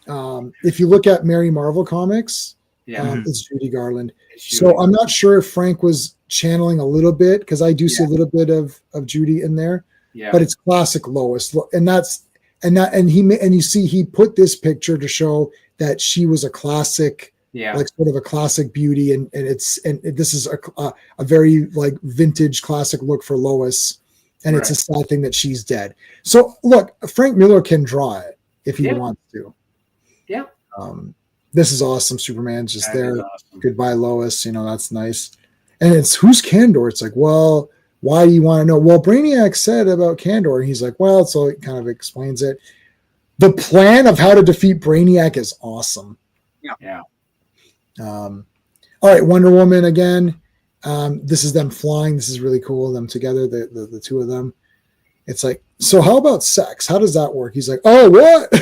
If you look at Mary Marvel comics, it's Judy Garland. So I'm not sure if Frank was channeling a little bit because I do see a little bit of Judy in there. Yeah. But it's classic Lois, and you see he put this picture to show that she was a classic, like sort of a classic beauty, and this is a very like vintage classic look for Lois, and it's a sad thing that she's dead. So look, Frank Miller can draw it if he wants to. Yeah. This is awesome. Superman's just there. Awesome. Goodbye, Lois. That's nice. And it's who's Kandor? It's like, well. Why do you want to know? Well, Brainiac said about Kandor, and he's like, well, so it kind of explains it. The plan of how to defeat Brainiac is awesome. Yeah. All right, Wonder Woman again. This is them flying. This is really cool. Them together, the two of them. It's like, so how about sex? How does that work? He's like, oh, what?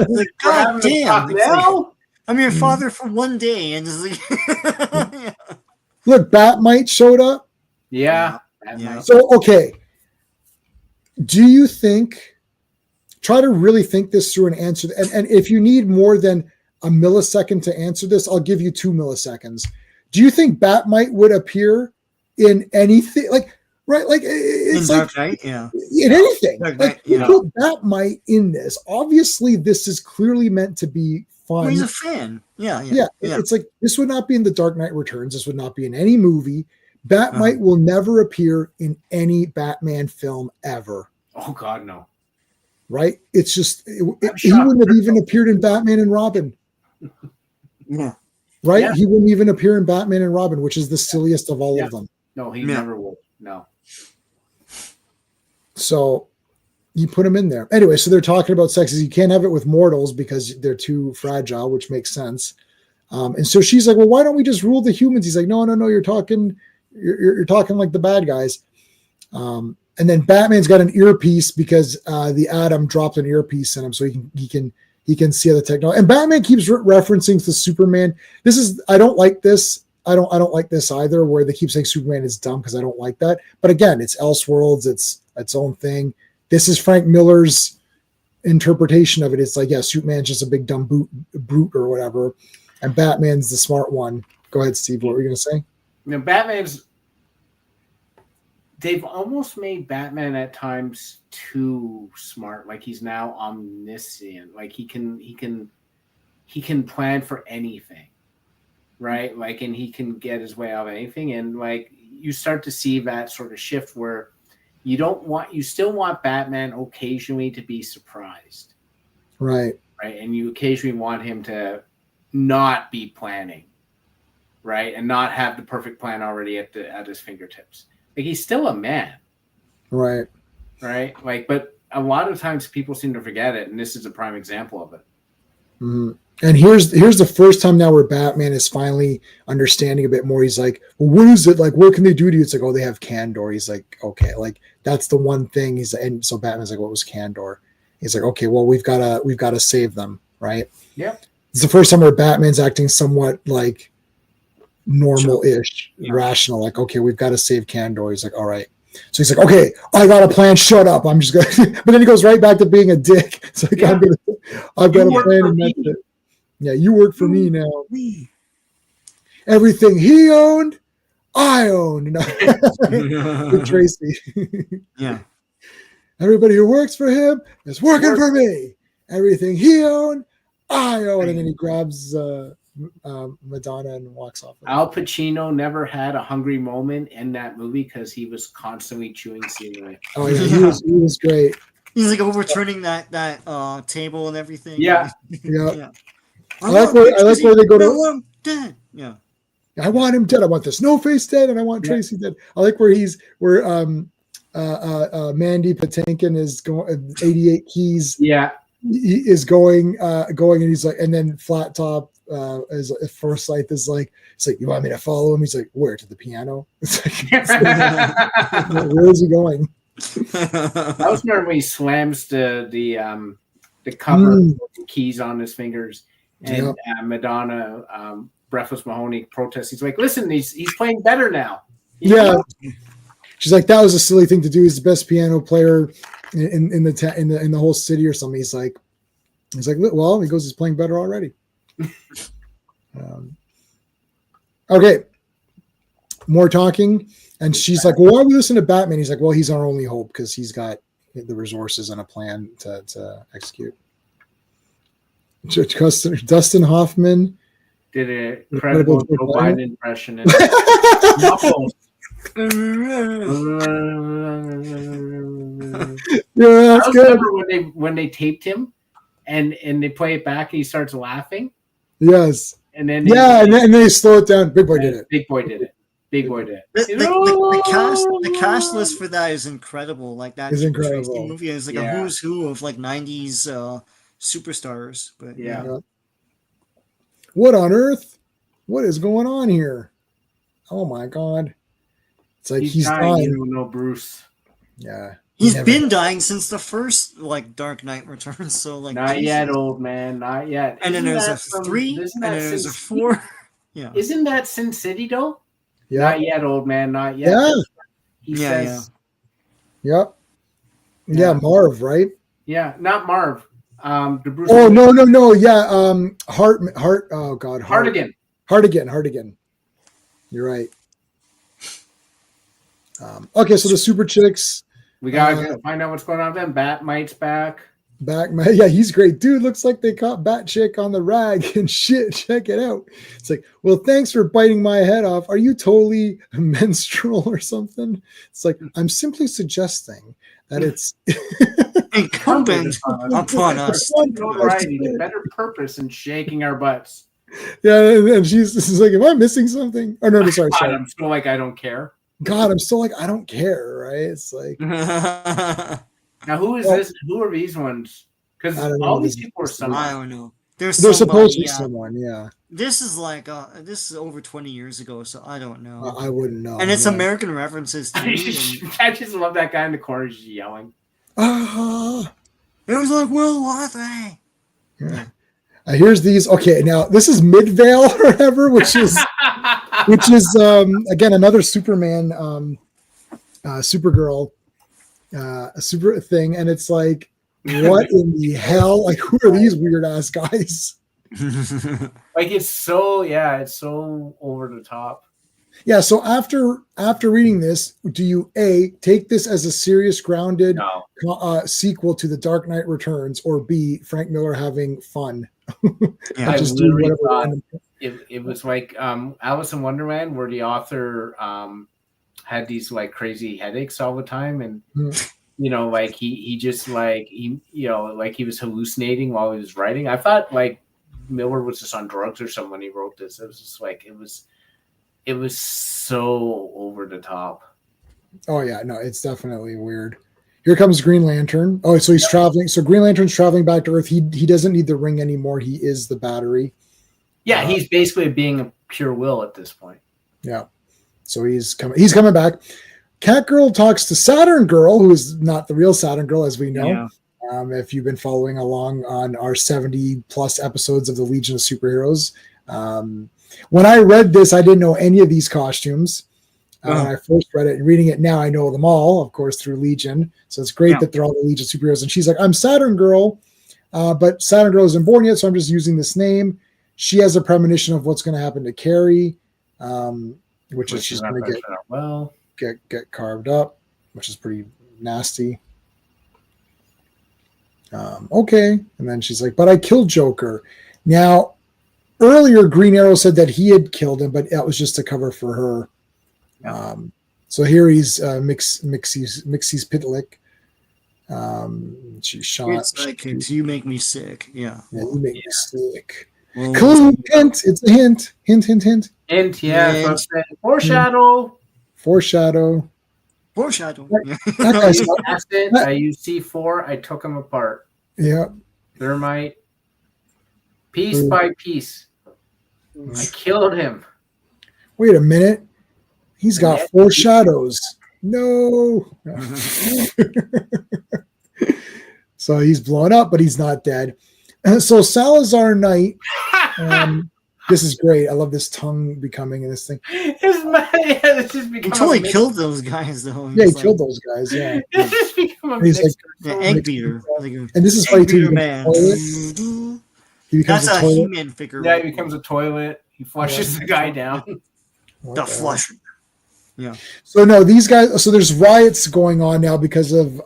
Like, God damn. Like, I'm your father for one day. And just like, Look, Batmite showed up. Yeah. So, okay. Do you think, try to really think this through and answer, and if you need more than a millisecond to answer this, I'll give you 2 milliseconds. Do you think Batmite would appear in anything? Like, right? Like, it's in like, Dark Knight, in anything. Dark Knight, like, you put Batmite in this. Obviously, this is clearly meant to be fun. Well, he's a fan. Yeah. It's like, this would not be in the Dark Knight Returns. This would not be in any movie. Batmite will never appear in any Batman film ever. Oh God, no! Right? It's just he wouldn't have even appeared in Batman and Robin. Yeah. Right? Yeah. He wouldn't even appear in Batman and Robin, which is the silliest of all of them. No, he never will. No. So you put him in there anyway. So they're talking about sexes. You can't have it with mortals because they're too fragile, which makes sense. And so she's like, "Well, why don't we just rule the humans?" He's like, "No, you're talking." You're talking like the bad guys. And then Batman's got an earpiece because the Atom dropped an earpiece in him so he can he can see the technology. And Batman keeps referencing to Superman. I don't like this. I don't like this either, where they keep saying Superman is dumb, because I don't like that. But again, it's Elseworlds, it's its own thing. This is Frank Miller's interpretation of it. It's like, yeah, Superman's just a big dumb brute or whatever, and Batman's the smart one. Go ahead, Steve. What were you going to say? They've almost made Batman at times too smart. Like, he's now omniscient. Like, he can plan for anything, right? Like, and he can get his way out of anything. And like, you start to see that sort of shift where you still want Batman occasionally to be surprised. Right. Right. And you occasionally want him to not be planning, right? And not have the perfect plan already at his fingertips. Like, he's still a man. Right. Right. Like, but a lot of times people seem to forget it. And this is a prime example of it. Mm-hmm. And here's the first time now where Batman is finally understanding a bit more. He's like, well, what is it? Like, what can they do to you? It's like, oh, they have Candor. He's like, okay, like, that's the one thing. And so Batman's like, what was Candor? He's like, okay, well, we've got to save them. Right. Yeah. It's the first time where Batman's acting somewhat like normal-ish, rational. Like, okay, we've got to save Candor. He's like, all right. So he's like, okay, I got a plan. Shut up. I'm just going to, but then he goes right back to being a dick. It's like, I've got a plan and that's it. Yeah, you work for me now. Everything he owned, I owned. With Tracy. Yeah. Everybody who works for him is working for me. Everything he owned, I own. And then he grabs Madonna and walks off. Al Pacino never had a hungry moment in that movie because he was constantly chewing scenery. Oh yeah, he was great. He's like overturning that table and everything. Yeah. Yeah. I like where they go to. Dead. Yeah. I want him dead. I want the Snowface dead, and I want Tracy dead. I like where Mandy Patinkin is going. 88 Keys. Yeah. He is going, and he's like, and then Flat Top is at first sight is like, it's like, you want me to follow him? He's like, where, to the piano? It's like, where is he going? That was when he slams the cover with the keys on his fingers, and Madonna, Breathless Mahoney protests. He's like, listen, he's playing better now. Yeah. She's like, that was a silly thing to do. He's the best piano player in the whole city or something. He's like, well, he goes, he's playing better already. Okay, more talking, and she's like, well, why are we listening to Batman? He's like, well, he's our only hope because he's got the resources and a plan to execute. Dustin Hoffman did an incredible Joe Biden impression. Yeah, that's good. Remember when they taped him and they play it back and he starts laughing. Yes. And then and then they slow it down. Big Boy did it. Big Boy did it. The cast list for that is incredible. Like that is incredible. Movie is like a who's who of like 90s superstars. But yeah. What on earth? What is going on here? Oh my God. It's like he's dying. You don't know Bruce. Yeah. He's been dying since the first like Dark Knight Returns. So like not yet, old man, not yet. And then there's a 3, and then there's a 4. Yeah. Isn't that Sin City though? Yeah. Not yet, old man, not yet. Yeah. He says. Yep. Yeah, Marv, right? Yeah, not Marv. The Bruce. Oh no. Yeah. Hart. Oh God. Hartigan. You're right. Okay, so the Super Chicks. We gotta find out what's going on with them. Batmite's back. Yeah, he's great. Dude, looks like they caught Bat Chick on the rag and shit. Check it out. It's like, well, thanks for biting my head off. Are you totally menstrual or something? It's like, I'm simply suggesting that it's incumbent upon us. Variety, the better purpose in shaking our butts. Yeah, and she's like, am I missing something? Oh no, sorry. I'm still like, I don't care. God, I'm still like, I don't care, right? It's like now who is this? Who are these ones? Because all these people are someone. I don't know. They're supposed to be someone, yeah. This is like this is over 20 years ago, so I don't know. I wouldn't know. And it's American references too. I just love that guy in the corner just yelling. It was like, well, what they? Yeah. Here's these. Okay, now this is Midvale or whatever, which is again another Superman, Supergirl, a super thing, and it's like, what in the hell? Like, who are these weird ass guys? Like it's so over the top. Yeah. So after reading this, do you A, take this as a serious, grounded sequel to The Dark Knight Returns, or B, Frank Miller having fun? Yeah, I just literally do thought whatever. it was like Alice in Wonderland, where the author had these like crazy headaches all the time, and like he just like he like he was hallucinating while he was writing. I thought like Miller was just on drugs or something when he wrote this. It was just like it was so over the top. Oh yeah, no, it's definitely weird. Here comes Green Lantern. Oh, so he's traveling. So Green Lantern's traveling back to Earth. He doesn't need the ring anymore. He is the battery. Yeah, he's basically being a pure will at this point. Yeah. So he's coming back. Catgirl talks to Saturn Girl, who is not the real Saturn Girl, as we know. Yeah. If you've been following along on our 70 plus episodes of the Legion of Superheroes. When I read this, I didn't know any of these costumes. When I first read it, and reading it now, I know them all, of course, through Legion. So it's great that they're all the Legion superheroes. And she's like, I'm Saturn Girl, but Saturn Girl isn't born yet, so I'm just using this name. She has a premonition of what's going to happen to Carrie, which is she's going to get carved up, which is pretty nasty. Okay. And then she's like, but I killed Joker. Now, earlier, Green Arrow said that he had killed him, but that was just to cover for her. So here he's Mixie's Pitlick. She's shot. It's like, you make me sick. Yeah. You make me sick. Clue, hint. It's a hint. Hint. Hint, yeah. Foreshadow. Foreshadow. I used C4. I took them apart. Yeah. Thermite. Piece by piece. I killed him. Wait a minute. He's got 4 shadows. No. So he's blown up, but he's not dead. So Salazar Knight, this is great. I love this tongue becoming in this thing. He totally killed those guys, though. Yeah, he killed those guys. Yeah. He's like egg beater. And this is funny too. He becomes a He-Man figure. Yeah, he becomes a toilet. He flushes the guy down. The flush. Yeah. So no, these guys. So there's riots going on now because of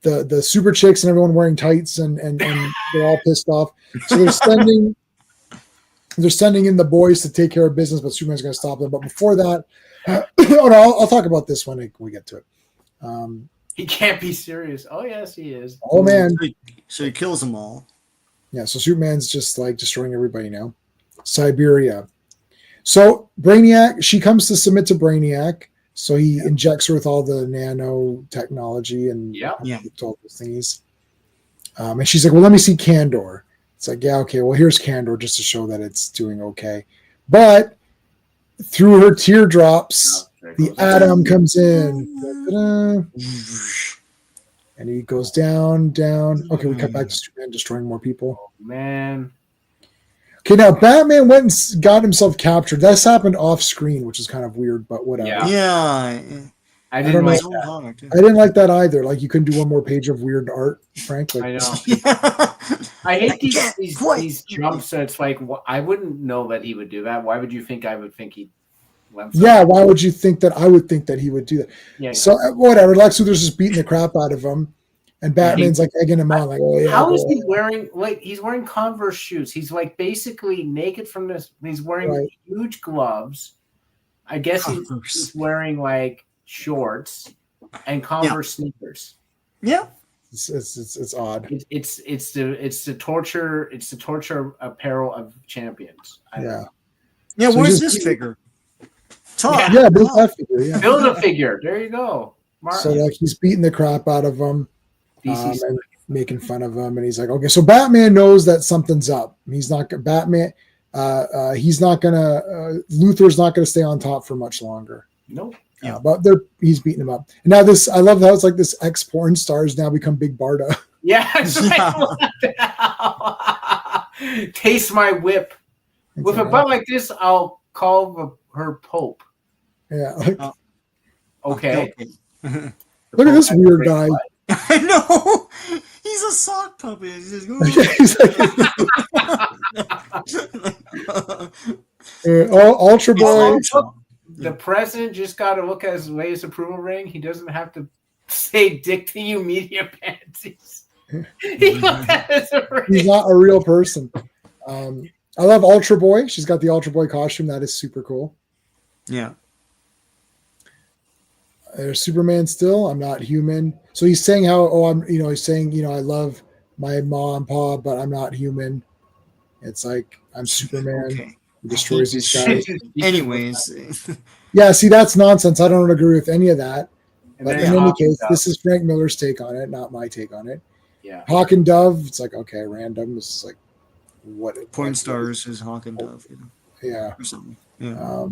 the super chicks and everyone wearing tights and they're all pissed off. So they're sending in the boys to take care of business, but Superman's going to stop them. But before that, I'll talk about this when we get to it. He can't be serious. Oh yes, he is. Oh man. So he kills them all. Yeah. So Superman's just like destroying everybody now. Siberia. So Brainiac, she comes to submit to Brainiac. So he injects her with all the nanotechnology and all those things. And she's like, well, let me see Kandor. It's like, yeah, okay, well, here's Kandor just to show that it's doing okay. But through her teardrops, the atom comes in. Da-da-da. And he goes down. Okay, we cut back to Superman destroying more people. Oh, man. Okay, now Batman went and got himself captured. That's happened off screen, which is kind of weird, but whatever. Yeah. I didn't like that. I didn't like that either. Like, you couldn't do one more page of weird art, Frank. Like, I know. I hate these jumps. So it's like, I wouldn't know that he would do that. Why would you think I would think he? Yeah, why would you think that I would think that he would do that? Yeah. So whatever. Lex Luthor's just beating the crap out of him. And Batman's like egging him on, like, oh yeah. How is he wearing? Like, he's wearing Converse shoes. He's like basically naked from this. He's wearing huge gloves. I guess he's wearing like shorts and Converse sneakers. Yeah, it's odd. It's the torture apparel of champions. Yeah. Yeah. So where's this figure? Yeah, build that figure. Yeah. Build a figure. There you go. Martin. So like he's beating the crap out of him. And making fun of him, and he's like, okay, so Batman knows that something's up. He's not Batman. He's not gonna. Luthor's not gonna stay on top for much longer. Nope. Yeah, but he's beating him up. And now I love how it's like this ex-porn star has now become Big Barda. Yeah. It's like, what the hell? Taste my whip. It's With a all right. butt like this, I'll call her Pope. Yeah. Okay. Look at this weird guy. I know. He's a sock puppet. He's just, He's like, Ultra Boy. The president just got to look at his latest approval rating. He doesn't have to say "dick to you, media pansies." He looked at his rating. He's not a real person. I love Ultra Boy. She's got the Ultra Boy costume. That is super cool. Yeah. There's Superman still. I'm not human. So he's saying how, he's saying, I love my mom, pa, but I'm not human. It's like, I'm Superman. Okay. He destroys these guys. Anyways. Yeah, see, that's nonsense. I don't agree with any of that. And But then in any Hawk and case, Dove. this is Frank Miller's take on it, not my take on it. Yeah. Hawk and Dove, it's like, okay, random. This is like, what? Porn stars is Hawk and Dove. Yeah. Or something. Yeah.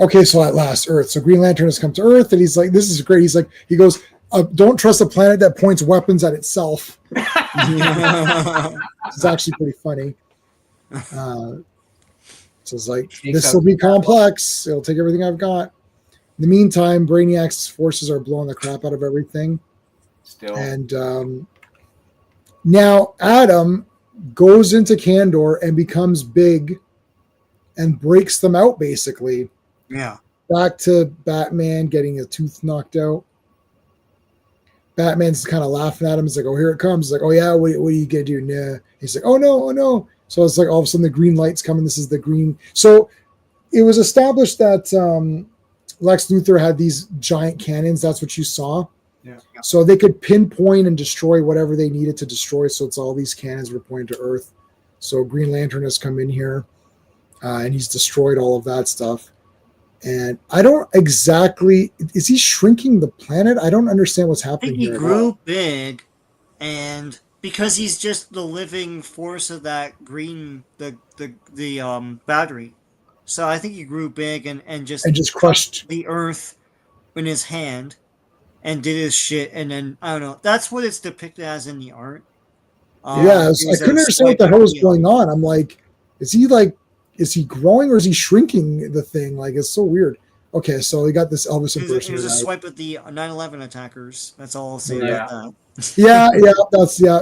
Okay, so at last, Earth. So Green Lantern has come to Earth, and he's like, this is great. He goes, don't trust a planet that points weapons at itself. It's actually pretty funny. So it's like, this will be complex. It'll take everything I've got. In the meantime, Brainiac's forces are blowing the crap out of everything. Still. And now Adam goes into Kandor and becomes big and breaks them out, basically. Yeah. Back to Batman getting a tooth knocked out. Batman's kind of laughing at him. He's like, oh, here it comes. He's like, oh, yeah, what are you going to do? Nah. He's like, oh, no. So it's like all of a sudden the green light's coming. This is the green. So it was established that Lex Luthor had these giant cannons. That's what you saw. Yeah. So they could pinpoint and destroy whatever they needed to destroy. So it's all these cannons were pointing to Earth. So Green Lantern has come in here and he's destroyed all of that stuff. And I don't exactly, is he shrinking the planet? I don't understand what's I happening think he here. grew big, and because he's just the living force of that green, the battery. So I think he grew big and just crushed the Earth in his hand and did his shit. And then, I don't know, that's what it's depicted as in the art. I couldn't understand what the hell was going on. I'm like, is he growing or is he shrinking the thing? Like, it's so weird. Okay, so we got this Elvis impersonator. It was a swipe at the 9/11 attackers. That's all I'll say about that. Yeah.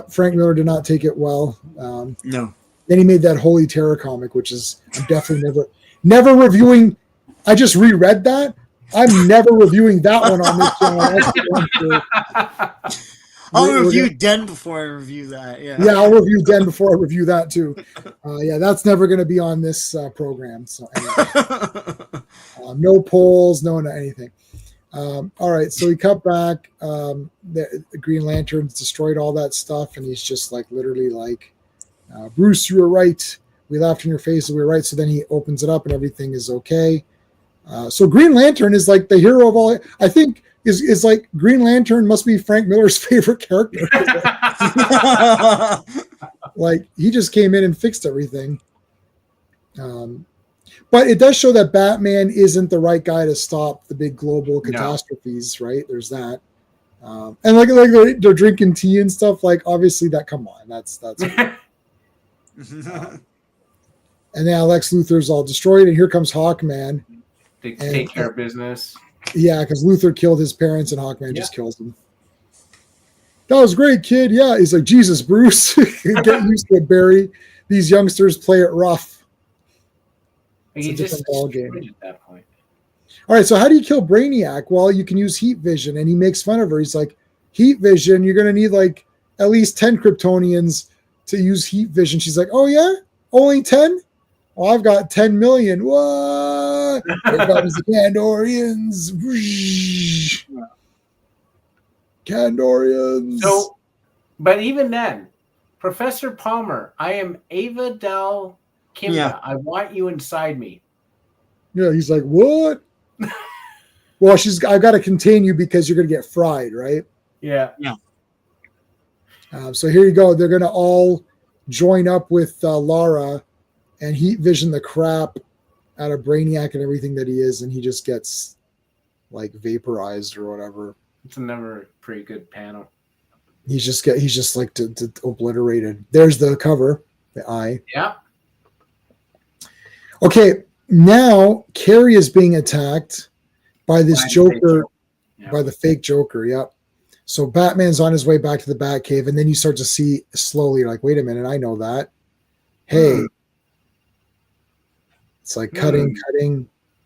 Frank Miller did not take it well. No. Then he made that Holy Terror comic, which is I'm definitely never reviewing. I just reread that. I'm never reviewing that one on this channel. I'll review Den before I review that. Yeah, I'll review Den before I review that too. That's never going to be on this program. So anyway. No polls, no anything. All right, so we cut back. The Green Lantern's destroyed all that stuff, and he's just like literally like, Bruce, you were right. We laughed in your face, and we were right. So then he opens it up, and everything is okay. So Green Lantern is like the hero of all. I think is like Green Lantern must be Frank Miller's favorite character. Like he just came in and fixed everything. But it does show that Batman isn't the right guy to stop the big global catastrophes, right? There's that. And like they're drinking tea and stuff. Like obviously that. Come on, that's. And now Lex Luthor's all destroyed, and here comes Hawkman. They take care of business. Yeah, because Luthor killed his parents, and Hawkman just kills them. That was great, kid. Yeah, he's like, Jesus, Bruce, get used to it, Barry. These youngsters play it rough. It's a different ball game. At that point. All right, so how do you kill Brainiac? Well, you can use heat vision, and he makes fun of her. He's like, heat vision, you're going to need like at least 10 Kryptonians to use heat vision. She's like, oh, yeah? Only 10? Well, I've got 10 million. What? Here comes the Kandorians. Kandorians. So, but even then, Professor Palmer, I am Ava Del Kimba. Yeah. I want you inside me. Yeah, he's like, what? Well, I've got to contain you because you're going to get fried, right? Yeah. So here you go. They're going to all join up with Lara and heat vision the crap out of Brainiac and everything that he is, and he just gets like vaporized or whatever. It's another pretty good panel. He's just like obliterated. There's the cover, the eye. Yeah. Okay, now Carrie is being attacked by this Joker, by the fake Joker. Yep. So Batman's on his way back to the Batcave, and then you start to see slowly, like, wait a minute, I know that. Hey, it's like cutting.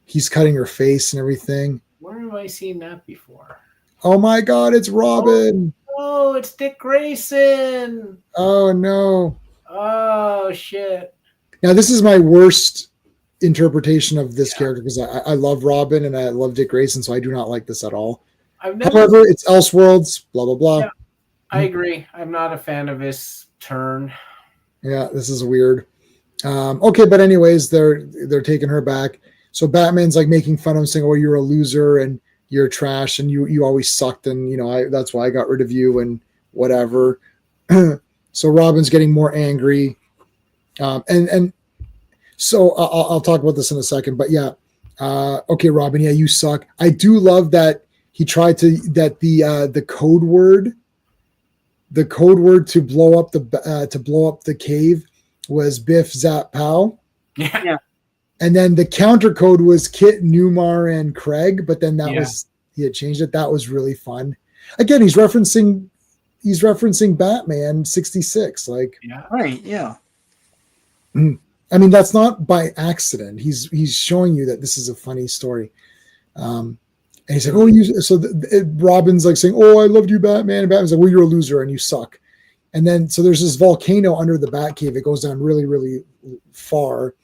He's cutting her face and everything. Where have I seen that before? Oh my God, it's Robin. Oh, it's Dick Grayson. Oh no. Oh shit. Now this is my worst interpretation of this character because I love Robin and I love Dick Grayson, so I do not like this at all. However, it's Elseworlds, blah blah blah. Yeah, I agree. I'm not a fan of his turn. Yeah, this is weird. Okay, but anyways, they're taking her back. So Batman's like making fun of him, saying, "Oh, you're a loser and you're trash and you always sucked and that's why I got rid of you and whatever." So Robin's getting more angry, and so I'll talk about this in a second. But yeah, okay, Robin, yeah, you suck. I do love that he tried the code word to blow up the cave was Biff Zap Pow. Yeah. And then the counter code was Kit, Newmar, and Craig, but then he had changed it. That was really fun. Again, he's referencing Batman 66. Like, yeah, right, yeah. I mean, that's not by accident. He's showing you that this is a funny story. And he's like, "Oh, Robin's like saying, 'Oh, I loved you, Batman.' And Batman's like, 'Well, you're a loser and you suck.'" And then so there's this volcano under the Batcave. It goes down really, really far.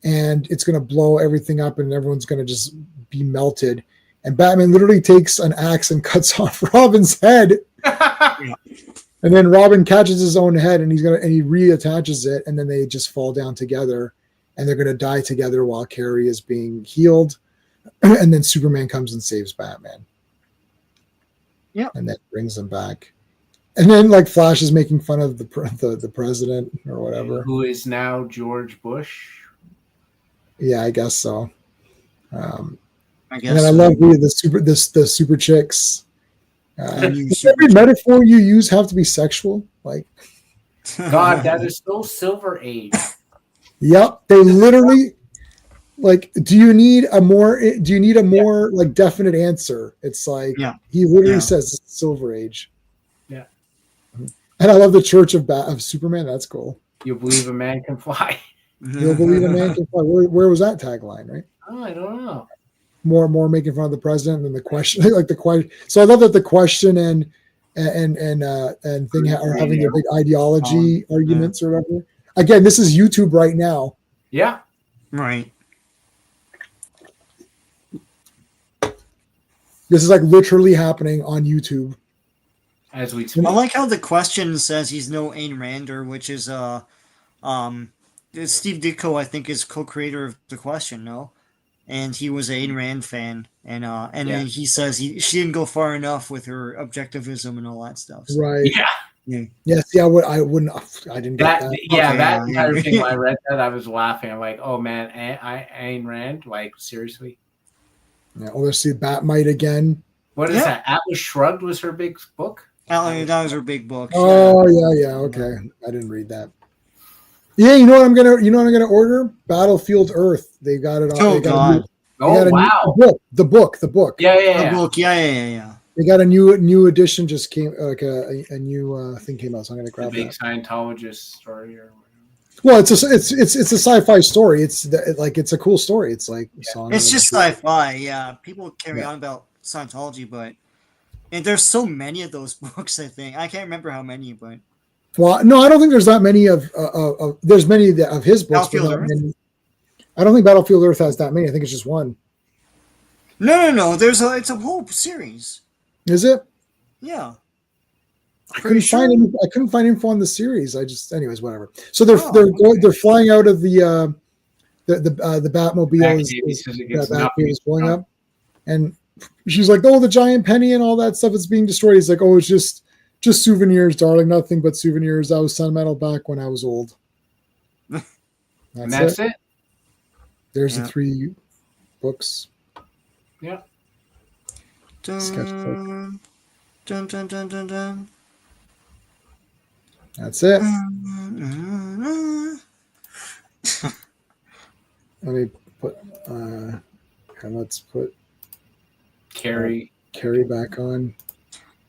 And it's going to blow everything up and everyone's going to just be melted. And Batman literally takes an axe and cuts off Robin's head. And then Robin catches his own head and he reattaches it. And then they just fall down together and they're going to die together while Carrie is being healed. And then Superman comes and saves Batman. Yeah. And then brings them back. And then like Flash is making fun of the president or whatever. Who is now George Bush. Yeah, I guess so. I guess. And then I love the super chicks. Every metaphor you use have to be sexual. Like, God, that is so Silver Age. Yep, they literally like. Do you need a more like definite answer? It's like he literally says it's Silver Age. Yeah, and I love the Church of Superman. That's cool. You believe a man can fly. You'll believe a man can fly. Where was that tagline? Right? Oh, I don't know. More making fun of the president than the question. Like the question. So I love that the question and thing are having their big ideology arguments or whatever. Again, this is YouTube right now. Yeah. Right. This is like literally happening on YouTube. As we speak. I like how the question says he's no Ayn Rander, which is Steve Ditko, I think, is co-creator of the question, no? And he was an Ayn Rand fan, and then he says she didn't go far enough with her objectivism and all that stuff. So. Right. Yeah. Yes. Yeah. I didn't get that. Yeah. Okay, that entire thing. When I read that, I was laughing. I'm like, oh man, Ayn Rand. Like seriously. Yeah. Oh, let's see Batmite again. What is that? Atlas Shrugged was her big book. That was her big book. Oh yeah. Okay. I didn't read that. Yeah, you know what I'm gonna order? Battlefield Earth. They got it on. Oh God! Wow! The book. Yeah. The book. Yeah. They got a new edition. Just came like a new thing came out. So I'm gonna grab the big that. Scientologist story or whatever. Well, it's a sci-fi story. It's a cool story. It's like it's just sci-fi. Yeah, people carry on about Scientology, and there's so many of those books. I think I can't remember how many, but. Well, no, I don't think there's that many of there's many of his books. But I don't think Battlefield Earth has that many. I think it's just one. No. It's a whole series. Is it? Yeah. I couldn't find info on the series. Anyways, whatever. So they're flying out of the Batmobile is blowing up, and she's like, "Oh, the giant penny and all that stuff is being destroyed." He's like, "Oh, it's just souvenirs, darling. Nothing but souvenirs. I was sentimental back when I was old." That's it. There's the 3 books. Yeah. Dun, dun. That's it. Let me put. And let's put Carrie. Carrie back on.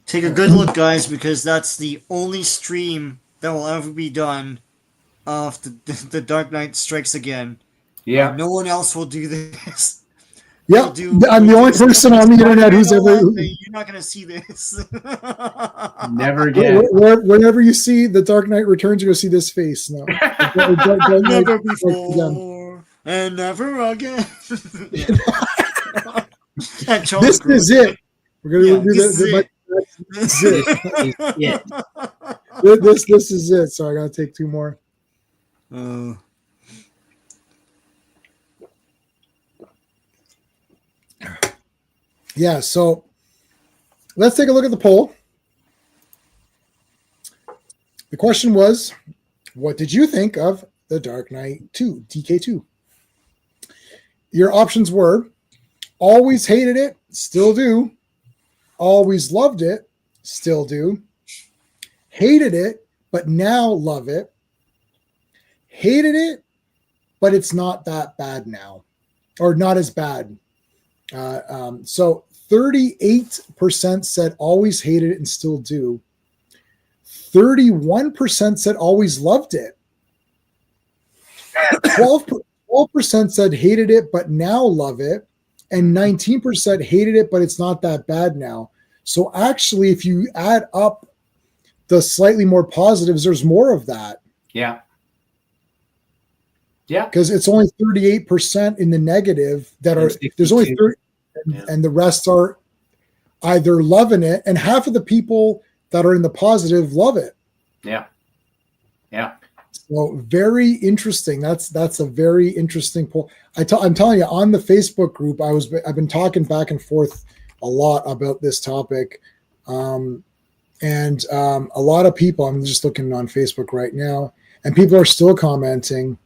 Take a good look, guys, because that's the only stream that will ever be done of the Dark Knight Strikes Again. Yeah. No one else will do this. Yeah, I'm the only person on the internet who's ever. You're not gonna see this. Never again. Whenever you see the Dark Knight Returns, you'll see this face. No, Never before and never again. This is it. We're gonna do this is it. This is it. So I gotta take two more. Yeah, so let's take a look at the poll. The question was, what did you think of The Dark Knight 2, DK2? Your options were always hated it, still do. Always loved it, still do. Hated it, but now love it. Hated it, but it's not that bad now, or not as bad. So 38% said always hated it and still do. 31% said always loved it. 12% said hated it, but now love it. And 19% hated it, but it's not that bad now. So actually, if you add up the slightly more positives, there's more of that. Yeah. Yeah. Because it's only 38% in the negative that are, there's only 30, and the rest are either loving it, and half of the people that are in the positive love it. Yeah. Yeah. So very interesting. That's a very interesting poll. I'm telling you, on the Facebook group, I've been talking back and forth a lot about this topic, and a lot of people. I'm just looking on Facebook right now, and people are still commenting.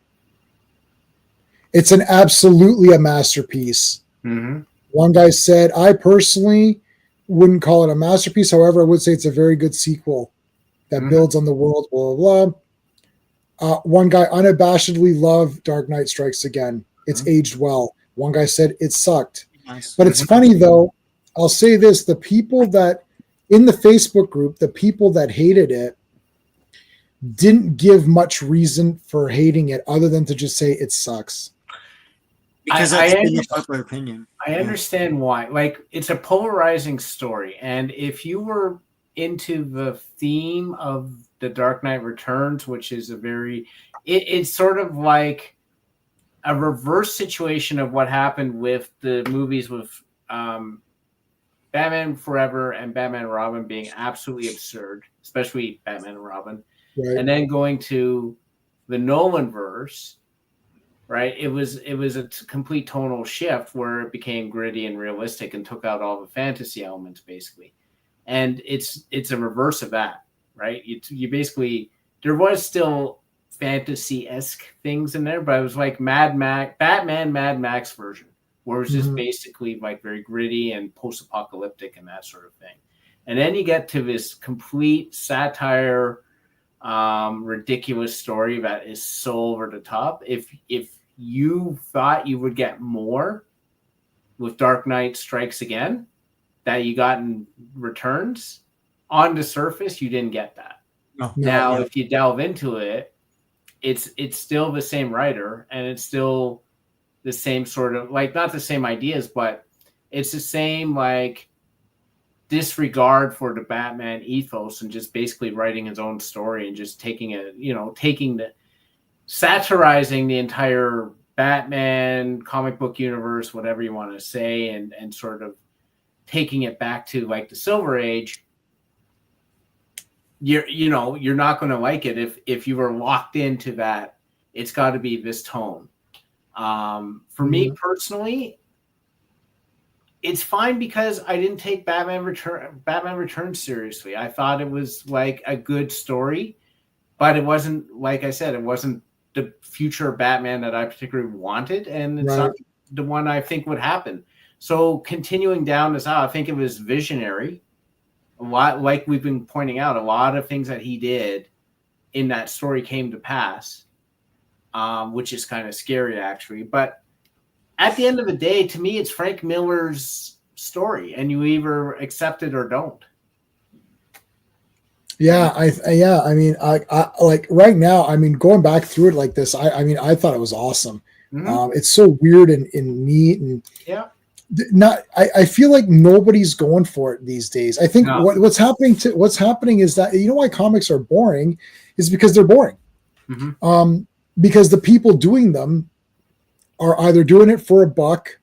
It's an absolutely a masterpiece. Mm-hmm. One guy said, "I personally wouldn't call it a masterpiece. However, I would say it's a very good sequel that builds on the world." Blah blah blah. One guy unabashedly loved Dark Knight Strikes Again. It's aged well. One guy said it sucked. Nice. But it's funny, though. I'll say this. The people that, in the Facebook group, the people that hated it didn't give much reason for hating it other than to just say it sucks. Because that's the popular opinion. I understand why. Like, it's a polarizing story. And if you were into the theme of The Dark Knight Returns, which is it's sort of like a reverse situation of what happened with the movies with Batman Forever and Batman and Robin being absolutely absurd, especially Batman and Robin. Right. And then going to the Nolan verse, right? It was a complete tonal shift where it became gritty and realistic and took out all the fantasy elements, basically. And it's a reverse of that, right? You basically, there was still fantasy-esque things in there, but it was like Batman Mad Max version, where it was just basically like very gritty and post-apocalyptic and that sort of thing. And then you get to this complete satire, ridiculous story that is so over the top. If you thought you would get more with Dark Knight Strikes Again that you got in Returns, on the surface, you didn't get that. Now, if you delve into it, it's still the same writer, and it's still the same sort of, like, not the same ideas, but it's the same, like, disregard for the Batman ethos and just basically writing his own story and just satirizing the entire Batman comic book universe, whatever you want to say, and sort of taking it back to like the Silver Age. You're not going to like it if you were locked into that. It's got to be this tone. For me personally, it's fine because I didn't take Batman Returns seriously. I thought it was like a good story, but it wasn't, like I said, it wasn't the future Batman that I particularly wanted, and it's not the one I think would happen. So continuing down this out, I think it was visionary. A lot, like we've been pointing out, a lot of things that he did in that story came to pass, which is kind of scary actually. But at the end of the day, to me, it's Frank Miller's story, and you either accept it or don't. Yeah, I mean, I like right now. I mean, going back through it like this, I mean, I thought it was awesome. It's so weird and neat, and yeah, not. I feel like nobody's going for it these days. I think what's happening is that, you know, why comics are boring is because they're boring. Because the people doing them are either doing it for a buck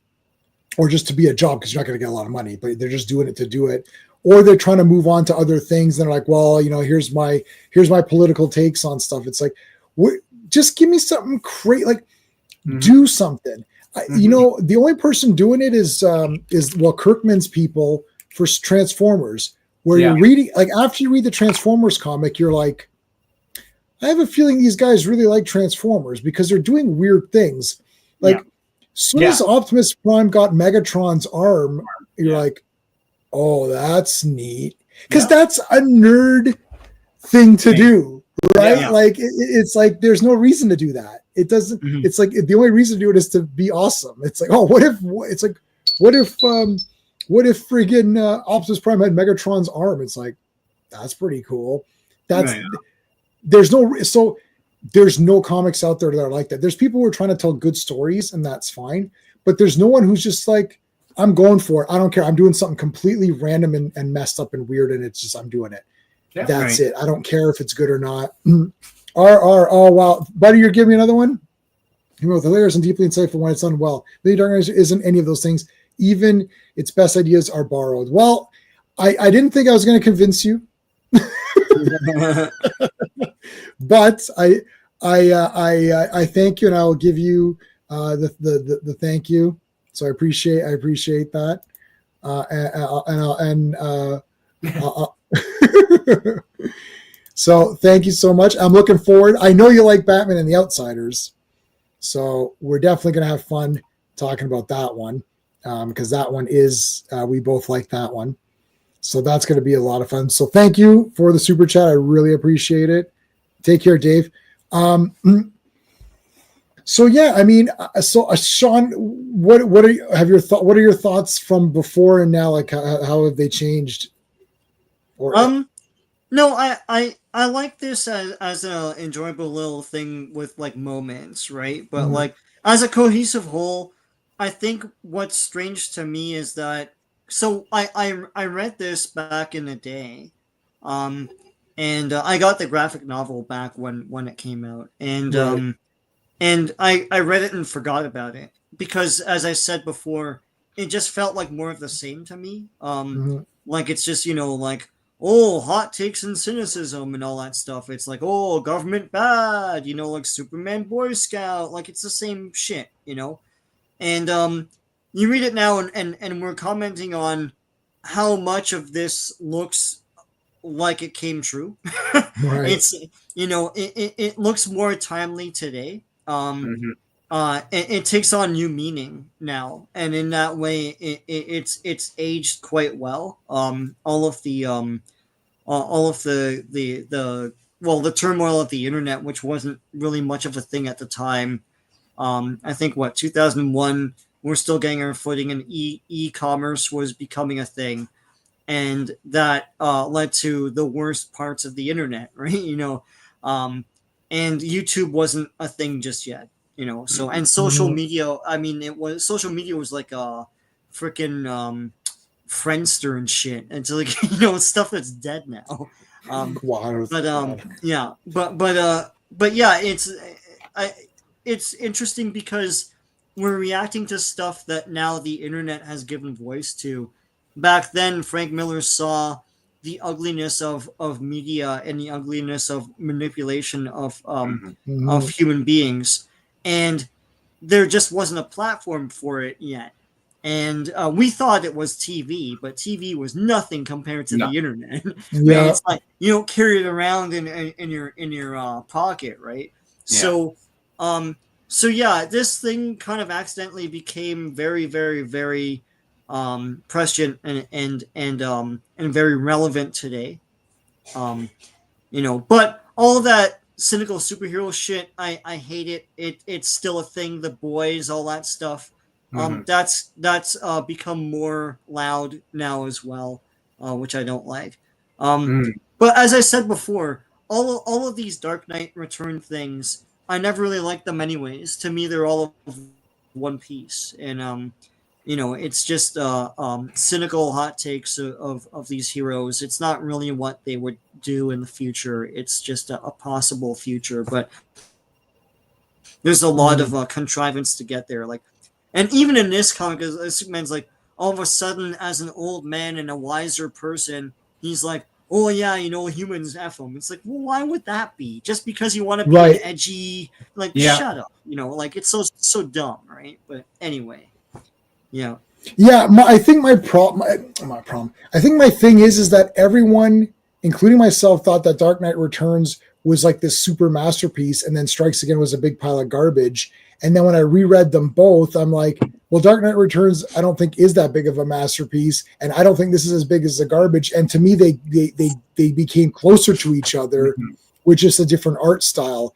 or just to be a job, because you're not going to get a lot of money, but they're just doing it to do it. Or they're trying to move on to other things. And they're like, well, you know, here's my political takes on stuff. It's like, just give me something crazy, like do something. You know, the only person doing it is Kirkman's people for Transformers, where you're reading, like after you read the Transformers comic, you're like, I have a feeling these guys really like Transformers because they're doing weird things. Like, soon as Optimus Prime got Megatron's arm, you're like, oh, that's neat. Because that's a nerd thing to do, right? Yeah. Like, it's like, there's no reason to do that. It doesn't, it's like, the only reason to do it is to be awesome. It's like, oh, what if friggin' Optimus Prime had Megatron's arm? It's like, that's pretty cool. That's, there's no comics out there that are like that. There's people who are trying to tell good stories, and that's fine. But there's no one who's just like, I'm going for it. I don't care. I'm doing something completely random and messed up and weird, and it's just, I'm doing it. Yeah, that's it. I don't care if it's good or not. Oh, wow. Buddy, you're giving me another one? You wrote, hilarious and deeply insightful when it's done well. The Dark isn't any of those things. Even its best ideas are borrowed. Well, I didn't think I was going to convince you. But I thank you, and I will give you the thank you. So I appreciate that. So thank you so much. I'm looking forward. I know you like Batman and the Outsiders, so we're definitely going to have fun talking about that one, because that one is we both like that one. So that's going to be a lot of fun. So thank you for the super chat. I really appreciate it. Take care, Dave. So yeah, I mean, Sean, what are your thoughts from before and now? Like, how have they changed? No, I like this as an enjoyable little thing with like moments, right? But like as a cohesive whole, I think what's strange to me is that, so I read this back in the day, and I got the graphic novel back when it came out, and and I read it and forgot about it because, as I said before, it just felt like more of the same to me. Like it's just, you know, like, oh, hot takes and cynicism and all that stuff. It's like, oh, government bad, you know, like Superman Boy Scout, like it's the same shit, you know. And you read it now, and we're commenting on how much of this looks like it came true. Right. It's, you know, it looks more timely today. It takes on new meaning now, and in that way, it's aged quite well. All of the the turmoil of the internet, which wasn't really much of a thing at the time. I think 2001, we're still getting our footing, and e-commerce was becoming a thing, and that led to the worst parts of the internet, right? You know, and YouTube wasn't a thing just yet, you know. So, and social media, I mean, social media was like a freaking Friendster and shit, and so, like, you know, stuff that's dead now. Yeah, but yeah, it's interesting because we're reacting to stuff that now the internet has given voice to. Back then, Frank Miller saw the ugliness of media and the ugliness of manipulation of human beings, and there just wasn't a platform for it yet. And we thought it was TV, but TV was nothing compared to the internet. Yeah. Right? It's like you don't carry it around in your pocket, right? Yeah. So yeah, this thing kind of accidentally became very, very, very prescient and very relevant today. You know, but all that cynical superhero shit, I hate it. It's still a thing. The boys, all that stuff. That's become more loud now as well, which I don't like. But as I said before, all of these Dark Knight Return things, I never really liked them anyways. To me, they're all of one piece, and it's just cynical hot takes of these heroes. It's not really what they would do in the future. It's just a possible future, but there's a lot of contrivance to get there. Like, and even in this comic, Superman's like, all of a sudden, as an old man and a wiser person, he's like, oh yeah, humans F them. It's like, well, why would that be? Just because you want to be an edgy, like, shut up. Like, it's so dumb, right? But anyway. Yeah. I think my problem. I think my thing is that everyone, including myself, thought that Dark Knight Returns was like this super masterpiece, and then Strikes Again was a big pile of garbage. And then when I reread them both, I'm like, well, Dark Knight Returns, I don't think is that big of a masterpiece, and I don't think this is as big as the garbage. And to me, they became closer to each other with just a different art style.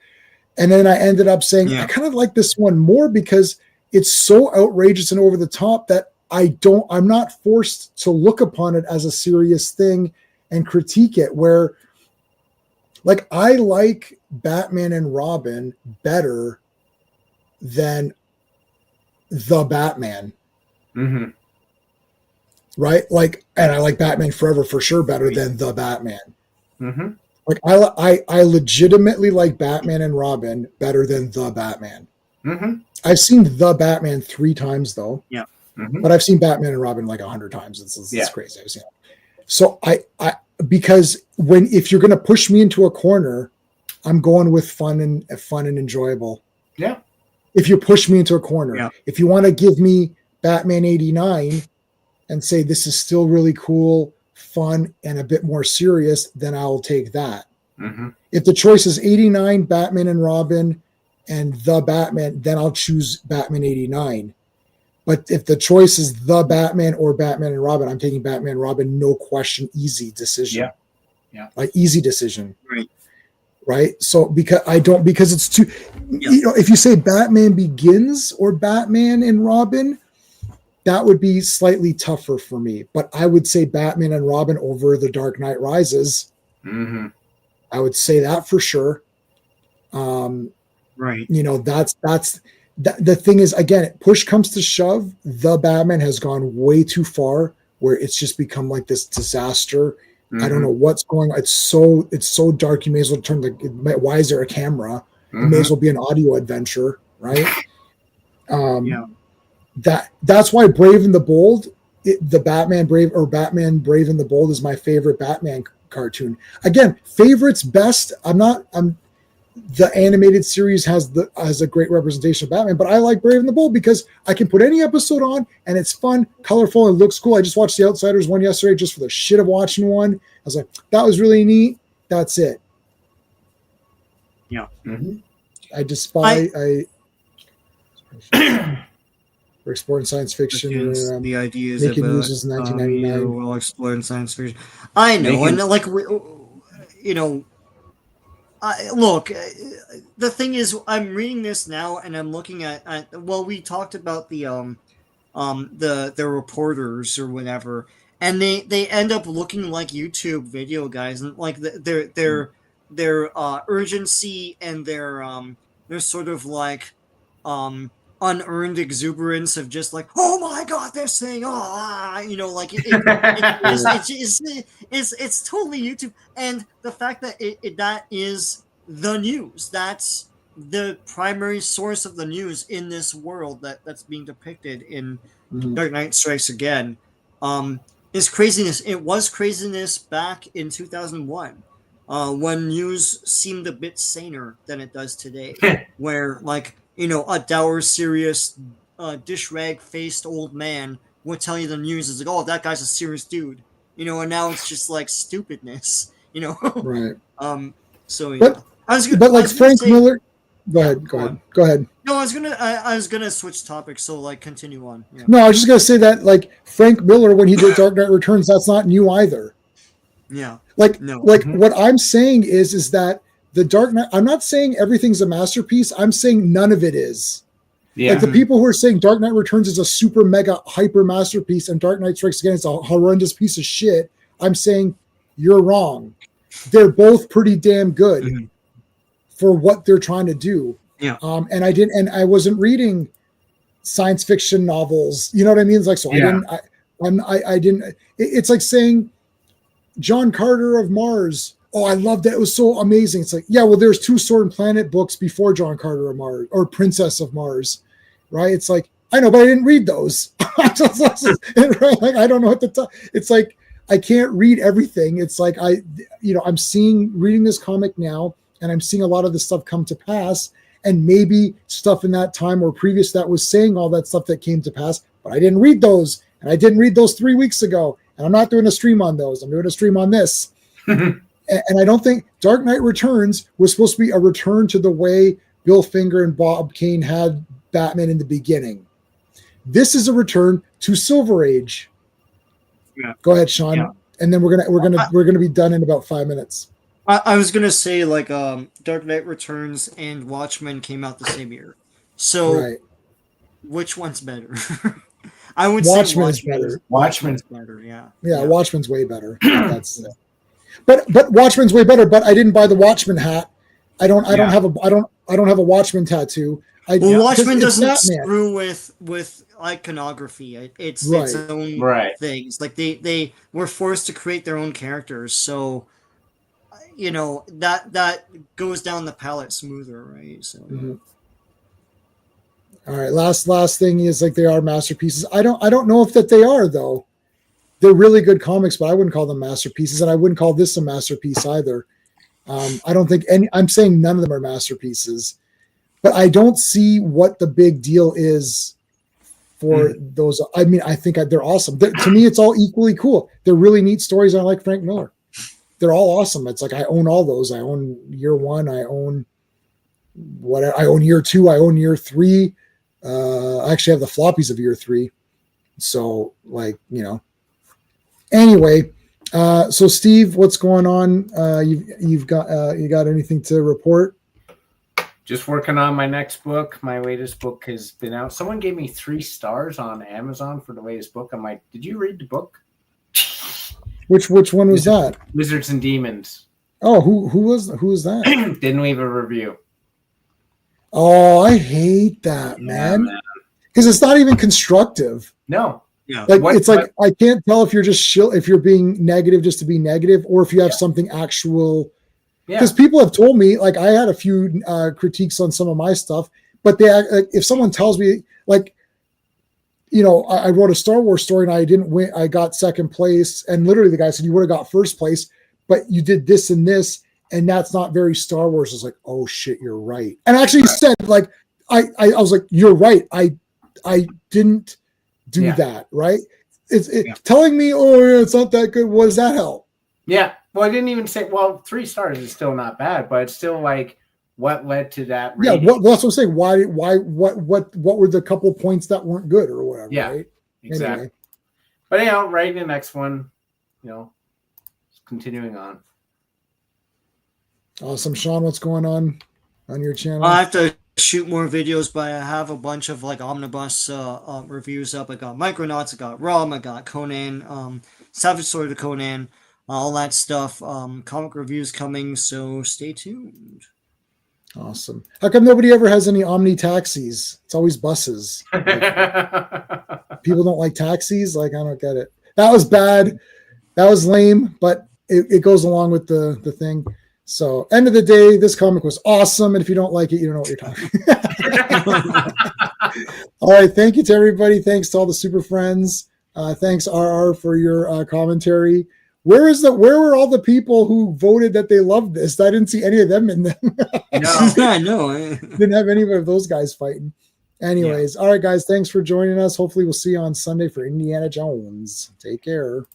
And then I ended up saying I kind of like this one more because it's so outrageous and over the top that I'm not forced to look upon it as a serious thing and critique it, where like I like Batman and Robin better than the Batman. Right? Like, and I like Batman Forever for sure better than the Batman. Like I legitimately like Batman and Robin better than the Batman. I've seen the Batman 3 times though. Yeah. But I've seen Batman and Robin like 100 times. It's crazy. I've seen it. So I because if you're going to push me into a corner, I'm going with fun and enjoyable. Yeah. If you push me into a corner, if you want to give me Batman 89 and say this is still really cool, fun, and a bit more serious, then I'll take that. If the choice is 89, Batman and Robin, and the Batman, then I'll choose Batman 89. But if the choice is the Batman or Batman and Robin, I'm taking Batman and Robin, no question, easy decision. Like easy decision. Right. So because it's too, if you say Batman Begins or Batman and Robin, that would be slightly tougher for me. But I would say Batman and Robin over The Dark Knight Rises. I would say that for sure. Right. That's the thing is, again, push comes to shove, the Batman has gone way too far where it's just become like this disaster. I don't know what's going on. It's so dark. You may as well turn why is there a camera? It may as well be an audio adventure, right? That's why Brave and the Bold, the Batman Brave or Batman Brave and the Bold is my favorite Batman cartoon. Again, favorites best. The animated series has a great representation of Batman, but I like Brave and the Bold because I can put any episode on and it's fun, colorful, and looks cool. I just watched The Outsiders one yesterday just for the shit of watching one. I was like, that was really neat. That's it. Yeah. I despise we're exploring science fiction. The ideas making of news is 1999. We'll explore in science fiction. I know, and like look, the thing is, I'm reading this now, and I'm looking at well, we talked about the reporters or whatever, and they end up looking like YouTube video guys, and like their urgency and their sort of like unearned exuberance of just like, oh my god, this thing, like it's totally YouTube, and the fact that that is the news, that's the primary source of the news in this world that's being depicted in Dark Knight Strikes Again, is craziness. It was craziness back in 2001. When news seemed a bit saner than it does today, where like, a dour, serious, dish rag faced old man would tell you the news is like, oh, that guy's a serious dude, and now it's just like stupidness, Right. So yeah. Frank Miller. Go ahead. No, I was gonna switch topics, so like continue on. Yeah. No, I was just gonna say that like Frank Miller, when he did Dark Knight Returns, that's not new either. Yeah. What I'm saying is that the Dark Knight, I'm not saying everything's a masterpiece. I'm saying none of it is. Yeah. Like the people who are saying Dark Knight Returns is a super mega hyper masterpiece and Dark Knight Strikes Again is a horrendous piece of shit, I'm saying you're wrong. They're both pretty damn good for what they're trying to do. Yeah. And I wasn't reading science fiction novels. You know what I mean? It's like, so I didn't. It's like saying John Carter of Mars. Oh, I loved that. It was so amazing. It's like, yeah, well, there's 2 Sword and Planet books before John Carter of Mars or Princess of Mars, right? It's like, I know, but I didn't read those. Like, I don't know what to tell. It's like, I can't read everything. It's like, I'm reading this comic now, and I'm seeing a lot of the stuff come to pass, and maybe stuff in that time or previous that was saying all that stuff that came to pass, but I didn't read those, and I didn't read those 3 weeks ago, and I'm not doing a stream on those. I'm doing a stream on this. And I don't think Dark Knight Returns was supposed to be a return to the way Bill Finger and Bob Kane had Batman in the beginning. This is a return to Silver Age. Yeah. Go ahead, Sean. Yeah. And then we're gonna be done in about 5 minutes. I was gonna say, like, Dark Knight Returns and Watchmen came out the same year. So which one's better? I would say Watchmen's better. Watchmen's better, yeah. Yeah, Watchmen's way better. That's But Watchmen's way better. But I didn't buy the Watchmen hat. I don't have a Watchmen tattoo. Watchmen doesn't screw with iconography. It's its own things. Like they were forced to create their own characters, so that goes down the palette smoother, right? So. Mm-hmm. All right, last thing is, like, they are masterpieces. I don't know if that they are, though. They're really good comics, but I wouldn't call them masterpieces, and I wouldn't call this a masterpiece either. I don't think I'm saying none of them are masterpieces, but I don't see what the big deal is for those. I mean, I think they're awesome. To me, it's all equally cool. They're really neat stories. I like Frank Miller. They're all awesome. It's like, I own all those. I own year 1. I own whatever. I own year 2. I own year 3. I actually have the floppies of year 3. So, like, Anyway, so Steve, what's going on? You got anything to report? Just working on my next book. My latest book has been out. Someone gave me 3 stars on Amazon for the latest book. I'm like, did you read the book? Which one was that? Wizards and Demons. Oh, who was that? Didn't leave a review. Oh, I hate that, man. Because it's not even constructive. No. Yeah. Like, I can't tell if you're just if you're being negative just to be negative, or if you have something actual. Because people have told me, like, I had a few critiques on some of my stuff, but if someone tells me, like, I wrote a Star Wars story and I didn't win, I got second place, and literally the guy said, you would have got first place, but you did this and this, and that's not very Star Wars. I was like, oh shit, you're right. And I actually said, like, I was like, you're right. I didn't do that, right? Telling me, it's not that good. What does that help? Yeah. Well, I didn't even say, 3 stars is still not bad, but it's still like, what led to that rating? Yeah, that's what I'm saying. Why, what were the couple points that weren't good or whatever, right? Exactly. Anyway. But right in the next one, continuing on. Awesome. Sean, what's going on your channel? I have to shoot more videos, but I have a bunch of, like, omnibus reviews up. I got Micronauts, I got Rom, I got Conan, Savage Sword of Conan, all that stuff. Comic reviews coming, so stay tuned. Awesome. How come nobody ever has any Omni taxis? It's always buses. Like, people don't like taxis. Like, I don't get it. That was bad. That was lame, but it goes along with the thing. So, end of the day, this comic was awesome. And if you don't like it, you don't know what you're talking. All right. Thank you to everybody. Thanks to all the super friends. Thanks, RR, for your commentary. Where were all the people who voted that they loved this? I didn't see any of them in them. No, I know. Didn't have any of those guys fighting. Anyways, all right, guys. Thanks for joining us. Hopefully, we'll see you on Sunday for Indiana Jones. Take care.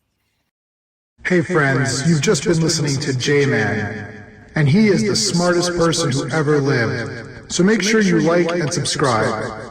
Hey, friends. You've just been listening to J-Man, and he is the smartest person who ever lived. So make sure you like and subscribe.